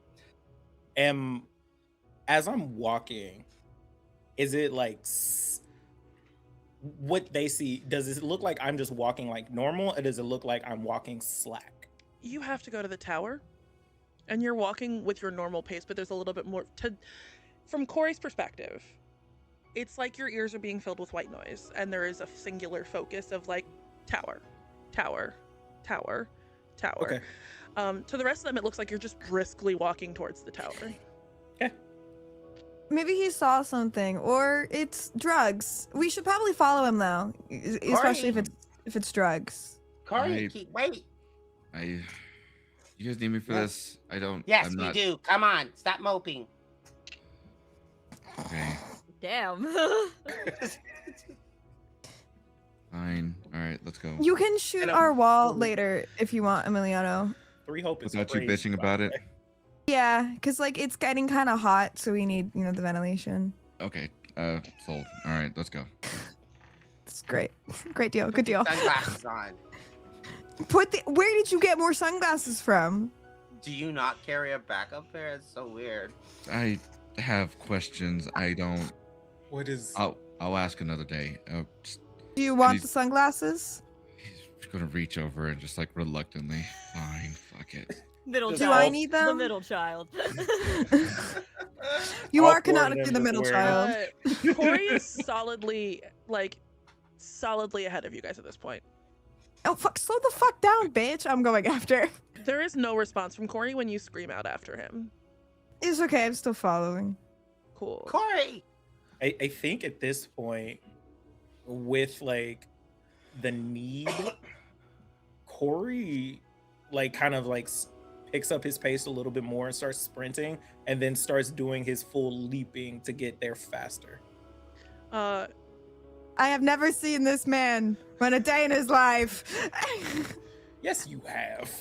As I'm walking, is it like what they see? Does it look like I'm just walking like normal, or does it look like I'm walking slack? You have to go to the tower, and you're walking with your normal pace, but there's a little bit more from Kory's perspective. It's like your ears are being filled with white noise, and there is a singular focus of like tower, tower, tower, tower. Okay. To the rest of them, it looks like you're just briskly walking towards the tower. Okay. Maybe he saw something, or it's drugs. We should probably follow him though, especially if it's drugs. Kory, wait. You guys need me for this? I don't. Yes, I'm we not... do. Come on, stop moping. Okay. Damn. Fine. All right, let's go. You can shoot our wall later if you want, Emiliano. 3 Hope is Without you crazy, bitching by about the it. way. Yeah, because like it's getting kind of hot, so we need the ventilation. Okay. Sold. All right, let's go. It's great. Great deal. Good deal. Sunglasses on. Where did you get more sunglasses from? Do you not carry a backup pair? It's so weird. I have questions. I don't. What is? I'll ask another day. Do you want he's- the sunglasses? He's gonna reach over and just like reluctantly. Fine. Fuck it. Middle Do child. I need The them? middle child. You All are 4 of canonically them the just middle wear- child. Kory is solidly ahead of you guys at this point. Oh fuck! Slow the fuck down, bitch! I'm going after. There is no response from Kory when you scream out after him. It's okay. I'm still following. Cool. Kory! I think at this point, with like the need, Kory like kind of like picks up his pace a little bit more and starts sprinting, and then starts doing his full leaping to get there faster. Uh, I have never seen this man run a day in his life. Yes, you have.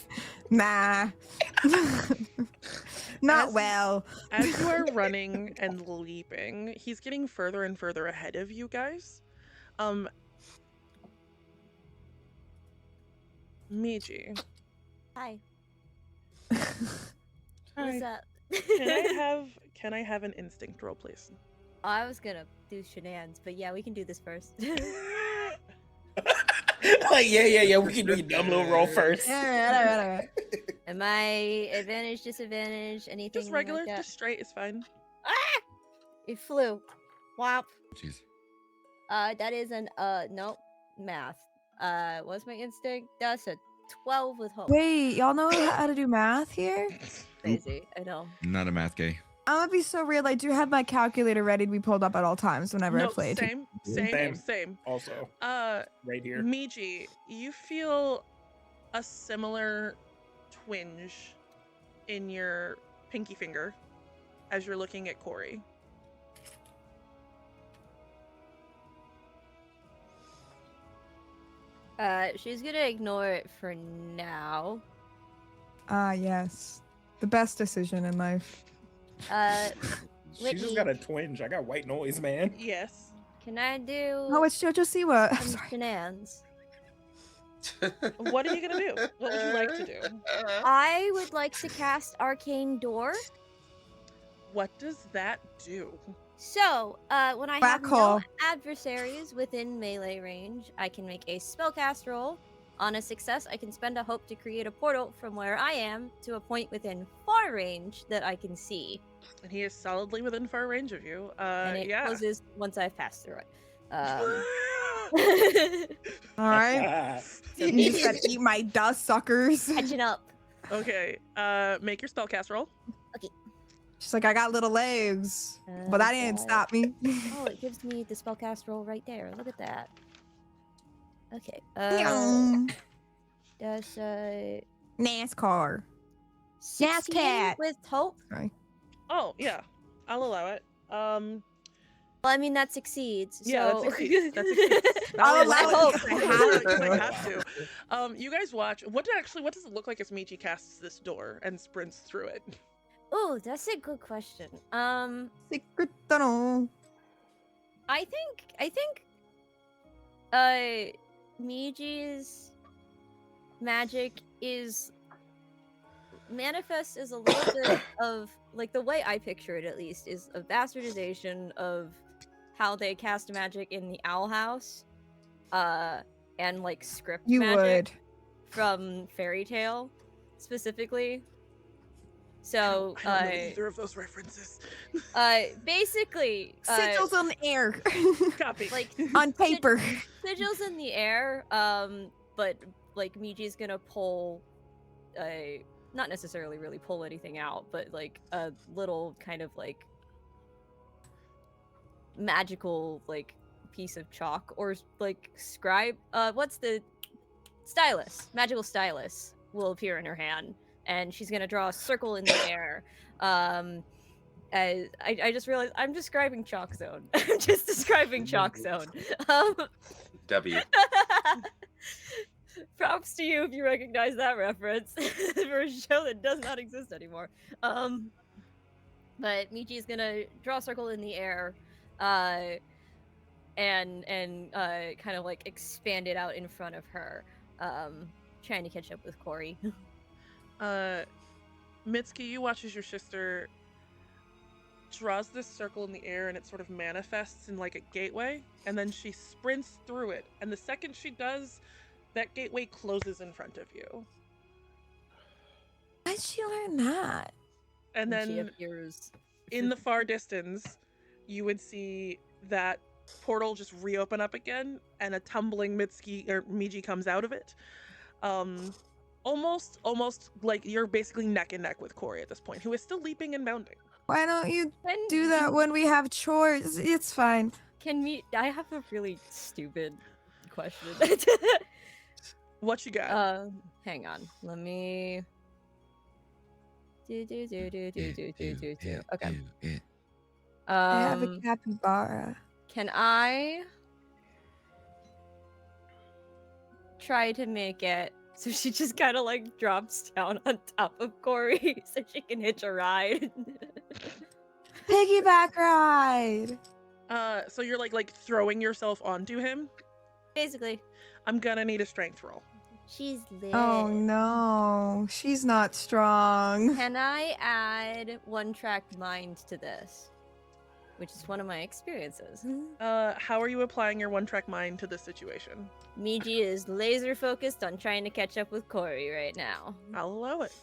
Nah. Not As- well. as you are running and leaping, he's getting further and further ahead of you guys. Miji, Hi. Hi. What's up? can I have an instinct roll, please? I was gonna do shenanigans, but yeah, we can do this first. Like, yeah. We can do your dumb little roll first. All right. Am I advantage, disadvantage, anything? Just regular, Like that? just straight is fine. Ah! It flew. Whop. Jeez. That is an nope. Math. What's my instinct? That's a 12 with hope. Wait, y'all know how to do math here? Crazy. I know. I'm not a math gay. I'm gonna be so real. I do have my calculator ready to be pulled up at all times whenever I No, play. same. Also, right here. Miji, you feel a similar twinge in your pinky finger as you're looking at Kory. She's gonna ignore it for now. Ah, yes. The best decision in life. She Whitney. just got a twinge. I got white noise, man. Yes. Can I do Oh, it's Jojo Siwa. I'm some sorry. shenanigans? What are you gonna do? What would you like to do? I would like to cast Arcane Door. What does that do? So, when I Black have hole. no adversaries within melee range, I can make a spellcast roll. On a success, I can spend a hope to create a portal from where I am to a point within far range that I can see. And he is solidly within far range of you. And it Yeah. closes once I've passed through it. All right. You said eat my dust, suckers. Catching up. Okay. Make your spellcast roll. She's like, I got little legs, but that didn't stop me. Oh, it gives me the spellcast roll right there. Look at that. Okay. Meow. That's NASCAR. 16 cat. with hope. Oh yeah, I'll allow it. Well, I mean that succeeds. Yeah, so... that succeeds. That succeeds. I'll I'll allow allow it it because because I have because I to. have to. You guys watch. What does it look like as Miji casts this door and sprints through it? Oh, that's a good question. Secret tunnel. I think Miji's magic is manifest as a little bit of like the way I picture it at least is a bastardization of how they cast magic in the Owl House, and like script You magic would. from Fairy Tale, specifically. So, I don't know either of those references. basically, Sigils on the air. Copy. like On paper. sigils in the air. But like Miji's gonna pull, not necessarily really pull anything out, but like a little kind of like magical like piece of chalk or like scribe. What's the stylus? Magical stylus will appear in her hand, and she's gonna draw a circle in the air. As I just realized I'm describing Chalk Zone. I'm just describing Chalk Zone. W. Props to you if you recognize that reference for a show that does not exist anymore. But Miji is gonna draw a circle in the air, and kind of like expand it out in front of her, trying to catch up with Kory. Mitsuki, you watch as your sister draws this circle in the air and it sort of manifests in like a gateway, and then she sprints through it, and the second she does, that gateway closes in front of you. How'd she learn that? And She then appears. in the far distance, you would see that portal just reopen up again, and a tumbling Mitsuki or Miji comes out of it. Almost like you're basically neck and neck with Kory at this point, who is still leaping and bounding. Why don't you When do that when we have chores? It's fine. I have a really stupid question. What you got? Hang on. Let me. Okay. I have a capybara. Can I try to make it so she just kind of like drops down on top of Kory so she can hitch a ride? Piggyback ride. So you're like throwing yourself onto him. Basically, I'm gonna need a strength roll. she's lit. Oh no, she's not strong. Can I add one track mind to this? Which is one of my experiences. How are you applying your one-track mind to this situation? Miji is laser focused on trying to catch up with Kory right now. I'll allow it.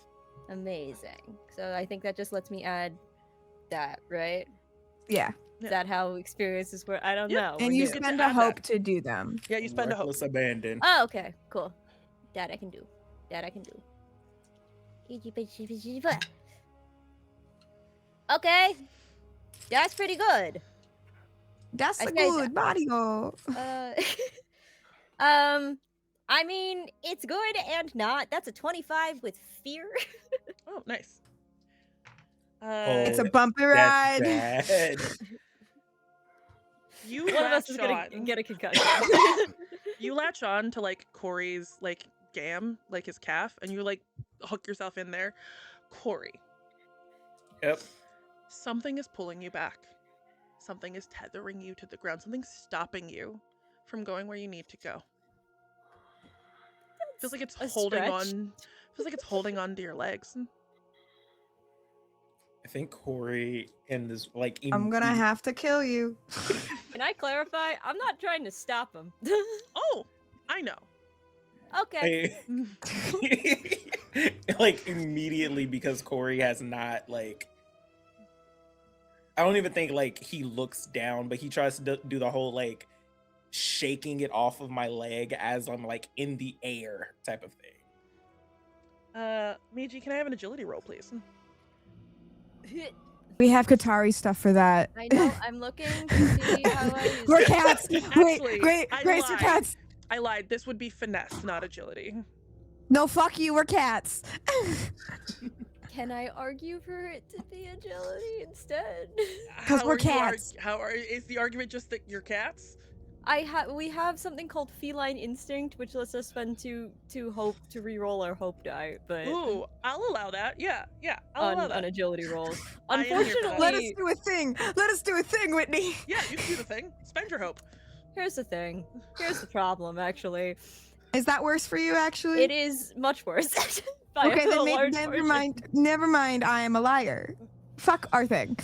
Amazing. So I think that just lets me add that, right? Yeah, Is that how experiences work? I don't Yep. know. and We're you doing- get spend to a add hope that. to do them. Yeah, you spend a hope. Reckless abandon. Oh, okay, cool. That I can do. Okay. That's pretty good. That's I a say good Mario. I mean, it's good and not. That's a 25 with fear. Oh, nice. It's a Oh, bumpy ride. That's bad. You One of us latch is gonna on. get a concussion. You latch on to like Kory's like gam, like his calf, and you like hook yourself in there. Kory, Yep. something is pulling you back. Something is tethering you to the ground. Something's stopping you from going where you need to go. Feels like it's a holding stretch. on. Feels like it's holding on to your legs. I think Kory and this like. I'm gonna have to kill you. Can I clarify? I'm not trying to stop him. Oh, I know. Okay. Like immediately, because Kory has not like. I don't even think like he looks down, but he tries to do the whole like shaking it off of my leg as I'm like in the air type of thing. Miji, can I have an agility roll, please? We have Katari stuff for that. I know. I'm looking to see how I use We're it. cats. Actually, Wait, I Grace, we're lied. cats. I lied. This would be finesse, not agility. No, fuck you. We're cats. Can I argue for it to be agility instead? 'Cause How we're are you cats. is the argument just that you're cats? We have something called feline instinct, which lets us spend two hope to re-roll our hope die, but Ooh, I'll allow that. Yeah, I'll allow on that. agility rolls. I am here for that. Unfortunately, Let us do a thing. Let us do a thing, Whitney. Yeah, you can do the thing. Spend your hope. here's the thing. Here's the problem. Actually, Is that worse for you, actually? it is much worse. by Okay, a then large never margin. mind. Never mind. I am a liar. Fuck our thing.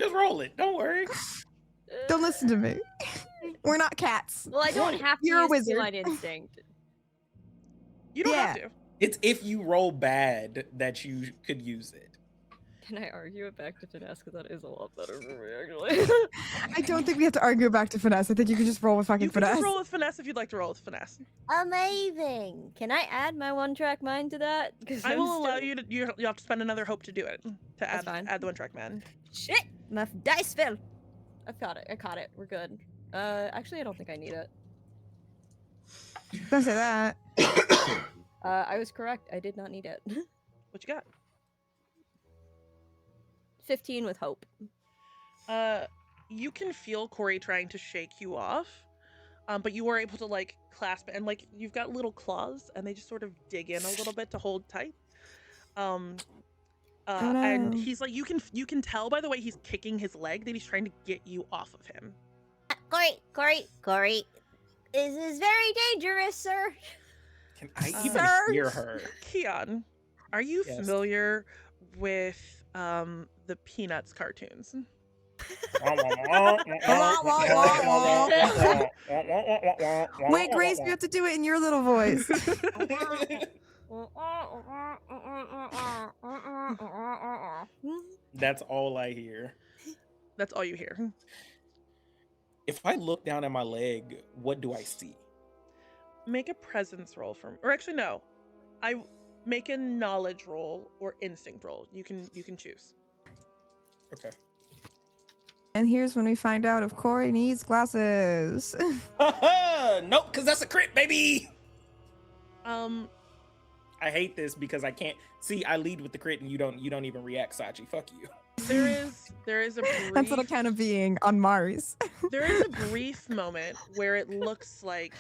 Just roll it. Don't worry. Don't listen to me. We're not cats. Well, I don't have to You're a use wizard. feline instinct. You don't have to. It's if you roll bad that you could use it. Can I argue it back to finesse? Because that is a lot better for me, actually. I don't think we have to argue back to finesse. I think you can just roll with fucking You can finesse. just roll with finesse if you'd like to roll with finesse. Amazing. Can I add my one-track mind to that? I will allow you to. You have to spend another hope to do it. To That's add fine. the one track man. Shit! My dice fell. I've got it. I caught it. We're good. Actually, I don't think I need it. Don't say that. I was correct. I did not need it. What you got? 15 with hope. You can feel Kory trying to shake you off, but you are able to like clasp it, and like you've got little claws, and they just sort of dig in a little bit to hold tight. And he's like, you can tell by the way he's kicking his leg that he's trying to get you off of him. Kory. This is very dangerous, sir. Can I even Sir? hear her? Queon, are you Yes. familiar with the Peanuts cartoons? Wait, Grace, you have to do it in your little voice. That's all I hear. That's all you hear. If I look down at my leg, what do I see? Make a presence roll for me. Or actually no. I make a knowledge roll or instinct roll. You can choose. Okay. And here's when we find out if Kory needs glasses. Nope, because that's a crit, baby. Um I hate this because I can't see. I lead with the crit, and you don't even react, Sachi. Fuck you. there is a brief That's what it kind of being on Mars. there is a brief moment where it looks like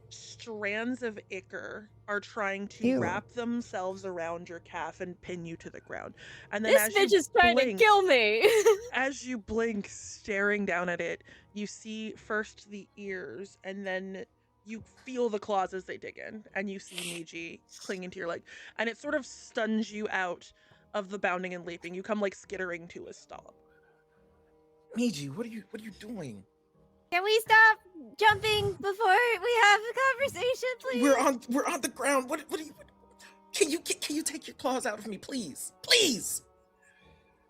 strands of ichor are trying to Ew. wrap themselves around your calf and pin you to the ground. And then This as bitch you is trying blink, to kill me. as you blink, staring down at it, you see first the ears, and then you feel the claws as they dig in, and you see Miji clinging to your leg, and it sort of stuns you out of the bounding and leaping. You come like skittering to a stop. Miji, what are you doing? Can we stop jumping before we have a conversation, please? We're on the ground. What are you? Can you take your claws out of me, please? Please.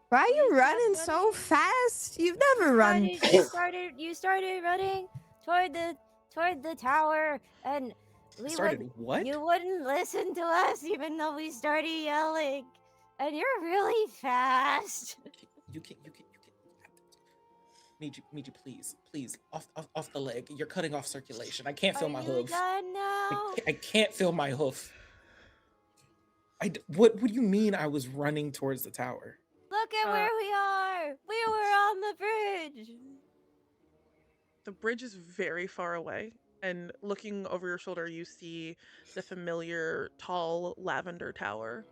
Why are you running so fast? You've never run. You started running toward the tower, and we Started what? You wouldn't listen to us, even though we started yelling. And you're really fast. You can. Miji, please, off the leg. You're cutting off circulation. I can't feel my hoof. Done now? I can't feel my hoof. What do you mean I was running towards the tower? Look at where we are. We were on the bridge. The bridge is very far away, and looking over your shoulder, you see the familiar tall lavender tower.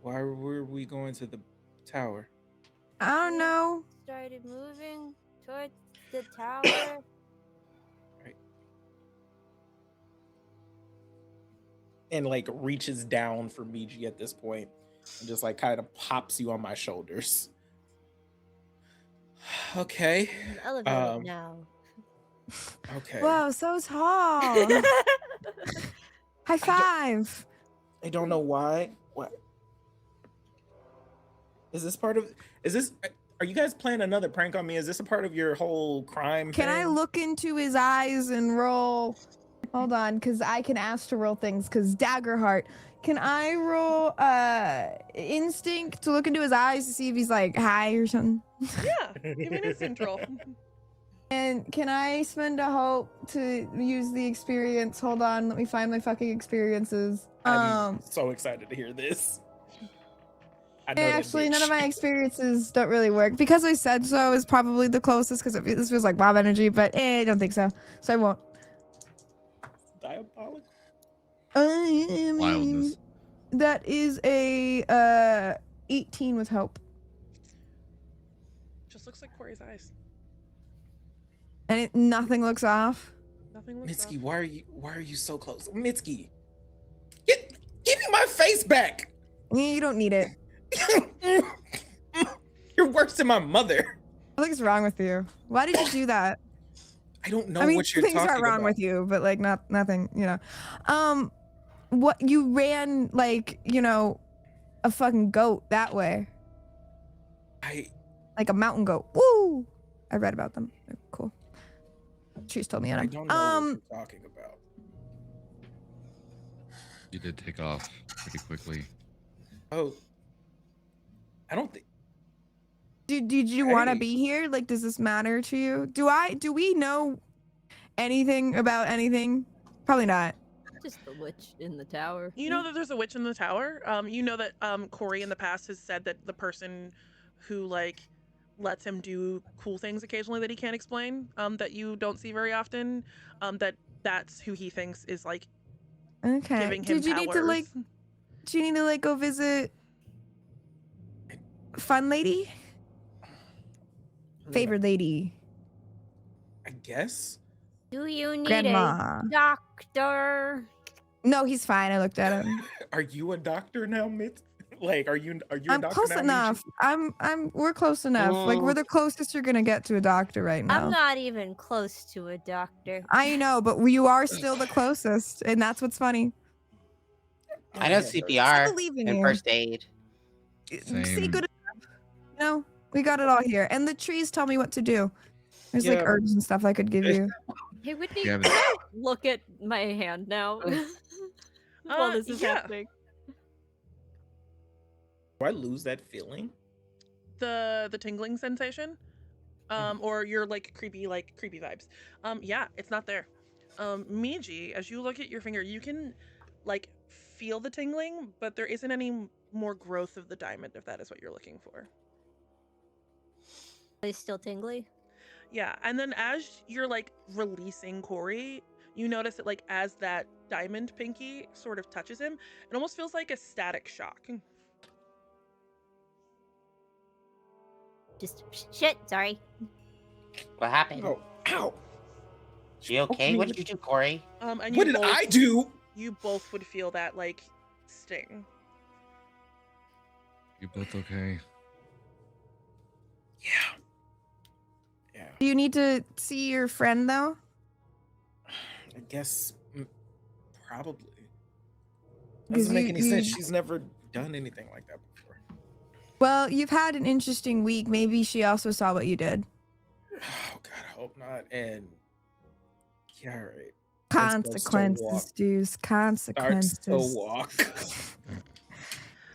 Why were we going to the tower? I don't know. Started moving towards the tower. Right. And like reaches down for Miji at this point and just like kind of pops you on my shoulders. Okay. Elevated now. Okay. Whoa, so tall. High five. I don't know why. What? Are you guys playing another prank on me? Is this a part of your whole crime Can I thing? look into his eyes and roll? Hold on, because I can ask to roll things, because Daggerheart. Can I roll instinct to look into his eyes to see if he's like high or something? Yeah, give me an instinct roll. And can I spend a hope to use the experience? Hold on, let me find my fucking experiences. I'm so excited to hear this. I know this Actually, none of bitch. my experiences don't really work. Because I said so is probably the closest, because this feels like Bob energy, but I don't think so. So I won't. Diabolical. Wildness. That is a 18 with hope. Just looks like Kory's eyes. And nothing looks off. Nothing looks Mitsuki, off. why are you so close? Mitsuki, give me my face back. You don't need it. You're worse than my mother. What's wrong with you? Why did you do that? I don't know I mean, what you're things talking are wrong about. with you, but like nothing, what you ran like, a fucking goat that way. Like a mountain goat. Woo! I read about them. They're cool. She's told me I on don't know what you're talking about. You did take off pretty quickly. Oh, I don't think. Did you want to Hey. be here? Like, does this matter to you? Do we know anything about anything? Probably not. Just the witch in the tower. You know that there's a witch in the tower. You know that Kory in the past has said that the person who like lets him do cool things occasionally that he can't explain, that you don't see very often, that's who he thinks is like Okay. giving him Did you powers. need to like? Do you need to like go visit Fun Lady? Favorite lady. I guess. Do you need Grandma. a doctor? No, he's fine. I looked at him. Are you a doctor now, Mitz? Like, are you a I'm doctor close now, enough. We're close enough. Like we're the closest you're gonna get to a doctor right now. I'm not even close to a doctor. I know, but you are still the closest, and that's what's funny. I know I CPR believe in and you. first aid. See, Same. good enough. We got it all here, and the trees tell me what to do. There's like Yeah. herbs and stuff I could give you. Hey, Whitney, Yeah, can but- I look at my hand now while this is yeah. happening? Do I lose that feeling? The tingling sensation, or your like creepy vibes. Yeah, it's not there. Miji, as you look at your finger, you can like feel the tingling, but there isn't any more growth of the diamond, if that is what you're looking for. Are they still tingly? Yeah, and then as you're like releasing Kory, you notice that like as that diamond pinky sort of touches him, it almost feels like a static shock. Just shit, sorry. What happened? Oh, ow! You okay? What did you do, Kory? And What did I do? You both would feel that like sting. You both okay? Yeah. Yeah. Do you need to see your friend though? I guess probably. 'Cause Doesn't make any you- sense. She's never done anything like that before. Well, you've had an interesting week. Maybe she also saw what you did. Oh God, I hope not. And yeah, all right. Consequences, dudes. Starts Consequences. to walk.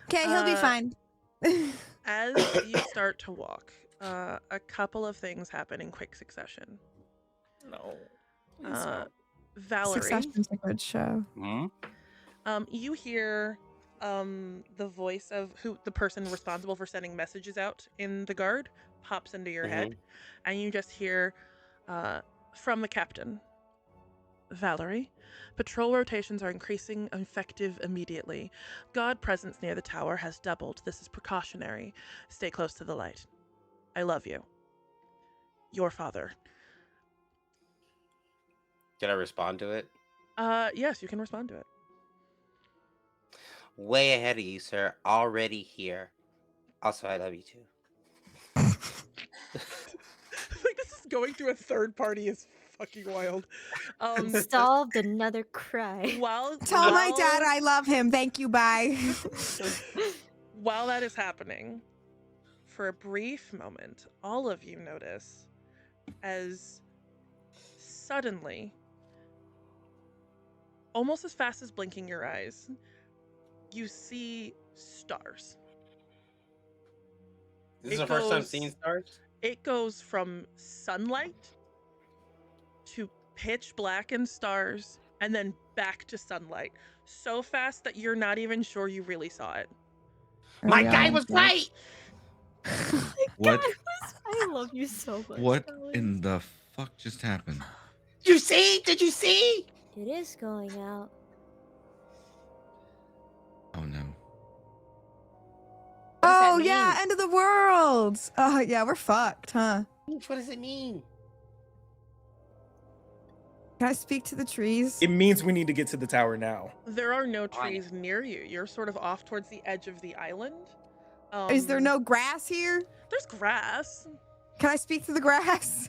Okay, he'll be Uh, fine. As you start to walk, a couple of things happen in quick succession. No. Please Uh, no. Valerie, Succession's a good show. Hmm? you hear the voice of the person responsible for sending messages out in the guard pops into your head, and you just hear from the captain. Valerie, patrol rotations are increasing effective immediately. God presence near the tower has doubled. This is precautionary. Stay close to the light. I love you. Your father. Did I respond to it? Yes, you can respond to it. Way ahead of you, sir. Already here. Also, I love you too. Like this is going through a third party is fucking wild. Solved another cry. Tell my dad I love him. Thank you. Bye. While that is happening, for a brief moment, all of you notice as suddenly, almost as fast as blinking your eyes, you see stars. This is It the first time goes- seeing stars? It goes from sunlight to pitch black and stars, and then back to sunlight. So fast that you're not even sure you really saw it. My guy was right! What? I love you so much. What Tali. in the fuck just happened? Did you see? Did you see? It is going out. Oh no. What does that Oh mean? yeah, end of the world. Oh yeah, we're fucked, huh? What does it mean? Can I speak to the trees? It means we need to get to the tower now. There are no On it. trees near you. You're sort of off towards the edge of the island. Is there no grass here? There's grass. Can I speak to the grass?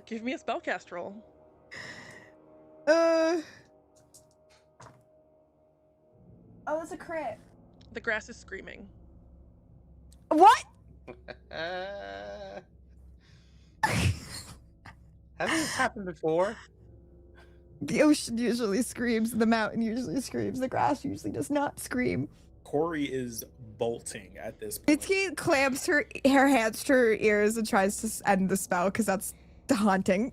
Give me a spellcast roll. Oh, that's a crit. The grass is screaming. What? Has this happened before? The ocean usually screams, the mountain usually screams, the grass usually does not scream. Kory is bolting at this point. Mitsuki clamps her hands to her ears and tries to end the spell because that's haunting.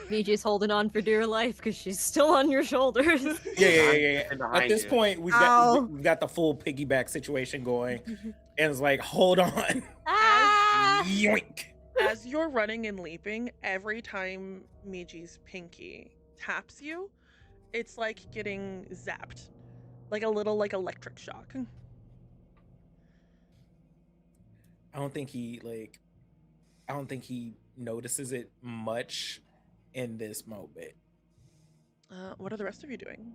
Miji's holding on for dear life because she's still on your shoulders. Yeah. At Behind this you. point, we've Ow. got the full piggyback situation going, and it's like, hold on, Ah! yoink. As you're running and leaping, every time Miji's pinky taps you, it's like getting zapped. Like a little electric shock. I don't think he notices it much in this moment. What are the rest of you doing?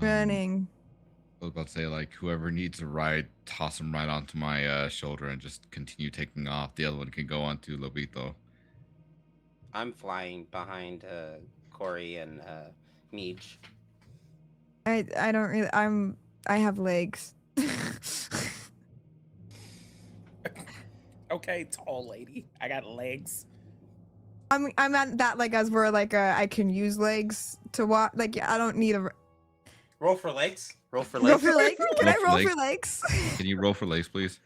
Running. I was about to say, like, whoever needs a ride, toss him right onto my shoulder and just continue taking off. The other one can go onto Lobito. I'm flying behind Kory and Miji. I don't really. I have legs. Okay, tall lady. I got legs. I'm at that like as we're like I can use legs to walk. Like I don't need a Roll for legs. Roll for roll legs. for legs. Can I Roll for roll legs. for legs? Can you roll for legs, please?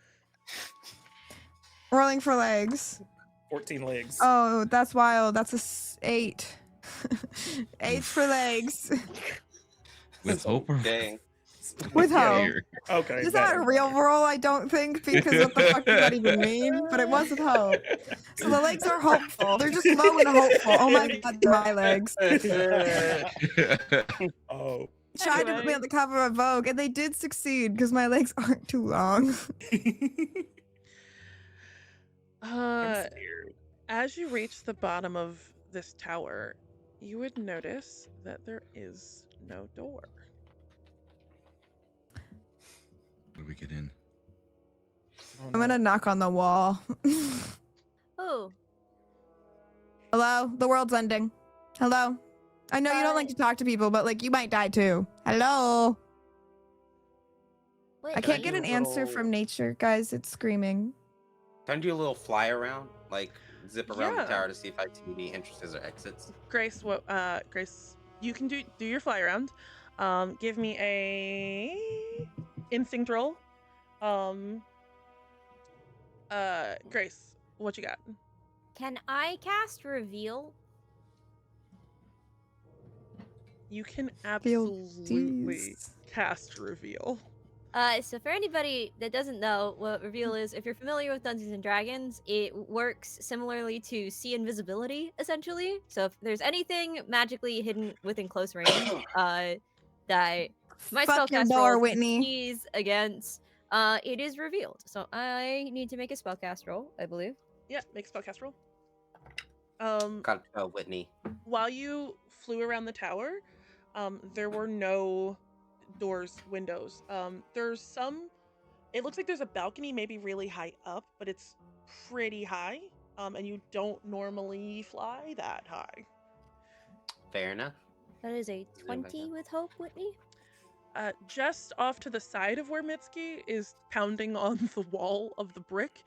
Rolling for legs. 14 legs. Oh, that's wild. That's a 8. 8 for legs. With hope or Dang. With Yeah, hope. fear? Okay. Is that a real roll? I don't think, because what the fuck does that even mean? But it was with hope. So the legs are hopeful. They're just low and hopeful. Oh my god, they're my legs. Oh. Tried to put me on the cover of Vogue, and they did succeed because my legs aren't too long. Uh, as you reach the bottom of this tower, you would notice that there is no door. Where do we get in? Oh, I'm gonna knock on the wall. Oh, Hello? The world's ending. Hello? I know you don't like to talk to people, but like you might die too. Hello? wait. I can't do get an a answer little- from nature, guys. It's screaming. Can I do a little fly around? Like zip around Yeah. the tower to see if I see any entrances or exits? Grace, Grace, you can do your fly around. Give me a instinct roll. Grace, what you got? Can I cast reveal? You can Feel absolutely these. cast reveal. So for anybody that doesn't know what reveal is, if you're familiar with Dungeons and Dragons, it works similarly to see invisibility, essentially. So if there's anything magically hidden within close range, that my Fuck your spellcast door, roll Whitney. sees against, it is revealed. So I need to make a spellcast roll, I believe. Yeah, make a spellcast roll. Got Whitney. While you flew around the tower, there were no doors, windows. There's some. It looks like there's a balcony, maybe really high up, but it's pretty high. And you don't normally fly that high. Fair enough. That is a Really like 20 that. with hope, Whitney. Just off to the side of where Mitsuki is pounding on the wall of the brick,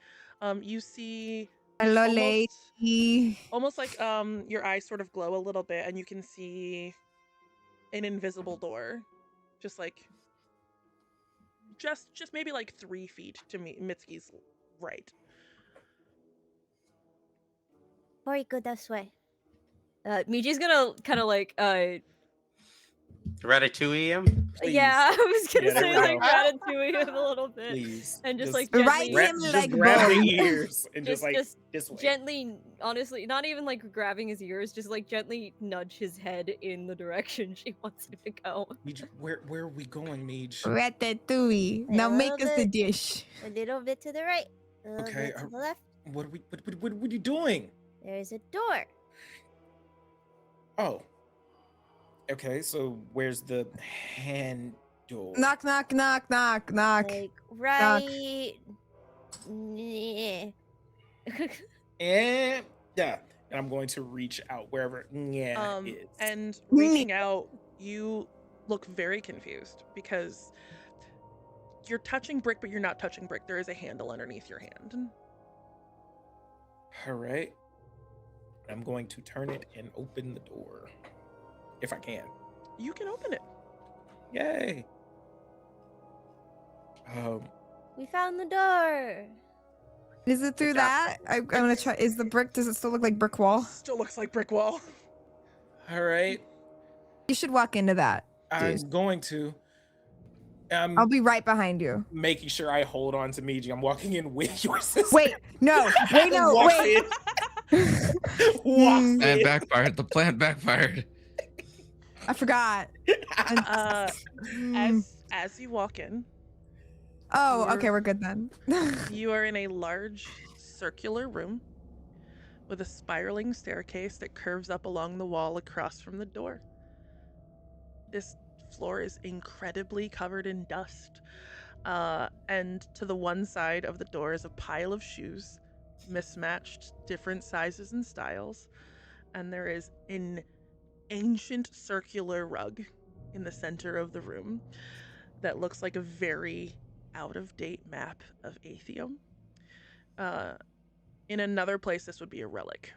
you see Hello, almost, lady. almost like your eyes sort of glow a little bit, and you can see an invisible door, just maybe like 3 feet to Mitsuki's right. Very good this way. Miji's gonna kind of like Ratatouille him? Please. yeah, I was gonna Yeah, there say we like go. ratatouille him a little bit, Please. and just like Right gently, him just like grab bone. the ears and just like just this way. gently, honestly, not even like grabbing his ears, just like gently nudge his head in the direction she wants him to go. Mij, where are we going, Mij? Ratatouille. Now A make little us the bit. dish. A little bit to the right, a little Okay, bit to the left. What are you doing? There's a door. Oh. Okay, so where's the hand door. Knock, knock, knock, knock, knock. Like, right. Nyeh. And yeah, and I'm going to reach out wherever is. And reaching out, you look very confused because you're touching brick, but you're not touching brick. There is a handle underneath your hand. All right. I'm going to turn it and open the door. If I can. You can open it. Yay. We found the door. Is it through Good job. that? I'm gonna try. Is the brick? Does it still look like brick wall? Still looks like brick wall. All right. You should walk into that. I'm Dude. going to. I'll be right behind you. Making sure I hold on to Miji. I'm walking in with your sister. Wait, no, wait, no, Walk wait. in. Walk And in. backfired. The plan backfired. I forgot. As you walk in, Oh, You're- okay, we're good then. you are in a large circular room with a spiraling staircase that curves up along the wall across from the door. This floor is incredibly covered in dust. And to the one side of the door is a pile of shoes, mismatched, different sizes and styles. And there is an ancient circular rug in the center of the room that looks like a very out-of-date map of Athium. In another place, this would be a relic.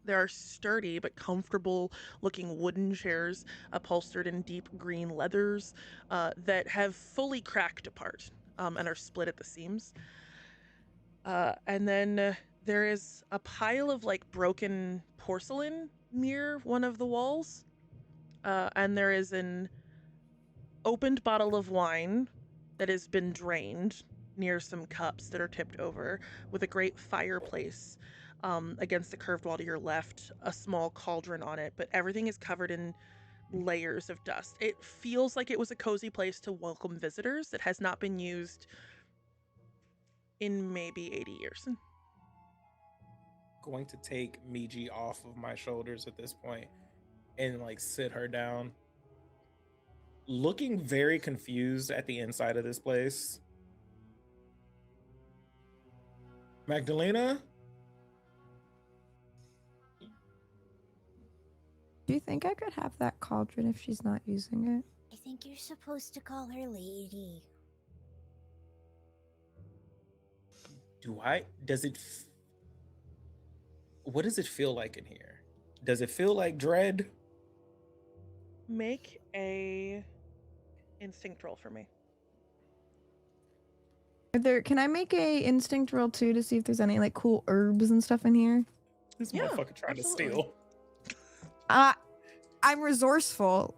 There are sturdy but comfortable looking wooden chairs upholstered in deep green leathers that have fully cracked apart and are split at the seams. And then there is a pile of like broken porcelain near one of the walls. And there is an opened bottle of wine that has been drained near some cups that are tipped over, with a great fireplace against the curved wall to your left, a small cauldron on it, but everything is covered in layers of dust. It feels like it was a cozy place to welcome visitors that has not been used in maybe 80 years. Going to take Miji off of my shoulders at this point and like sit her down. Looking very confused at the inside of this place. Magdalena? Do you think I could have that cauldron if she's not using it? I think you're supposed to call her lady. What does it feel like in here? Does it feel like dread? Make a instinct roll for me. Can I make a instinct roll too to see if there's any like cool herbs and stuff in here? This Yeah, motherfucker trying absolutely. to steal. I'm resourceful.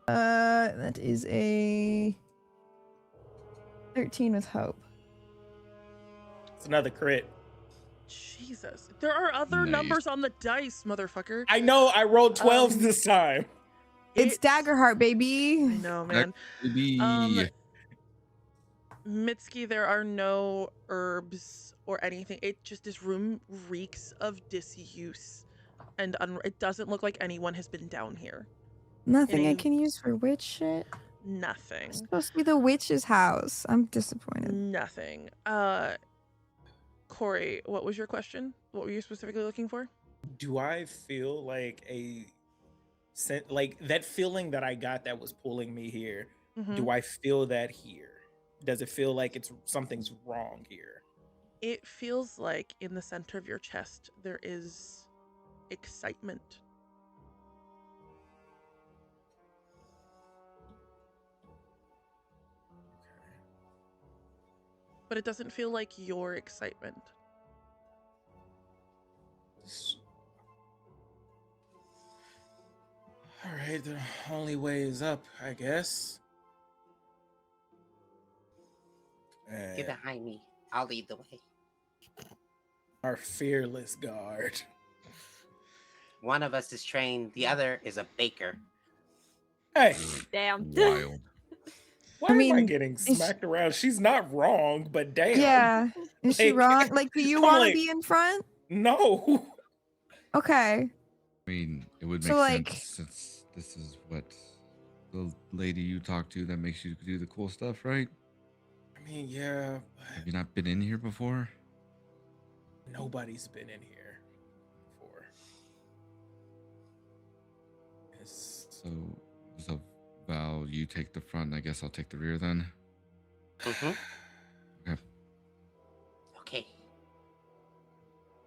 That is a 13 with hope. It's another crit. Jesus. There are other Nice. numbers on the dice, motherfucker. I know I rolled 12s this time. It's Daggerheart, baby. I know, man. Maybe. Mitsuki, there are no herbs or anything. This room reeks of disuse. And it doesn't look like anyone has been down here. Nothing I Any- can use for witch shit. Nothing. It's supposed to be the witch's house. I'm disappointed. Nothing. Kory, what was your question? What were you specifically looking for? Do I feel like like that feeling that I got that was pulling me here? Mhm. Do I feel that here? Does it feel like something's wrong here? It feels like in the center of your chest there is excitement. But it doesn't feel like your excitement. All right, the only way is up, I guess. Get behind me. I'll lead the way. Our fearless guard. One of us is trained, the other is a baker. Hey, Damn. Wild. why I am I mean, getting is- smacked around? She's not wrong, but damn. Yeah. Is she Like- wrong? Like, do you I'm want to like- be in front? No. Okay. I mean, it would make So, like- sense since this is what the lady you talk to that makes you do the cool stuff, right? I mean, yeah, Have you not been in here before? but nobody's been in here before. It's, So Val, you take the front, and I guess I'll take the rear then. Mm-hmm. Okay. Okay.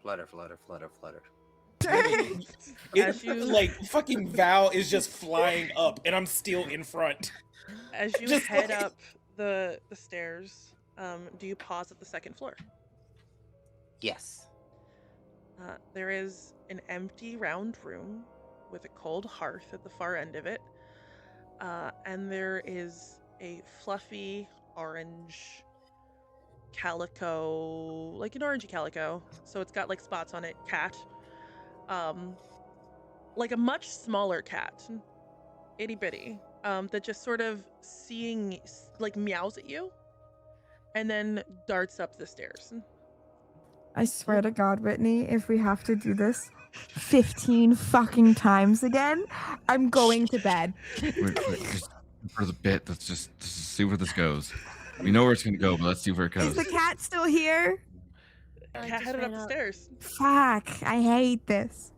Flutter, flutter, flutter, flutter. As you- like fucking Val is just flying up, and I'm still in front. As you Just head like- up the stairs, do you pause at the second floor? Yes. There is an empty round room with a cold hearth at the far end of it, and there is a fluffy orange calico, like an orangey calico, so it's got like spots on it, cat, like a much smaller cat, itty bitty, that just sort of like meows at you and then darts up the stairs. I swear to God, Whitney, if we have to do this 15 fucking times again, I'm going to bed. Wait, just for the bit, let's just see where this goes. We know where it's gonna go, but let's see where it Is goes. the cat still here? I Cat just headed up ran the up. stairs. Fuck, I hate this.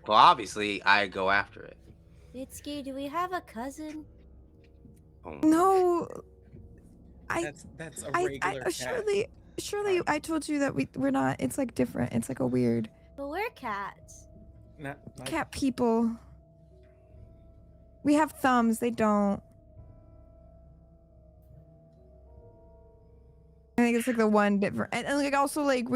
Well, obviously, I go after it. Mitsuki, do we have a cousin? Oh, No, That's a regular cat. surely I told you that we're not, it's like different. It's like a weird But we're cats. Not like, cat people. We have thumbs, they don't. I think it's like the one different, and like also like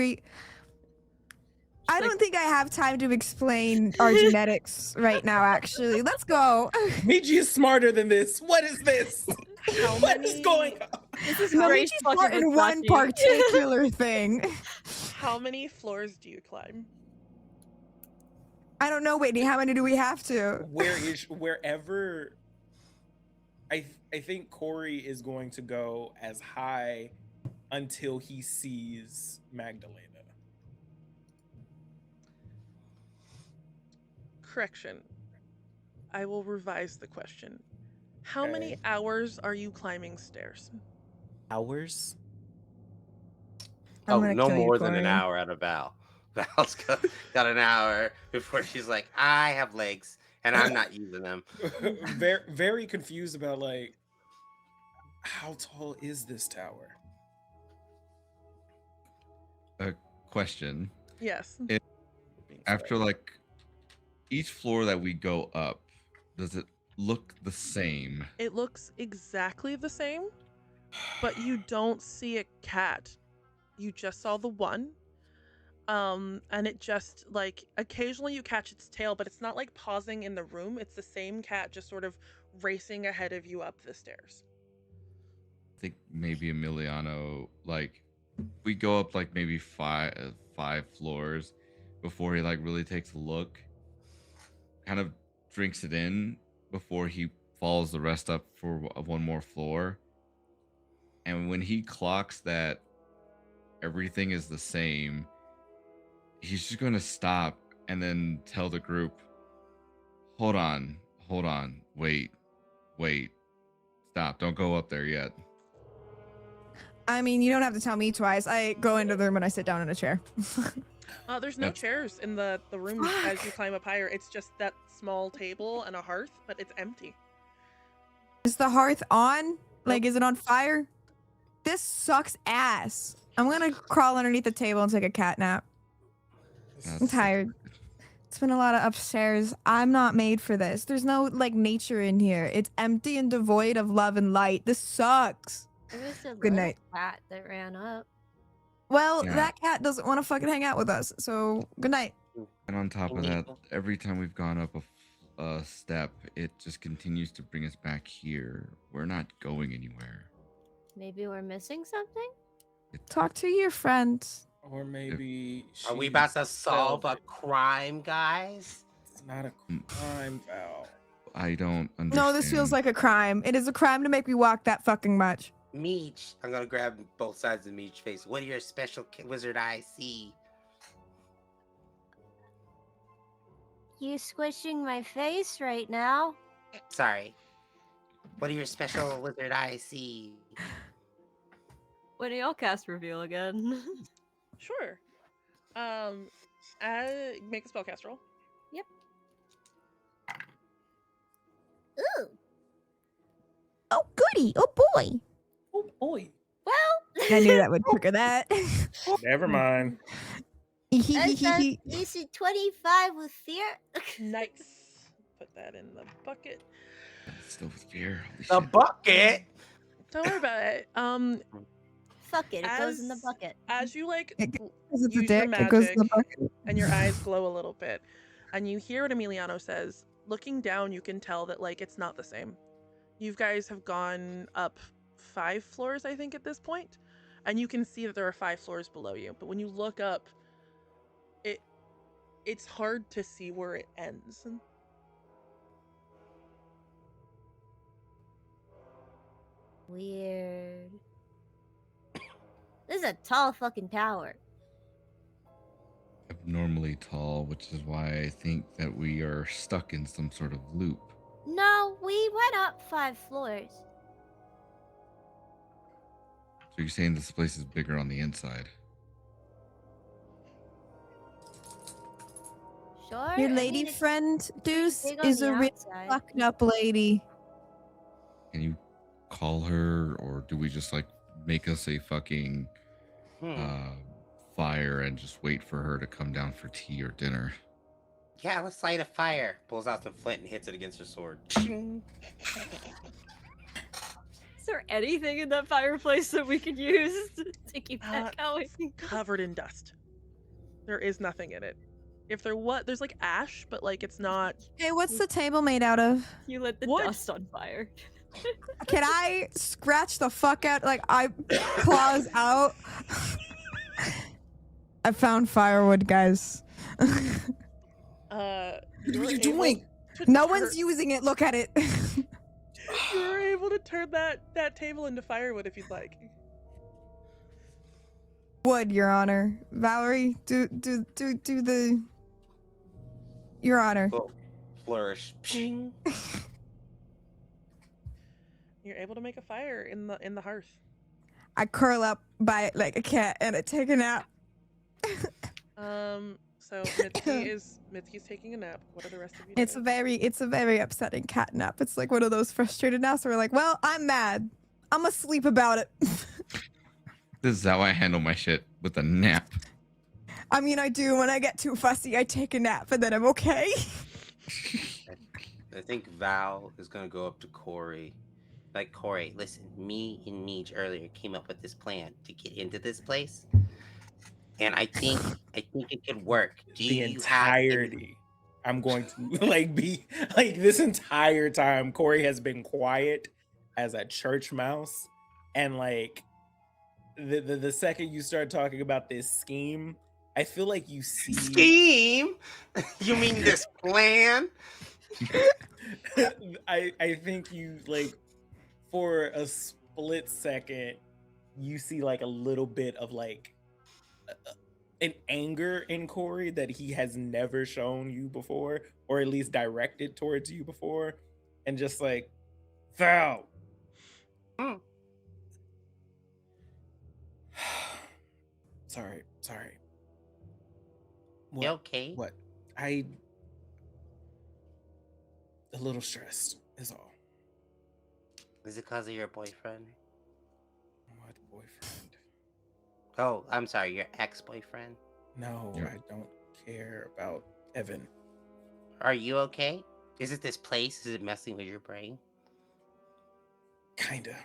I don't think I have time to explain our genetics right now. Actually, let's go. Miji is smarter than this. What is this? How What is many going on? This is No, Grace Michi's fucking smart in with one Sachi. particular thing. How many floors do you climb? I don't know, Whitney. How many do we have to? Wherever I think Kory is going to go as high until he sees Magdalena. Correction. I will revise the question. How many Okay. hours are you climbing stairs? Hours? I'm Oh, gonna no kill you, more than an Kory. hour out of Val. Val's got an hour before she's like, I have legs and I'm not using them. very, very confused about like how tall is this tower? A question. Yes. After like each floor that we go up, does it look the same? It looks exactly the same, but you don't see a cat. You just saw the one. And it just like occasionally you catch its tail, but it's not like pausing in the room. It's the same cat just sort of racing ahead of you up the stairs. I think maybe Emiliano, like, we go up like maybe five floors before he like really takes a look, kind of drinks it in before he follows the rest up for one more floor. And when he clocks that everything is the same, he's just going to stop and then tell the group, hold on, wait, stop, don't go up there yet. I mean, you don't have to tell me twice. I go into the room and I sit down in a chair. There's no That's- chairs in the room as you climb up higher. It's just that small table and a hearth, but it's empty. Is the hearth on? Like, is it on fire? This sucks ass. I'm gonna crawl underneath the table and take a cat nap. I'm That's- tired. It's been a lot of upstairs. I'm not made for this. There's no like nature in here. It's empty and devoid of love and light. This sucks. There was a Good little night. cat that ran up. Well, Yeah. that cat doesn't want to fucking hang out with us. So good night. And on top of that, every time we've gone up a step, it just continues to bring us back here. We're not going anywhere. Maybe we're missing something? Talk to your friends. Or maybe Are we about to she's solve a velvet. crime, guys? It's not a crime, Val. I don't understand. No, this feels like a crime. It is a crime to make me walk that fucking much. Meech. I'm gonna grab both sides of Meech's face. What do your special wizard eyes see? you squishing my face right now. Sorry. What do your special lizard eyes see? When do y'all cast reveal again? Sure. Make a spellcast roll. Yep. Ooh. Oh, goody. Oh, boy. Oh boy. Well, I knew that would trigger that. Never mind. I said AC 25 with fear. Nice. Put that in the bucket. Still with fear. Holy The shit. bucket. Don't worry about it. Fuck it, it goes in the As- bucket. As you like Because it's a use your dick, it goes in magic the bucket. and your eyes glow a little bit, and you hear what Emiliano says. Looking down, you can tell that like it's not the same. You guys have gone up 5 floors, I think, at this point, and you can see that there are 5 floors below you. But when you look up, it's hard to see where it ends. Weird. This is a tall fucking tower. Abnormally tall, which is why I think that we are stuck in some sort of loop. No, we went up 5 floors. So you're saying this place is bigger on the inside? Sure. Your I lady mean, it's friend, Deuce, big on is the a real outside. fucked up lady. Can you call her, or do we just like make us a fucking fire and just wait for her to come down for tea or dinner? Yeah, let's light a fire. Pulls out some flint and hits it against her sword. Is there anything in that fireplace that we could use to keep that going? It's covered in dust. There is nothing in it. If there was, there's like ash, but like it's not. Hey, what's the table made out of? You lit the Wood. dust on fire. Can I scratch the fuck out? Like, I claws out. I found firewood, guys. What are you doing? No one's using it. Look at it. You're able to turn that table into firewood if you'd like. Wood, Your Honor. Valerie, do the. Your Honor. Oh, flourish. Ping. You're able to make a fire in the hearth. I curl up by it like a cat and I take a nap. So Mitsuki's taking a nap. What are the rest of you It's doing? a very upsetting cat nap. It's like one of those frustrated naps where we're like, well, I'm mad. I'm asleep about it. This is how I handle my shit, with a nap. I mean, I do. When I get too fussy, I take a nap and then I'm okay. I think Val is gonna go up to Kory. Like, Kory, listen, me and Miji earlier came up with this plan to get into this place. And I think it could work. The entirety. I'm going to like be like this entire time Kory has been quiet as a church mouse. And like the second you start talking about this scheme, I feel like you see scheme. You mean this plan? I think you like for a split second you see like a little bit of like an anger in Kory that he has never shown you before, or at least directed towards you before, and just like, Val. Sorry. What? You okay? What? A little stressed is all. Is it because of your boyfriend? What boyfriend? Oh, I'm sorry, your ex-boyfriend. No, Yeah. I don't care about Evan. Are you okay? Is it this place? Is it messing with your brain? Kinda.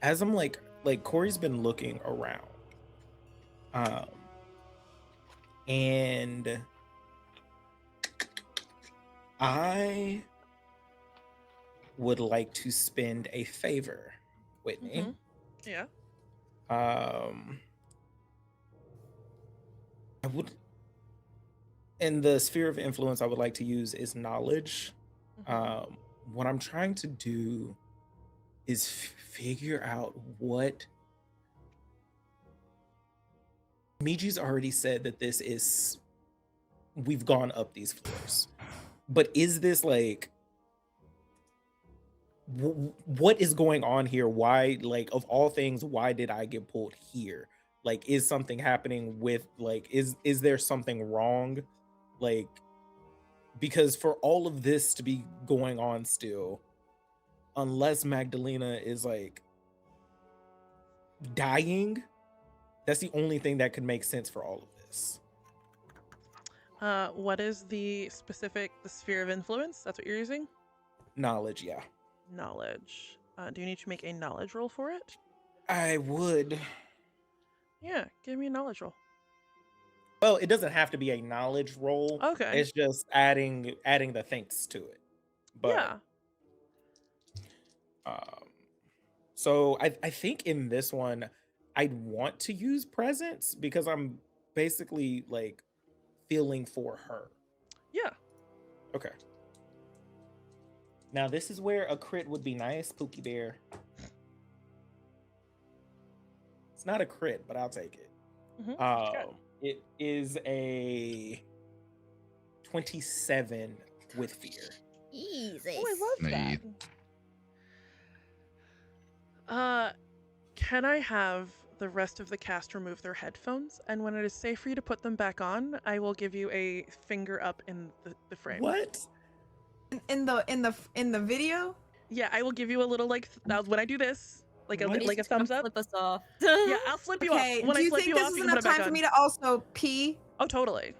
As I'm like Kory's been looking around. And I would like to spend a favor, Whitney. Mhm. Yeah. I would, in the sphere of influence I would like to use is knowledge. Mhm. What I'm trying to do is figure out what Miji's already said that we've gone up these floors. But is this like, what is going on here? Why, like, of all things, why did I get pulled here? Like, is something happening with, like, is there something wrong? Like, because for all of this to be going on still, unless Magdalena is like dying, that's the only thing that could make sense for all of this. What is the sphere of influence? That's what you're using? Knowledge, yeah. Knowledge. Do you need to make a knowledge roll for it? I would. Yeah, give me a knowledge roll. Well, it doesn't have to be a knowledge roll. Okay. It's just adding the thanks to it. But Yeah. So I think in this one, I'd want to use presence because I'm basically like feeling for her. Yeah. Okay. Now this is where a crit would be nice, Pookie Bear. It's not a crit, but I'll take it. Mm-hmm. It is a 27 with fear. Easy. Oh, I love Nice. that. Can I have the rest of the cast remove their headphones? And when it is safe for you to put them back on, I will give you a finger up in the frame. What? In the video? Yeah, I will give you a little when I do this, like What? a thumbs up. Flip us off. Yeah, I'll flip you Okay. off. When Do I you flip think you this off, is you can put enough it back time for on. me to also pee? Oh, totally.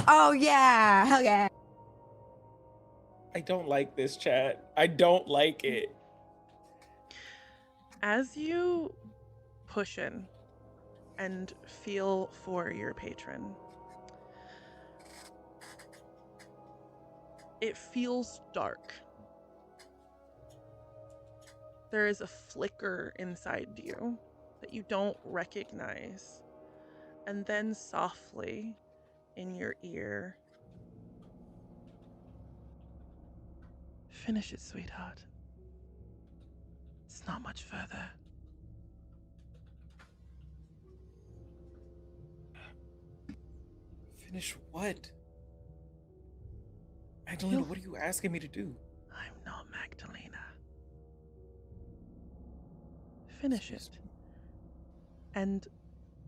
Oh yeah, hell yeah. I don't like this, chat. I don't like it. As you push in and feel for your patron, it feels dark. There is a flicker inside you that you don't recognize. And then softly in your ear, finish it, sweetheart. It's not much further. Finish what? Magdalena, what are you asking me to do? I'm not Magdalena. Finish it. And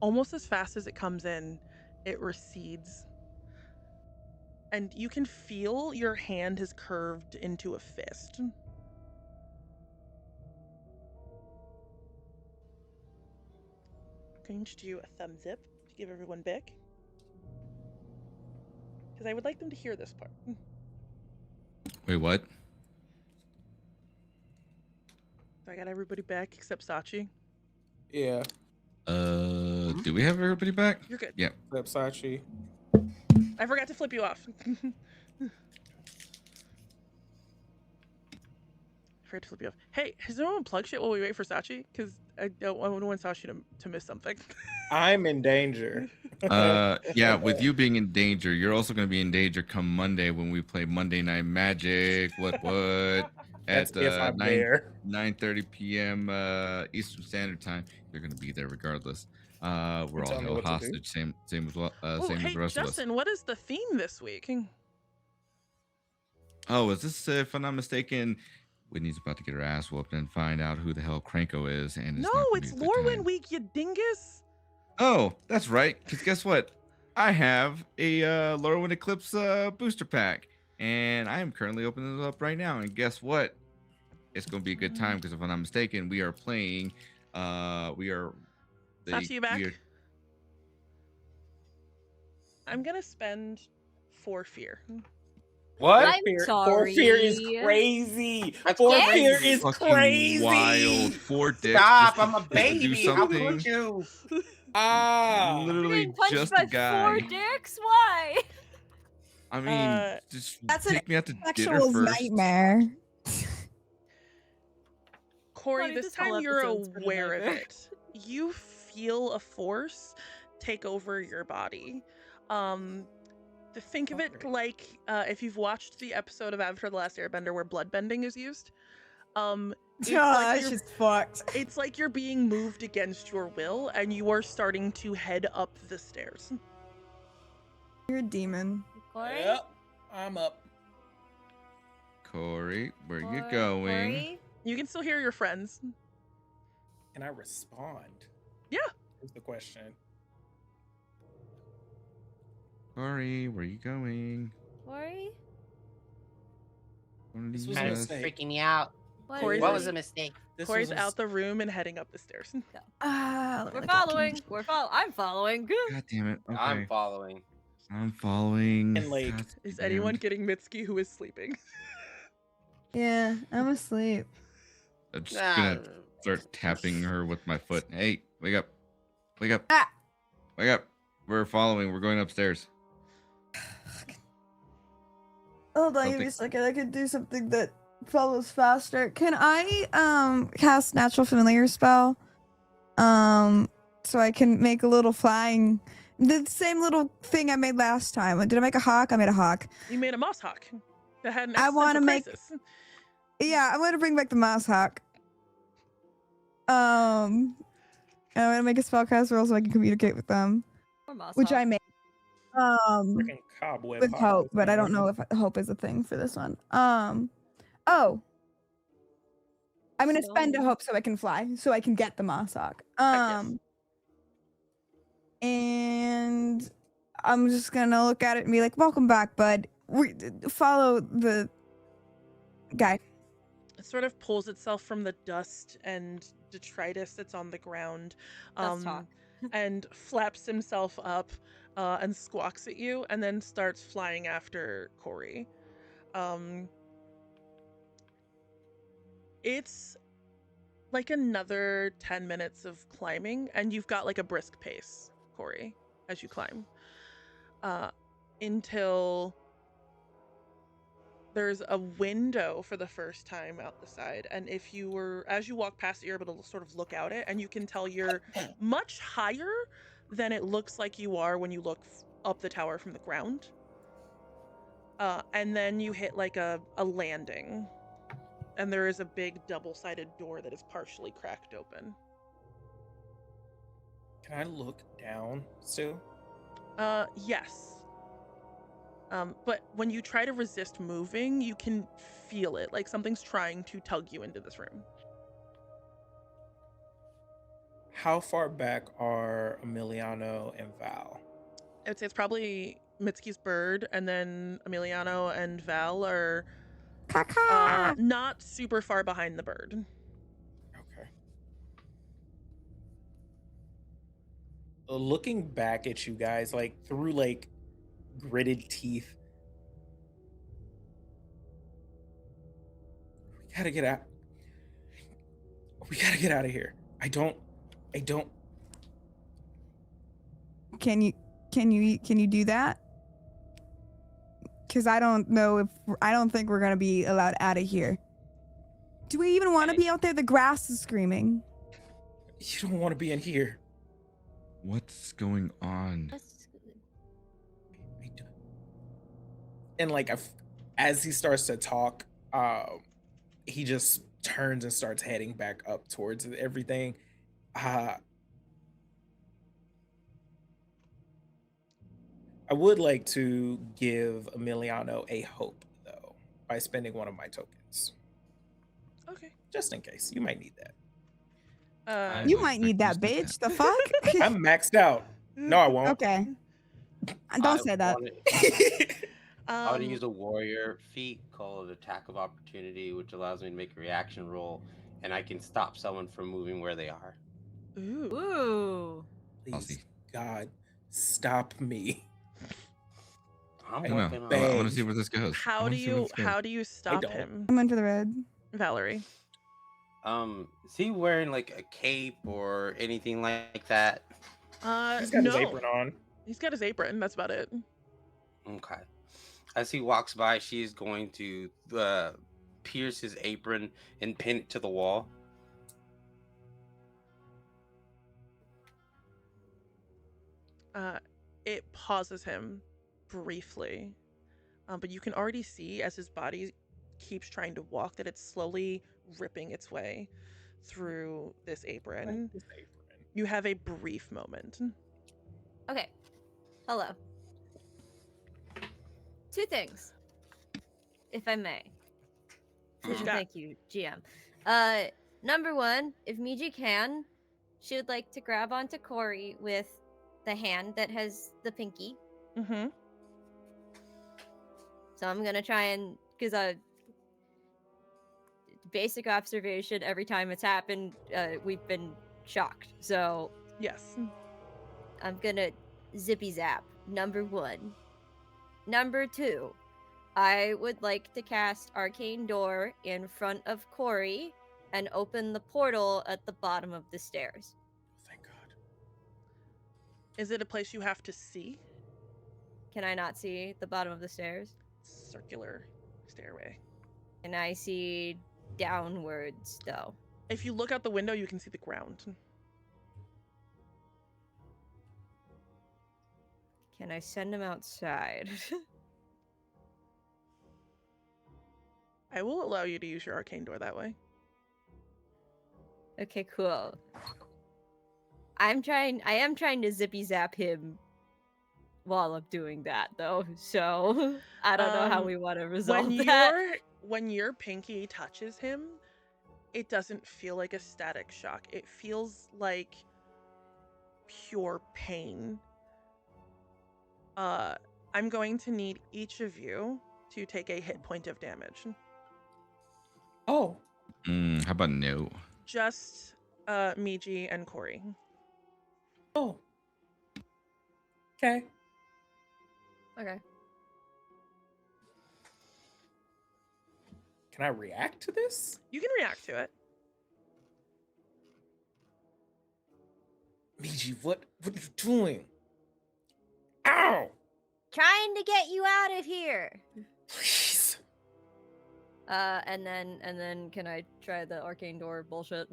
almost as fast as it comes in, it recedes. And you can feel your hand has curved into a fist. I'm going to do a thumbs up to give everyone back. Because I would like them to hear this part. Wait, what? So I got everybody back except Sachi. Yeah, Do we have everybody back? You're good. Yep. except Sachi. I forgot to flip you off. Forgot to flip you off. Hey, has anyone plug shit while we wait for Sachi? Because I don't want Sachi to miss something. I'm in danger. Yeah, with you being in danger, you're also going to be in danger come Monday when we play Monday Night Magic. What? That's At if I'm there. 9:30 p.m. Eastern Standard Time. You're going to be there regardless. We're all tell me held what to do. hostage, same as well, Oh, same hey, as the rest of us. Justin, what is the theme this week? Oh, is this, if I'm not mistaken, Whitney's about to get her ass whooped and find out who the hell Cranko is, and No, not gonna it's be a good time. Lorwyn week, you dingus. Oh, that's right. Because guess what? I have a Lorwyn Eclipse booster pack, and I am currently opening it up right now. And guess what? It's going to be a good time because if I'm not mistaken, we are playing. Sachi, you back? I'm gonna spend 4 fear. What? I'm For fear is sorry. crazy. That's For Yes. fear is Fucking crazy. wild. 4 dicks. Stop! just to- I'm a just to do baby. How something. could you? Ah. Literally Getting punched just by a guy. 4 dicks? Why? I mean, Uh, just That's an take me out to dinner Sexual first. nightmare. Kory, Honey, this this whole time you're episode's been a aware of nightmare. it. You feel a force take over your body. Think of it like if you've watched the episode of Avatar: The Last Airbender where bloodbending is used. That's just fucked. It's like you're being moved against your will, and you are starting to head up the stairs. You're a demon. Kory? Yep, I'm up. Kory, where you Kory? going? Kory? You can still hear your friends. Can I respond? Yeah. Is the question. Kory, where you going? Kory? What This did was you a Kind of say? mistake. freaking me out. Corey's What in- was a mistake? This Corey's was a out the room and heading up the stairs. Let me We're look at following. I'm following. God damn it. Okay. I'm following. I'm following. And, like, God Is damned. anyone getting Mitsuki who is sleeping? Yeah, I'm asleep. I'm just gonna start tapping her with my foot. Hey, wake up. Wake up. Ah! Wake up. We're following. We're going upstairs. Hold on, give me a second. I could do something that follows faster. Can I cast natural familiar spell? So I can make a little flying, the same little thing I made last time. Did I make a hawk? I made a hawk. You made a moss hawk that had an I wanna existential make- crisis. Yeah, I'm gonna bring back the mouse hawk. I'm gonna make a spellcast roll so I can communicate with them, which I made. freaking cobweb. With hawk hope, this but I don't morning. know if hope is a thing for this one. Oh, I'm gonna spend a So- hope so I can fly, so I can get the moss hawk. yes. And I'm just gonna look at it and be like, "Welcome back, bud. Follow the guy." It sort of pulls itself from the dust and detritus that's on the ground, Dust hawk. and flaps himself up and squawks at you, and then starts flying after Kory. It's like another 10 minutes of climbing, and you've got like a brisk pace, Kory, as you climb, until there's a window for the first time out the side. And if you were, as you walk past it, you're able to sort of look out it, and you can tell you're much higher than it looks like you are when you look up the tower from the ground. And then you hit like a landing, and there is a big double-sided door that is partially cracked open. Can I look down still? Yes. But when you try to resist moving, you can feel it, like something's trying to tug you into this room. How far back are Emiliano and Val? I would say it's probably Mitsuki's bird, and then Emiliano and Val are not super far behind the bird. Okay. Looking back at you guys, like through like gritted teeth. We gotta get out. We gotta get out of here. I don't. Can you do that? Because I don't think we're gonna be allowed out of here. Do we even want to be out there? The grass is screaming. You don't want to be in here. What's going on? And like, as he starts to talk, he just turns and starts heading back up towards everything. I would like to give Emiliano a hope, though, by spending one of my tokens. Okay. Just in case. You might need that. I You would might need that, expect you to bitch. The fuck? I'm maxed out. No, I won't. Okay. Don't say that. I would use a warrior feat called Attack of Opportunity, which allows me to make a reaction roll, and I can stop someone from moving where they are. Ooh. Ooh. I'll Please, see. God, stop me. I'm I I know. working on I it. want to see where this goes. I How wanna do see where you this goes. how do you stop don't. him, I'm in for the red. Valerie? Is he wearing like a cape or anything like that? He's got No. his apron on. He's got his apron. That's about it. Okay. As he walks by, she's going to pierce his apron and pin it to the wall. It pauses him briefly, but you can already see as his body keeps trying to walk, that it's slowly ripping its way through this apron. You have a brief moment. Okay. Hello. 2 things, if I may. What you got? Thank you, GM. Number 1, if Miji can, she would like to grab onto Kory with the hand that has the pinky. Mm-hmm. So I'm gonna try and, because basic observation, every time it's happened, we've been shocked. So Yes. I'm gonna zippy zap. Number 1. Number 2, I would like to cast Arcane Door in front of Kory and open the portal at the bottom of the stairs. Thank God. Is it a place you have to see? Can I not see the bottom of the stairs? Circular stairway. Can I see downwards, though? If you look out the window, you can see the ground. Can I send him outside? I will allow you to use your arcane door that way. Okay, cool. I am trying to zippy zap him while I'm doing that, though. So I don't know how we want to resolve that. When your pinky touches him, it doesn't feel like a static shock. It feels like pure pain. I'm going to need each of you to take a hit point of damage. Oh, How about no? Just Miji and Kory. oh. Okay. Okay. Can I react to this? You can react to it. Miji, what are you doing? Ow! Trying to get you out of here. Please. And then can I try the arcane door bullshit?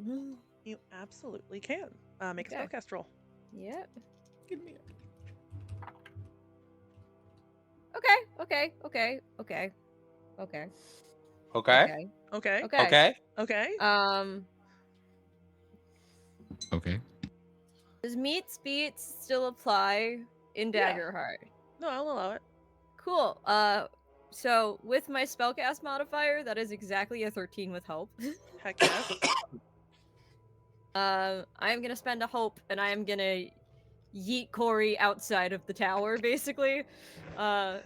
You absolutely can. Make a Okay. spellcast roll. Yep. Give me Okay. Okay. Okay. Okay. Okay. Okay. Okay. Okay. Okay. Okay. Does meets beats still apply in Yeah. Daggerheart? No, I'll allow it. Cool. So with my spellcast modifier, that is exactly a 13 with hope. Heck yes. I am gonna spend a hope, and I am gonna yeet Kory outside of the tower, basically. Thank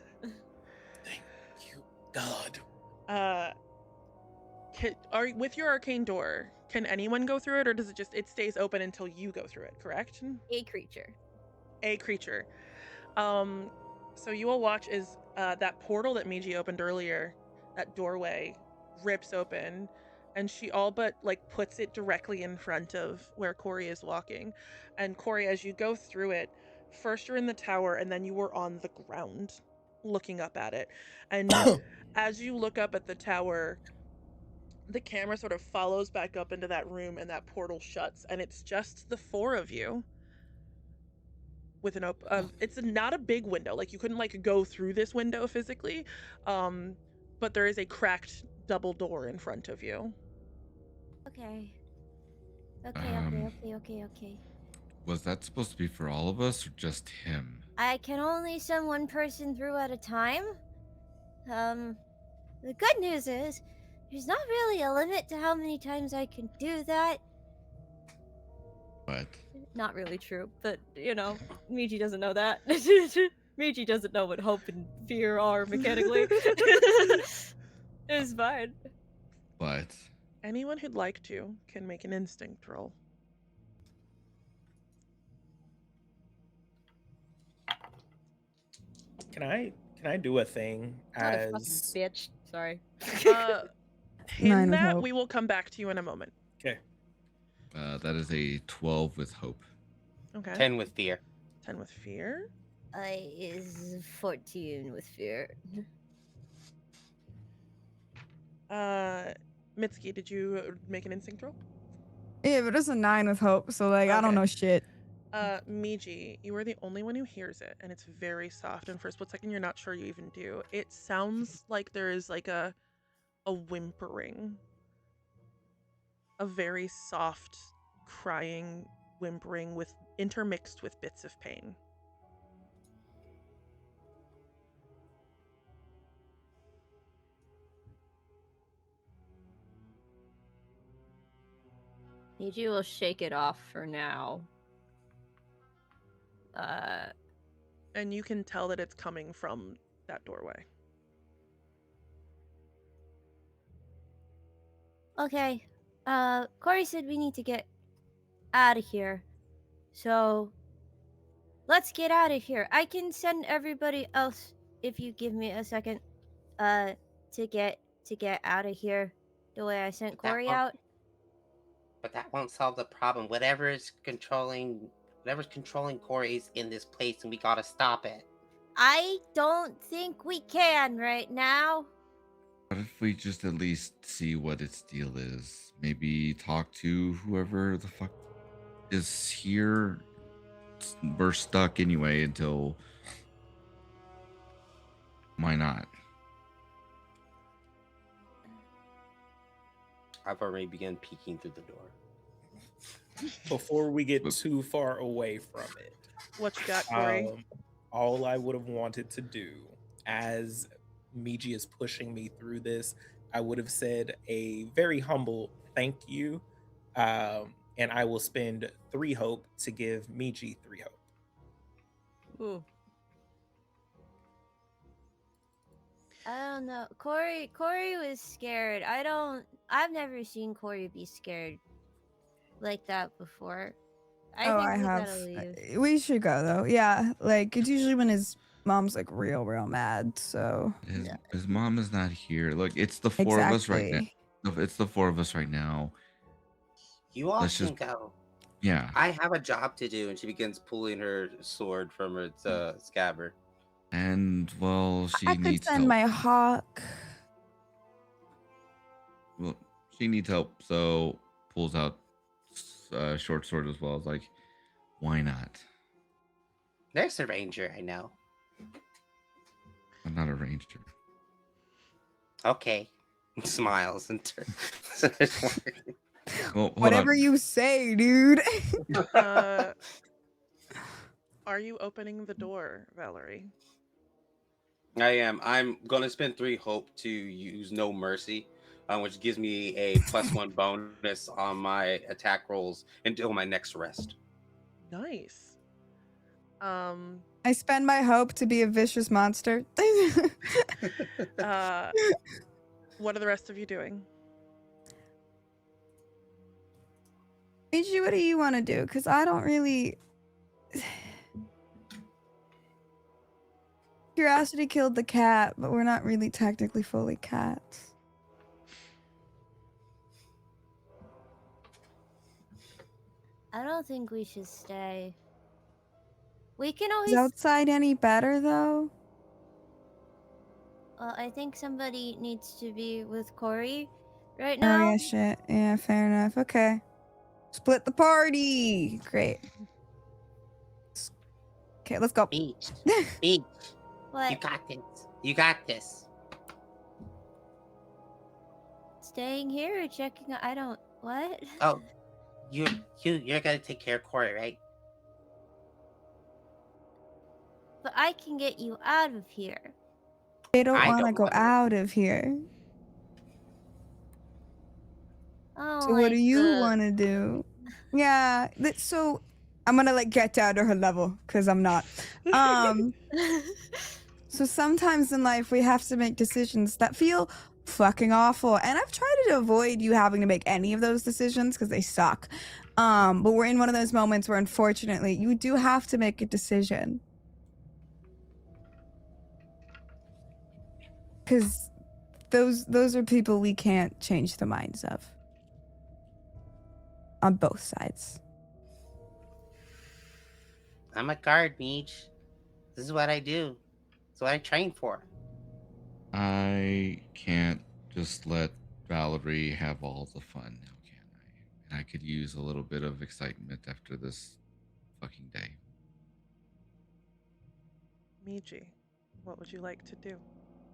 you, God. With your arcane door, can anyone go through it, or does it stays open until you go through it? Correct. A creature. A creature. So you will watch as that portal that Miji opened earlier, that doorway, rips open, and she all but puts it directly in front of where Kory is walking. And Kory, as you go through it, first you're in the tower, and then you were on the ground, looking up at it. And as you look up at the tower, the camera sort of follows back up into that room, and that portal shuts, and it's just the 4 of you. With an it's not a big window, you couldn't go through this window physically, but there is a cracked double door in front of you. Okay. Um, Okay. Was that supposed to be for all of us or just him? I can only send one person through at a time. The good news is, there's not really a limit to how many times I can do that. But Not really true, but Miji doesn't know that. Miji doesn't know what hope and fear are mechanically. It's fine. but Anyone who'd like to can make an instinct roll. Can I do a thing Not a fucking as bitch. Sorry. In 9 with that, hope. we will come back to you in a moment. okay? that is a 12 with hope. Okay. 10 with fear. 10 with fear. I is 14 with fear. Mitsuki, did you make an instinct roll? Yeah, but it's a 9 with hope, so I don't Okay. know shit. Miji, you are the only one who hears it, and it's very soft, and for a split second you're not sure you even do. It sounds like there is a a whimpering, a very soft crying whimpering with intermixed with bits of pain. Miji will shake it off for now. And you can tell that it's coming from that doorway. Okay. Kory said we need to get out of here. So let's get out of here. I can send everybody else if you give me a second to get out of here the way I sent Kory out. But that won't solve the problem. Whatever's controlling Kory is in this place, and we gotta stop it. I don't think we can right now. What if we just at least see what its deal is? Maybe talk to whoever the fuck is here. We're stuck anyway until. Why not? I've already begun peeking through the door. Before we get too far away from it, What you got, Kory? all I would have wanted to do, as Miji is pushing me through this, I would have said a very humble thank you, and I will spend 3 hope to give Miji 3 hope. Ooh. I don't know. Kory was scared. I've never seen Kory be scared like that before. I think I we have. gotta leave. We should go though. Yeah, like it's usually when his mom's like real mad. So His mom is not here. Look, it's the four of us right now. exactly. It's the four of us right now. You all Let's can just- go. Yeah. I have a job to do, and she begins pulling her sword from its scabbard. And well, she I could needs send help. my hawk. Well, she needs help, so pulls out short sword as well. It's like, why not? There's a ranger I know. I'm not a ranger. Okay. Smiles and turns. Well, hold Whatever on. you say, dude. Are you opening the door, Valerie? I am. I'm gonna spend 3 hope to use no mercy, which gives me a +1 bonus on my attack rolls until my next rest. Nice. I spend my hope to be a vicious monster. What are the rest of you doing? Miji, what do you want to do? Because I don't really. Curiosity killed the cat, but we're not really technically fully cats. I don't think we should stay. We can Is always. outside any better though? Well, I think somebody needs to be with Kory right Oh now. yeah, shit. Yeah, fair enough. Okay. Split the party. Great. Okay, let's go. Beach. Beach. What? You got this. You got this. Staying here or checking? I don't. What? Oh, you're gonna take care of Kory, right? But I can get you out of here. They don't I want to don't go wanna- out of here. Oh, So what do you the- want to do? Yeah, so I'm gonna like get down to her level because I'm not. So sometimes in life we have to make decisions that feel fucking awful, and I've tried to avoid you having to make any of those decisions because they suck. But we're in one of those moments where unfortunately you do have to make a decision. Because those are people we can't change the minds of. On both sides. I'm a guard, Meech. This is what I do. It's what I train for. I can't just let Valerie have all the fun now, can I? And I could use a little bit of excitement after this fucking day. Miji, what would you like to do?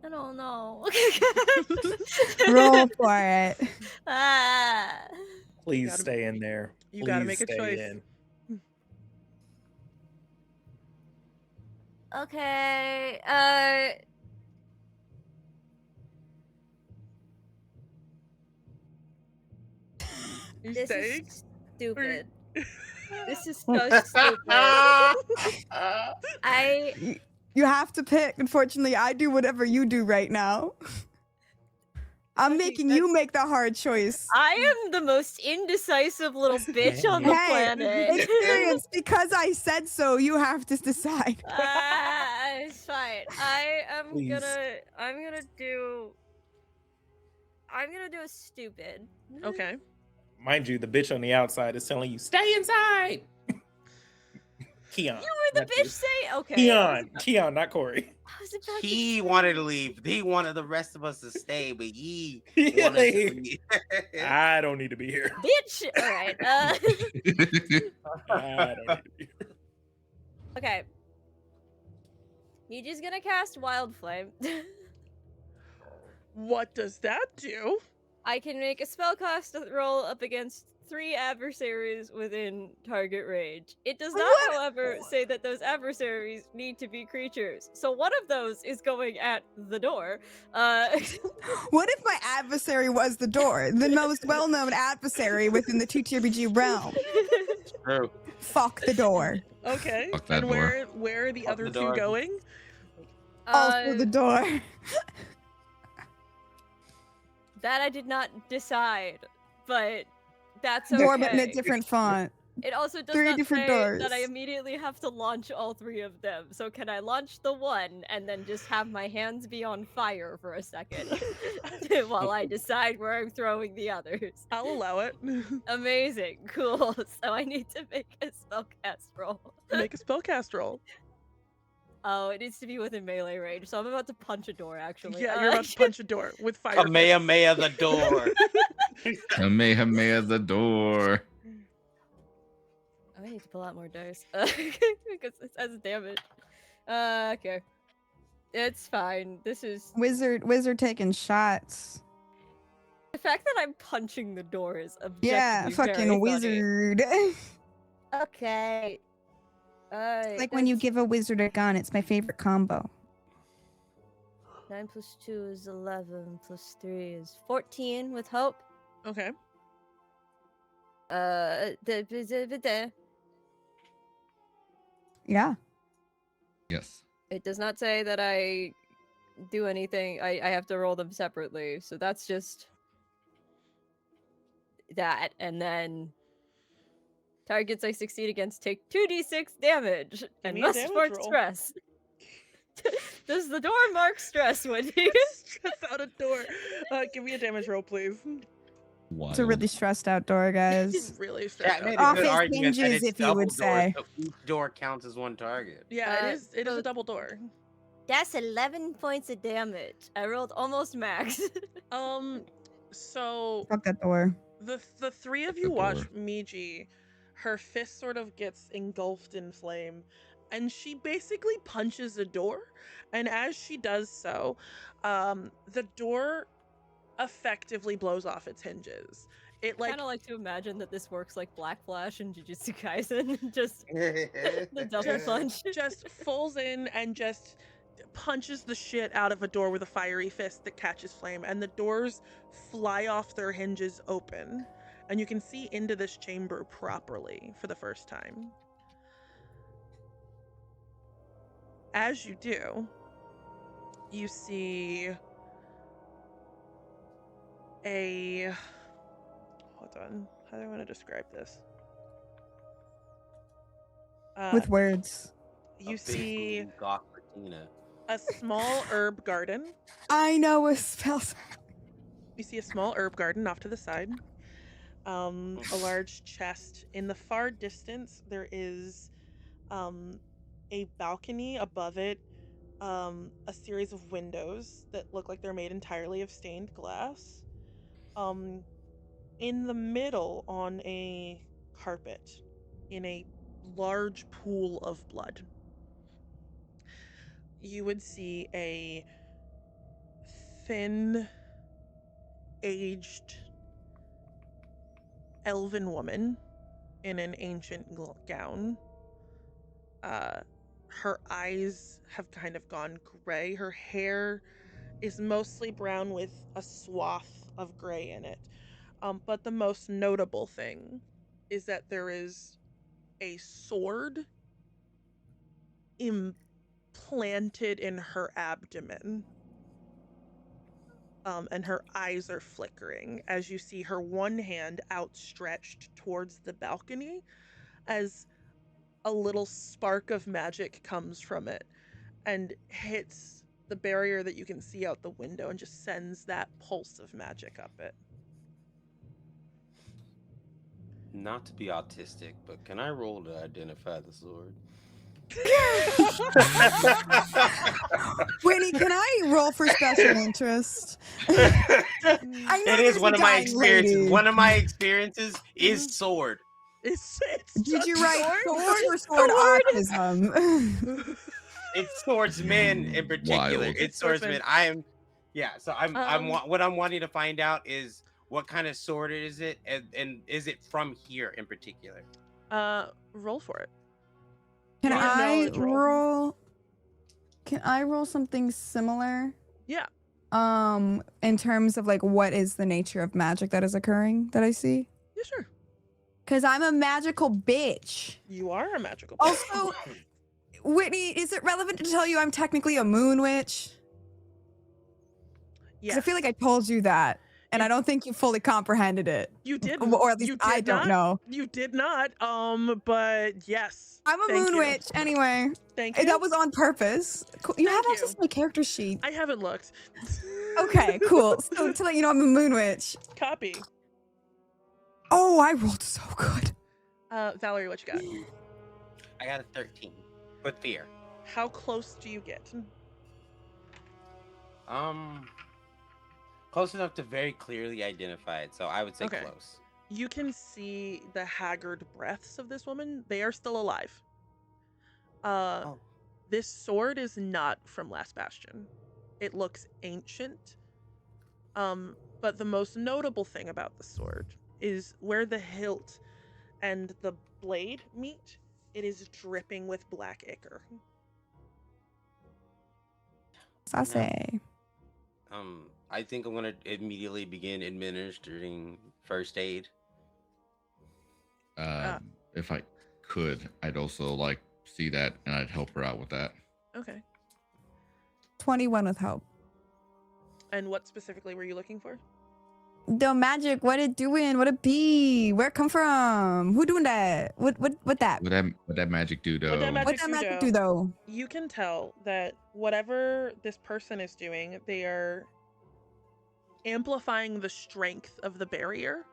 I don't know. Roll for it. Ah. Please gotta- stay in there. you gotta Please make a stay choice. in. Okay. You This staying? is stupid. This is Oh, so stupid. I You have to pick. Unfortunately, I do whatever you do right now. I'm Sachi, making you make the hard choice. I am the most indecisive little bitch on the Hey, planet. experience, because I said so, you have to decide. It's fine. I'm Please. gonna do a stupid. okay. Mind you, the bitch on the outside is telling you, stay inside. Keon. You were the not bitch you. say okay. Keon, not Kory. I was about He to wanted to leave. He wanted the rest of us to stay, but he Yeah, wanted to leave. I don't need to be here. bitch. All right. I don't need to be here. Okay. Miji's gonna cast Wild Flame. What does that do? I can make a spellcast roll up against 3 adversaries within target range. It does not, What? however, say that those adversaries need to be creatures. So one of those is going at the door. What if my adversary was the door? The most well-known adversary within the TTRPG realm. True. Fuck the door. Okay. Fuck that And door. where are the Fuck other the two door. going? Also the door. That I did not decide, but that's Door, but in a okay. different font. It also does 3 not different say doors. that I immediately have to launch all 3 of them. So can I launch the one and then just have my hands be on fire for a second while I decide where I'm throwing the others? I'll allow it. Amazing, cool. So I need to make a spellcast roll. Make a spellcast roll. Oh, it needs to be within melee range, so I'm about to punch a door. Actually, Yeah, you're about to punch a door with fire. Kamehameha the door. Kamehameha the door. I need to pull out more dice because it says damage. Okay, it's fine. This is Wizard taking shots. the fact that I'm punching the door is objectively Yeah, very fucking funny. wizard. Okay. Like when you give a wizard a gun, it's my favorite combo. 9 plus 2 is 11 plus 3 is 14 with hope. Okay. Yeah. Yes. It does not say that I do anything. I have to roll them separately, so that's just that, and then targets I succeed against take 2d6 damage and me a must damage mark roll. stress. Does the door mark stress, Wendy? Stress out a door. Give me a damage roll, please. Wild. It's a really stressed out door, guys. Really Yeah, stressed I made out. a Off good its argument that hinges, it's if you would double door, say. so each door counts as one target. Yeah, it is so- a double door. That's 11 points of damage. I rolled almost max. So Fuck that door. the 3 of The you watch door. Miji. Her fist sort of gets engulfed in flame, and she basically punches a door. And as she does so, the door effectively blows off its hinges. It I kind of like to imagine that this works like Black Flash and Jujutsu Kaisen, just the double punch. just falls in and just punches the shit out of a door with a fiery fist that catches flame, and the doors fly off their hinges open, and you can see into this chamber properly for the first time. As you do, you see a... Hold on. How do I want to describe this? With words. You see Goth Latina. a small herb garden. I know a spell. You see a small herb garden off to the side. A large chest. In the far distance, there is a balcony above it. A series of windows that look like they're made entirely of stained glass. In the middle, on a carpet, in a large pool of blood, you would see a thin, aged, elven woman in an ancient gown. Her eyes have kind of gone gray. Her hair is mostly brown with a swath of gray in it. But the most notable thing is that there is a sword implanted in her abdomen. And her eyes are flickering as you see her one hand outstretched towards the balcony as a little spark of magic comes from it and hits the barrier that you can see out the window and just sends that pulse of magic up it. Not to be autistic, but can I roll to identify the sword? Whitney, can I roll for special interest? I know It is there's one a of my dying experiences. lady. One of my experiences is sword. It's Did just you write sword or sword Sword. autism? It's swordsmen in particular. Wild. It's Swordsman. swordsmen. I'm what I'm wanting to find out is what kind of sword is it, and is it from here in particular? Roll for it. Can Give me a I knowledge roll. roll? Can I roll something similar? Yeah. In terms of like what is the nature of magic that is occurring that I see? Yeah, sure. Because I'm a magical bitch. You are a magical. Also, Whitney, is it relevant to tell you I'm technically a moon witch? Because Yes. I feel like I told you that, and I don't think you fully comprehended it. You did, Or at least you did I don't not. know. You did not. But yes. I'm a Thank moon you. witch. Anyway, Thank you. that was on purpose. Cool. You Thank have access you. to my character sheet. I haven't looked. Okay, cool. So to let you know, I'm a moon witch. Copy. Oh, I rolled so good. Valerie, what you got? I got a 13 with fear. How close do you get? Close enough to very clearly identify it, so I would say Okay. close. You can see the haggard breaths of this woman. They are still alive. This sword is not from Last Bastion. It looks ancient. But the most notable thing about the sword is where the hilt and the blade meet, it is dripping with black ichor. Sassy. I think I'm gonna immediately begin administering first aid. If I could, I'd also like see that, and I'd help her out with that. Okay. 21 with hope. And what specifically were you looking for? The magic, what it doing? What it be? Where it come from? Who doing that? What that? What that magic do though? What that What that magic do though? You can tell that whatever this person is doing, they are amplifying the strength of the barrier.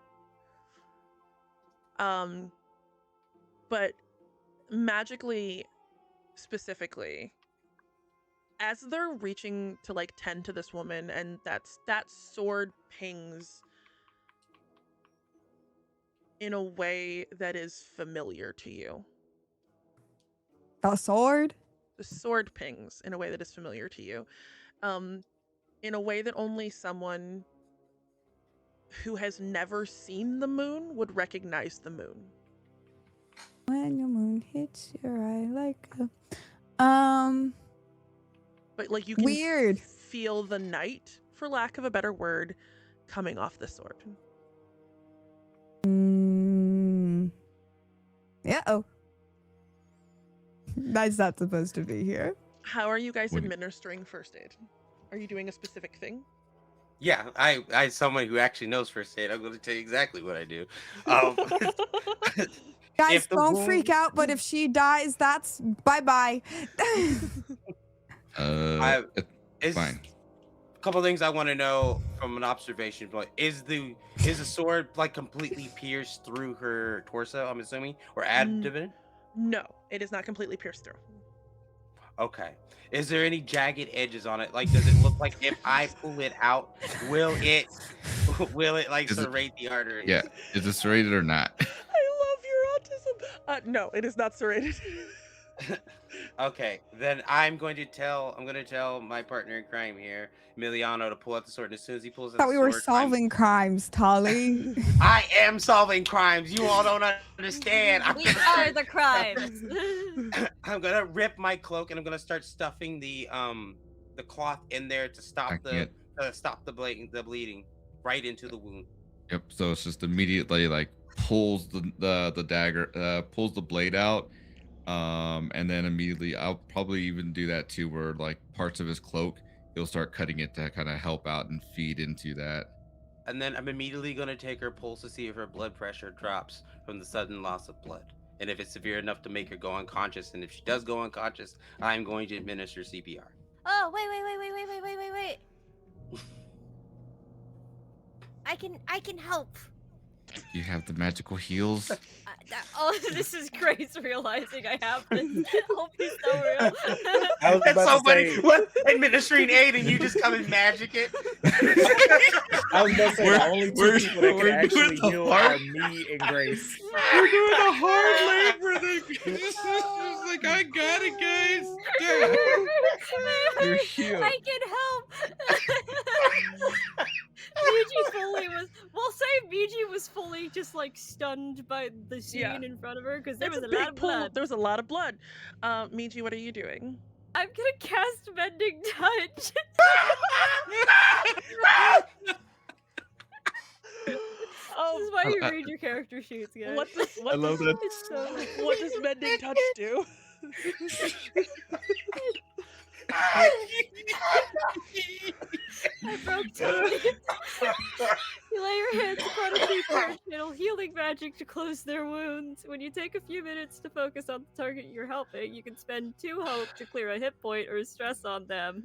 But magically, specifically, as they're reaching to like tend to this woman, and that sword pings in a way that is familiar to you. The sword? The sword pings in a way that is familiar to you. In a way that only someone who has never seen the moon would recognize the moon. When your moon hits your eye like a... But like you can Weird. feel the night, for lack of a better word, coming off the sword. Uh-oh. That's not supposed to be here. How are you guys What- administering first aid? Are you doing a specific thing? Yeah, I someone who actually knows first aid. I'm going to tell you exactly what I do. Guys, If the don't freak wound- out, but if she dies, that's bye-bye. It's Fine. a couple things I want to know from an observation point. Is the sword like completely pierced through her torso, I'm assuming, or abdomen? No, it is not completely pierced through. Okay. Is there any jagged edges on it? Like, does it look like if I pull it out, will it like Is it- serrate the artery? Yeah, is it serrated or not? I love your autism. No, it is not serrated. Okay, then I'm going to tell my partner in crime here, Emiliano, to pull out the sword. And as soon as he pulls out Thought the we were sword, solving crimes, Tali. I am solving crimes. You all don't understand. We are the crimes. I'm gonna rip my cloak and I'm gonna start stuffing the cloth in there to stop Packing it. the bleeding right into the wound. Yep. So it's just immediately like pulls the dagger, pulls the blade out, and then immediately I'll probably even do that too, where like parts of his cloak, he'll start cutting it to kind of help out and feed into that. And then I'm immediately gonna take her pulse to see if her blood pressure drops from the sudden loss of blood. And if it's severe enough to make her go unconscious, and if she does go unconscious, I'm going to administer CPR. Oh, wait. I can help. You have the magical heals. This is Grace realizing I have this. Hope he's so real. I was That's about so to funny. say, What? Administering aid and you just come and magic it? I was about to say the only two we're- people that we're can actually doing the heal hard- are me and Grace. We're doing a hard labor thing. It's like, I got it, guys. You're healed. I can help. Miji fully was. We'll say Miji was fully just like stunned by the scene Yeah. in front of her because there That's was a a lot big of pool. blood. There was a lot of blood. Miji, what are you doing? I'm gonna cast Mending Touch. This is why you read your character sheets, guys. I love that. It's so What does mending touch do? I broke Tali. You lay your hands upon a creature and channel healing magic to close their wounds. When you take a few minutes to focus on the target you're helping, you can spend 2 hope to clear a hit point or stress on them.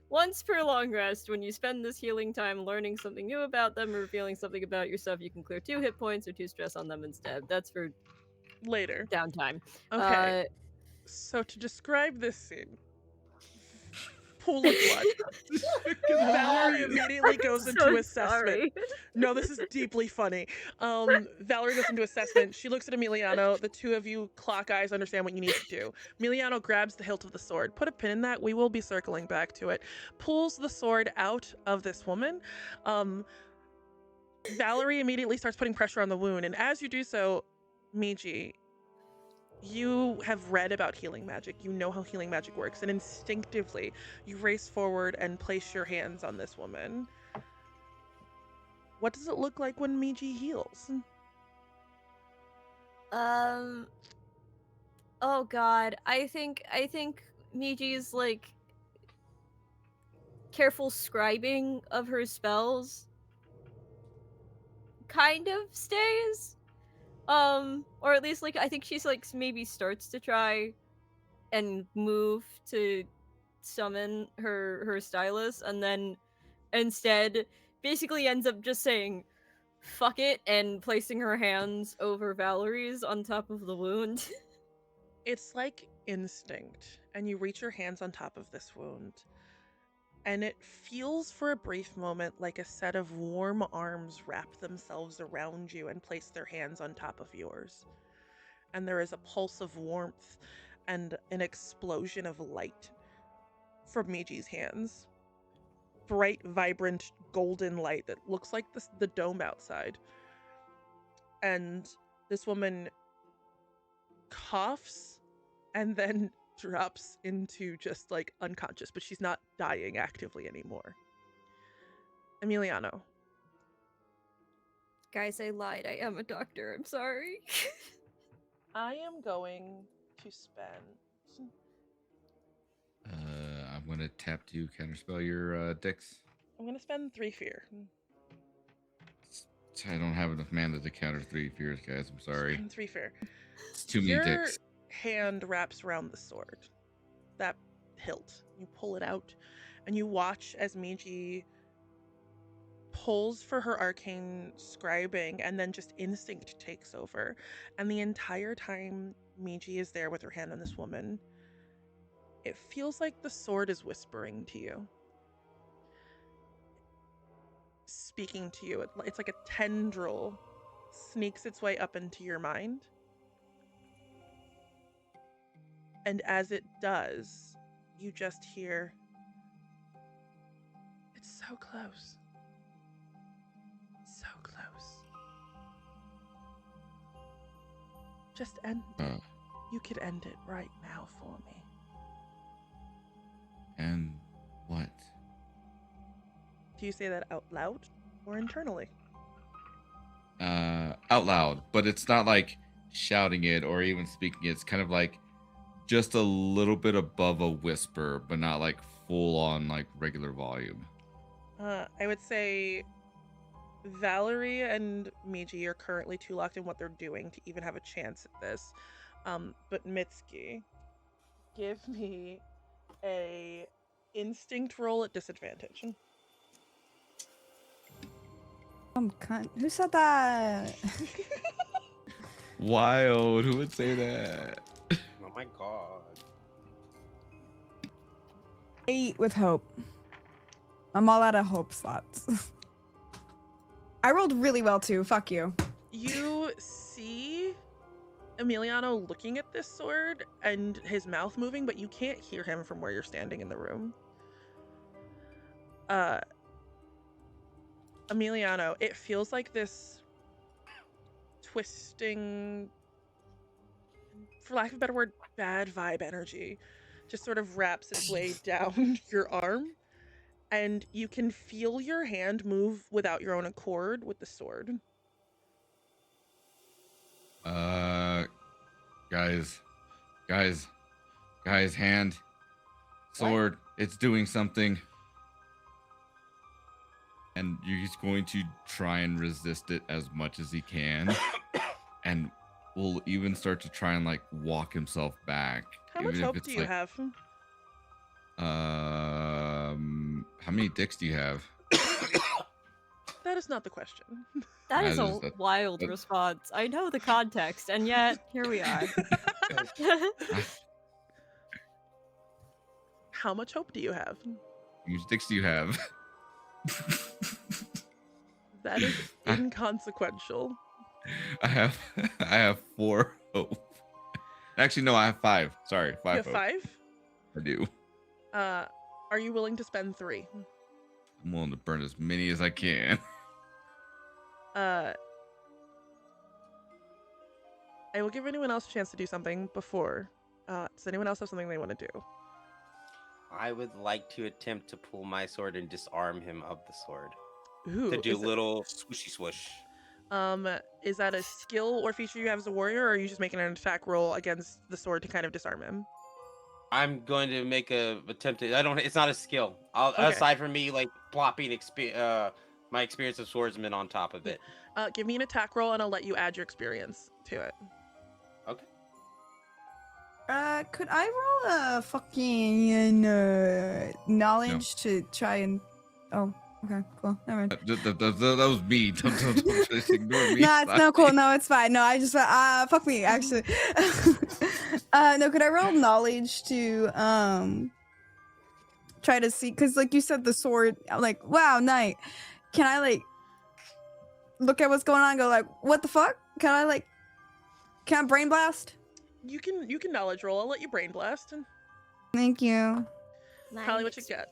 Once per long rest, when you spend this healing time learning something new about them or revealing something about yourself, you can clear 2 hit points or 2 stress on them instead. That's for Later. downtime. Okay. So to describe this scene, pool of blood. Because Valerie immediately goes into assessment. Sorry. No, this is deeply funny. Valerie goes into assessment. She looks at Emiliano. The two of you clock eyes, understand what you need to do. Emiliano grabs the hilt of the sword. Put a pin in that. We will be circling back to it. Pulls the sword out of this woman. Valerie immediately starts putting pressure on the wound. And as you do so, Miji, you have read about healing magic. You know how healing magic works. And instinctively, you race forward and place your hands on this woman. What does it look like when Miji heals? Oh god. I think Miji's like careful scribing of her spells kind of stays. Or at least like I think she's like maybe starts to try and move to summon her stylus, and then instead basically ends up just saying fuck it and placing her hands over Valerie's on top of the wound. It's like instinct, and you reach your hands on top of this wound, and it feels for a brief moment like a set of warm arms wrap themselves around you and place their hands on top of yours. And there is a pulse of warmth and an explosion of light from Miji's hands. Bright, vibrant, golden light that looks like the dome outside. And this woman coughs and then drops into just like unconscious, but she's not dying actively anymore. Emiliano. Guys, I lied. I am a doctor. I'm sorry. I am going to spend. I'm gonna tap to counterspell your Dex. I'm gonna spend 3 fear. I don't have enough mana to counter 3 fears, guys. I'm sorry. Spend 3 fear. It's too many Your ticks. hand wraps around the sword. That hilt. You pull it out, and you watch as Miji pulls for her arcane scribing, and then just instinct takes over. And the entire time Miji is there with her hand on this woman, it feels like the sword is whispering to you. Speaking to you. It's like a tendril sneaks its way up into your mind And as it does, you just hear, "It's so close. So close. Just end it. You could end it right now for me." And what? Do you say that out loud or internally? Out loud, but it's not like shouting it or even speaking it. It's kind of like just a little bit above a whisper, but not like full on like regular volume. I would say Valerie and Miji are currently too locked in what they're doing to even have a chance at this. But Mitsuki, give me a instinct roll at disadvantage. Cunt. Who said that? Wild. Who would say that? Oh my god. 8 with hope. I'm all out of hope slots. I rolled really well too. Fuck you. You see Emiliano looking at this sword and his mouth moving, but you can't hear him from where you're standing in the room. Emiliano, it feels like this twisting, for lack of a better word, bad vibe energy just sort of wraps its way down your arm, and you can feel your hand move without your own accord with the sword. Guys, hand, sword, it's doing something. And he's going to try and resist it as much as he can. And will even start to try and like walk himself back. How much hope do you have? How many dicks do you have? That is not the question. That is That a wild response. I know the context, and yet here we are. How much hope do you have? How much dicks do you have? That is inconsequential. I have 4 hope. Actually, no, I have 5. Sorry, 5 You have hope. 5? I do. Are you willing to spend 3? I'm willing to burn as many as I can. I will give anyone else a chance to do something before. Does anyone else have something they want to do? I would like to attempt to pull my sword and disarm him of the sword. Ooh, To do a little swooshy swoosh. Is that a skill or feature you have as a warrior, or are you just making an attack roll against the sword to kind of disarm him? I'm going to make a attempt to. It's not a skill. Okay. Aside from me like plopping my experience of swordsman on top of it. Give me an attack roll, and I'll let you add your experience to it. Okay. Could I roll a fucking knowledge to try and? Oh, okay, cool. Never mind. That was me. Don't just ignore me. Nah, it's no cool. No, it's fine. No, I just fuck me. Actually, no. Could I roll knowledge to try to see? Because like you said, the sword. I'm like, wow, night. Can I like look at what's going on? And go like, what the fuck? Can I brain blast? You can knowledge roll. I'll let you brain blast. And Thank you. Tali, what you got?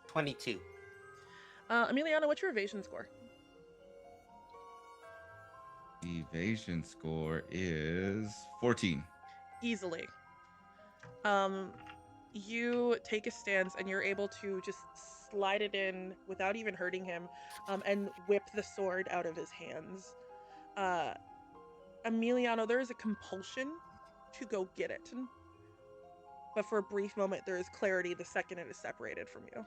22. Emiliano, what's your evasion score? Evasion score is 14. Easily. You take a stance and you're able to just slide it in without even hurting him, and whip the sword out of his hands. Emiliano, there is a compulsion to go get it. But for a brief moment, there is clarity the second it is separated from you.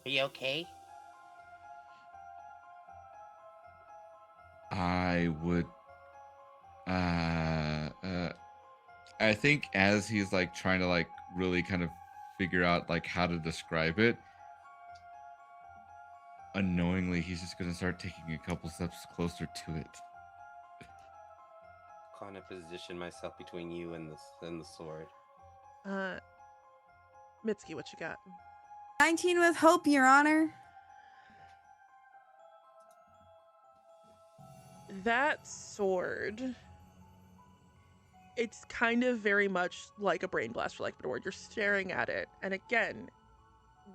Are you okay? I would I think as he's like trying to like really kind of figure out like how to describe it, unknowingly he's just gonna start taking a couple steps closer to it. Kind of position myself between you and the sword. Mitsuki, what you got? 19 with hope, Your Honor. That sword it's kind of very much like a brain blast, for like the word. You're staring at it, and again,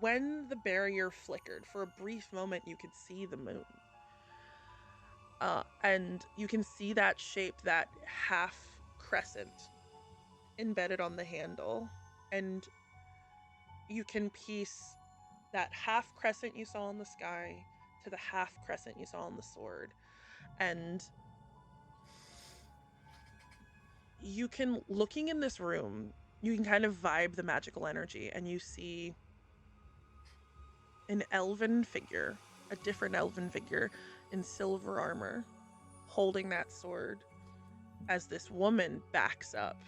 when the barrier flickered for a brief moment, you could see the moon, and you can see that shape, that half crescent embedded on the handle, and you can piece that half crescent you saw in the sky to the half crescent you saw on the sword, and you can, looking in this room, you can kind of vibe the magical energy, and you see an elven figure, a different elven figure in silver armor, holding that sword as this woman backs up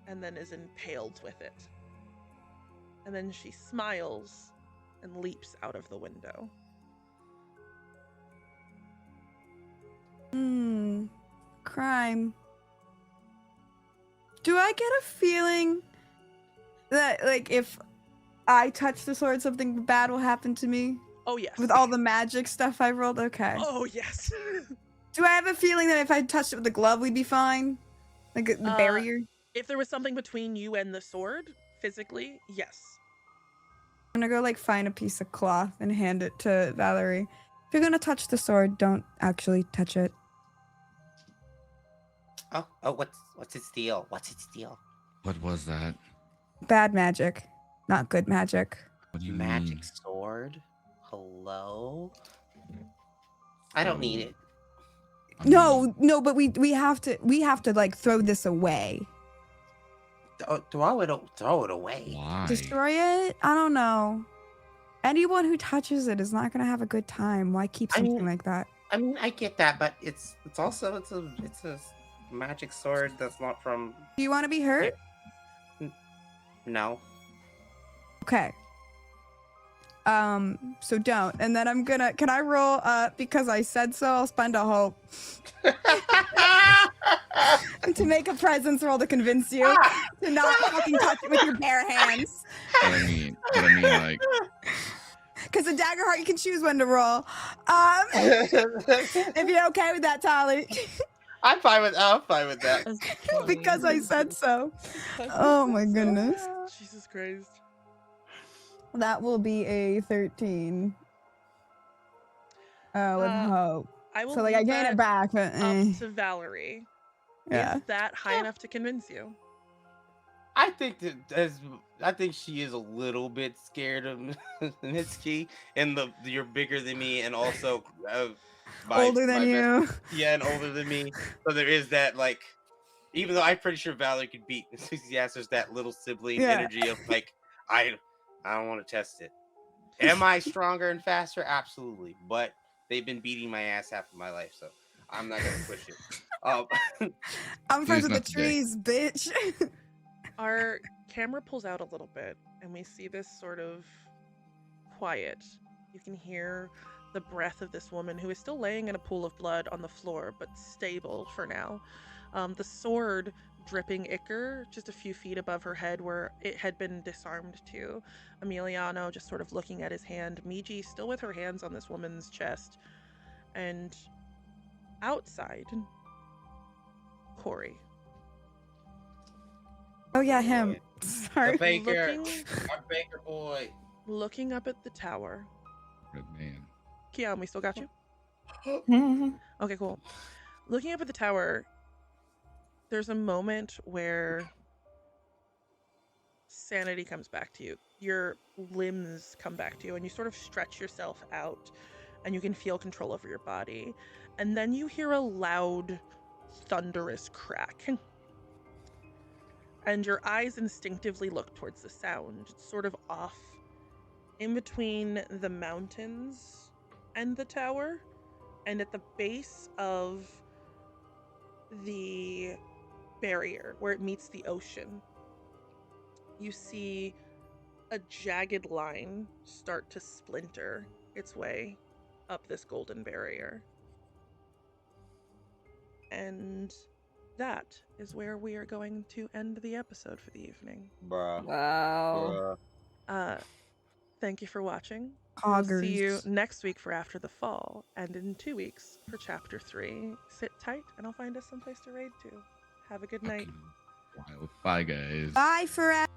and then is impaled with it. And then she smiles and leaps out of the window. Crime. Do I get a feeling that, like, if I touch the sword, something bad will happen to me? Oh, yes. With all the magic stuff I rolled? Okay. Oh, yes. Do I have a feeling that if I touched it with the glove, we'd be fine? Like, the barrier? If there was something between you and the sword, physically, yes. I'm gonna go, like, find a piece of cloth and hand it to Valerie. If you're gonna touch the sword, don't actually touch it. Oh, what's its deal? What's its deal? What was that? Bad magic. Not good magic. What do you Magic mean? sword? Hello? I don't need it. I mean, No, but we have to like throw this away. Throw it away. Why? Destroy it? I don't know. Anyone who touches it is not gonna have a good time. Why keep I mean- something like that? I mean, I get that, but it's a magic sword that's not from. Do you want to be hurt? No. Okay. So don't. And then can I roll, because I said so, I'll spend a hope to make a presence roll to convince you to not fucking touch it with your bare hands. But I mean, like, Because the dagger heart, you can choose when to roll. If you're okay with that, Tali. I'm fine with that. That's funny. Because I said so. Oh my goodness. Jesus Christ. That will be a 13. With hope. I will So, like, I leave gain that it back, but up to Valerie. yeah. Is that high enough to convince you? I think she is a little bit scared of Mitsuki, and you're bigger than me, and also Older than you. Yeah, and older than me. So there is that, like, even though I'm pretty sure Valerie could beat Mitsuki's ass, there's that little sibling energy of like, I don't want to test it. Am I stronger and faster? Absolutely, but they've been beating my ass half of my life, so I'm not gonna push it. I'm friends with not the today. trees, bitch. Our camera pulls out a little bit, and we see this sort of quiet. You can hear the breath of this woman who is still laying in a pool of blood on the floor, but stable for now. The sword dripping ichor just a few feet above her head where it had been disarmed to. Emiliano just sort of looking at his hand. Miji still with her hands on this woman's chest. And outside, Kory. Oh yeah, him. Sorry. The baker, Looking- our baker boy. Looking up at the tower. Red man. Queon, we still got you? Okay, cool. Looking up at the tower, there's a moment where sanity comes back to you. Your limbs come back to you, and you sort of stretch yourself out, and you can feel control over your body. And then you hear a loud, thunderous crack. And your eyes instinctively look towards the sound. It's sort of off in between the mountains and the tower, and at the base of the barrier where it meets the ocean, you see a jagged line start to splinter its way up this golden barrier. And that is where we are going to end the episode for the evening. Bruh. Wow. Thank you for watching. We'll see you Poggers. next week for After the Fall, and in 2 weeks for Chapter 3. Sit tight, and I'll find us someplace to raid to. Have a good night. Fucking Wild. Bye, guys. Bye forever.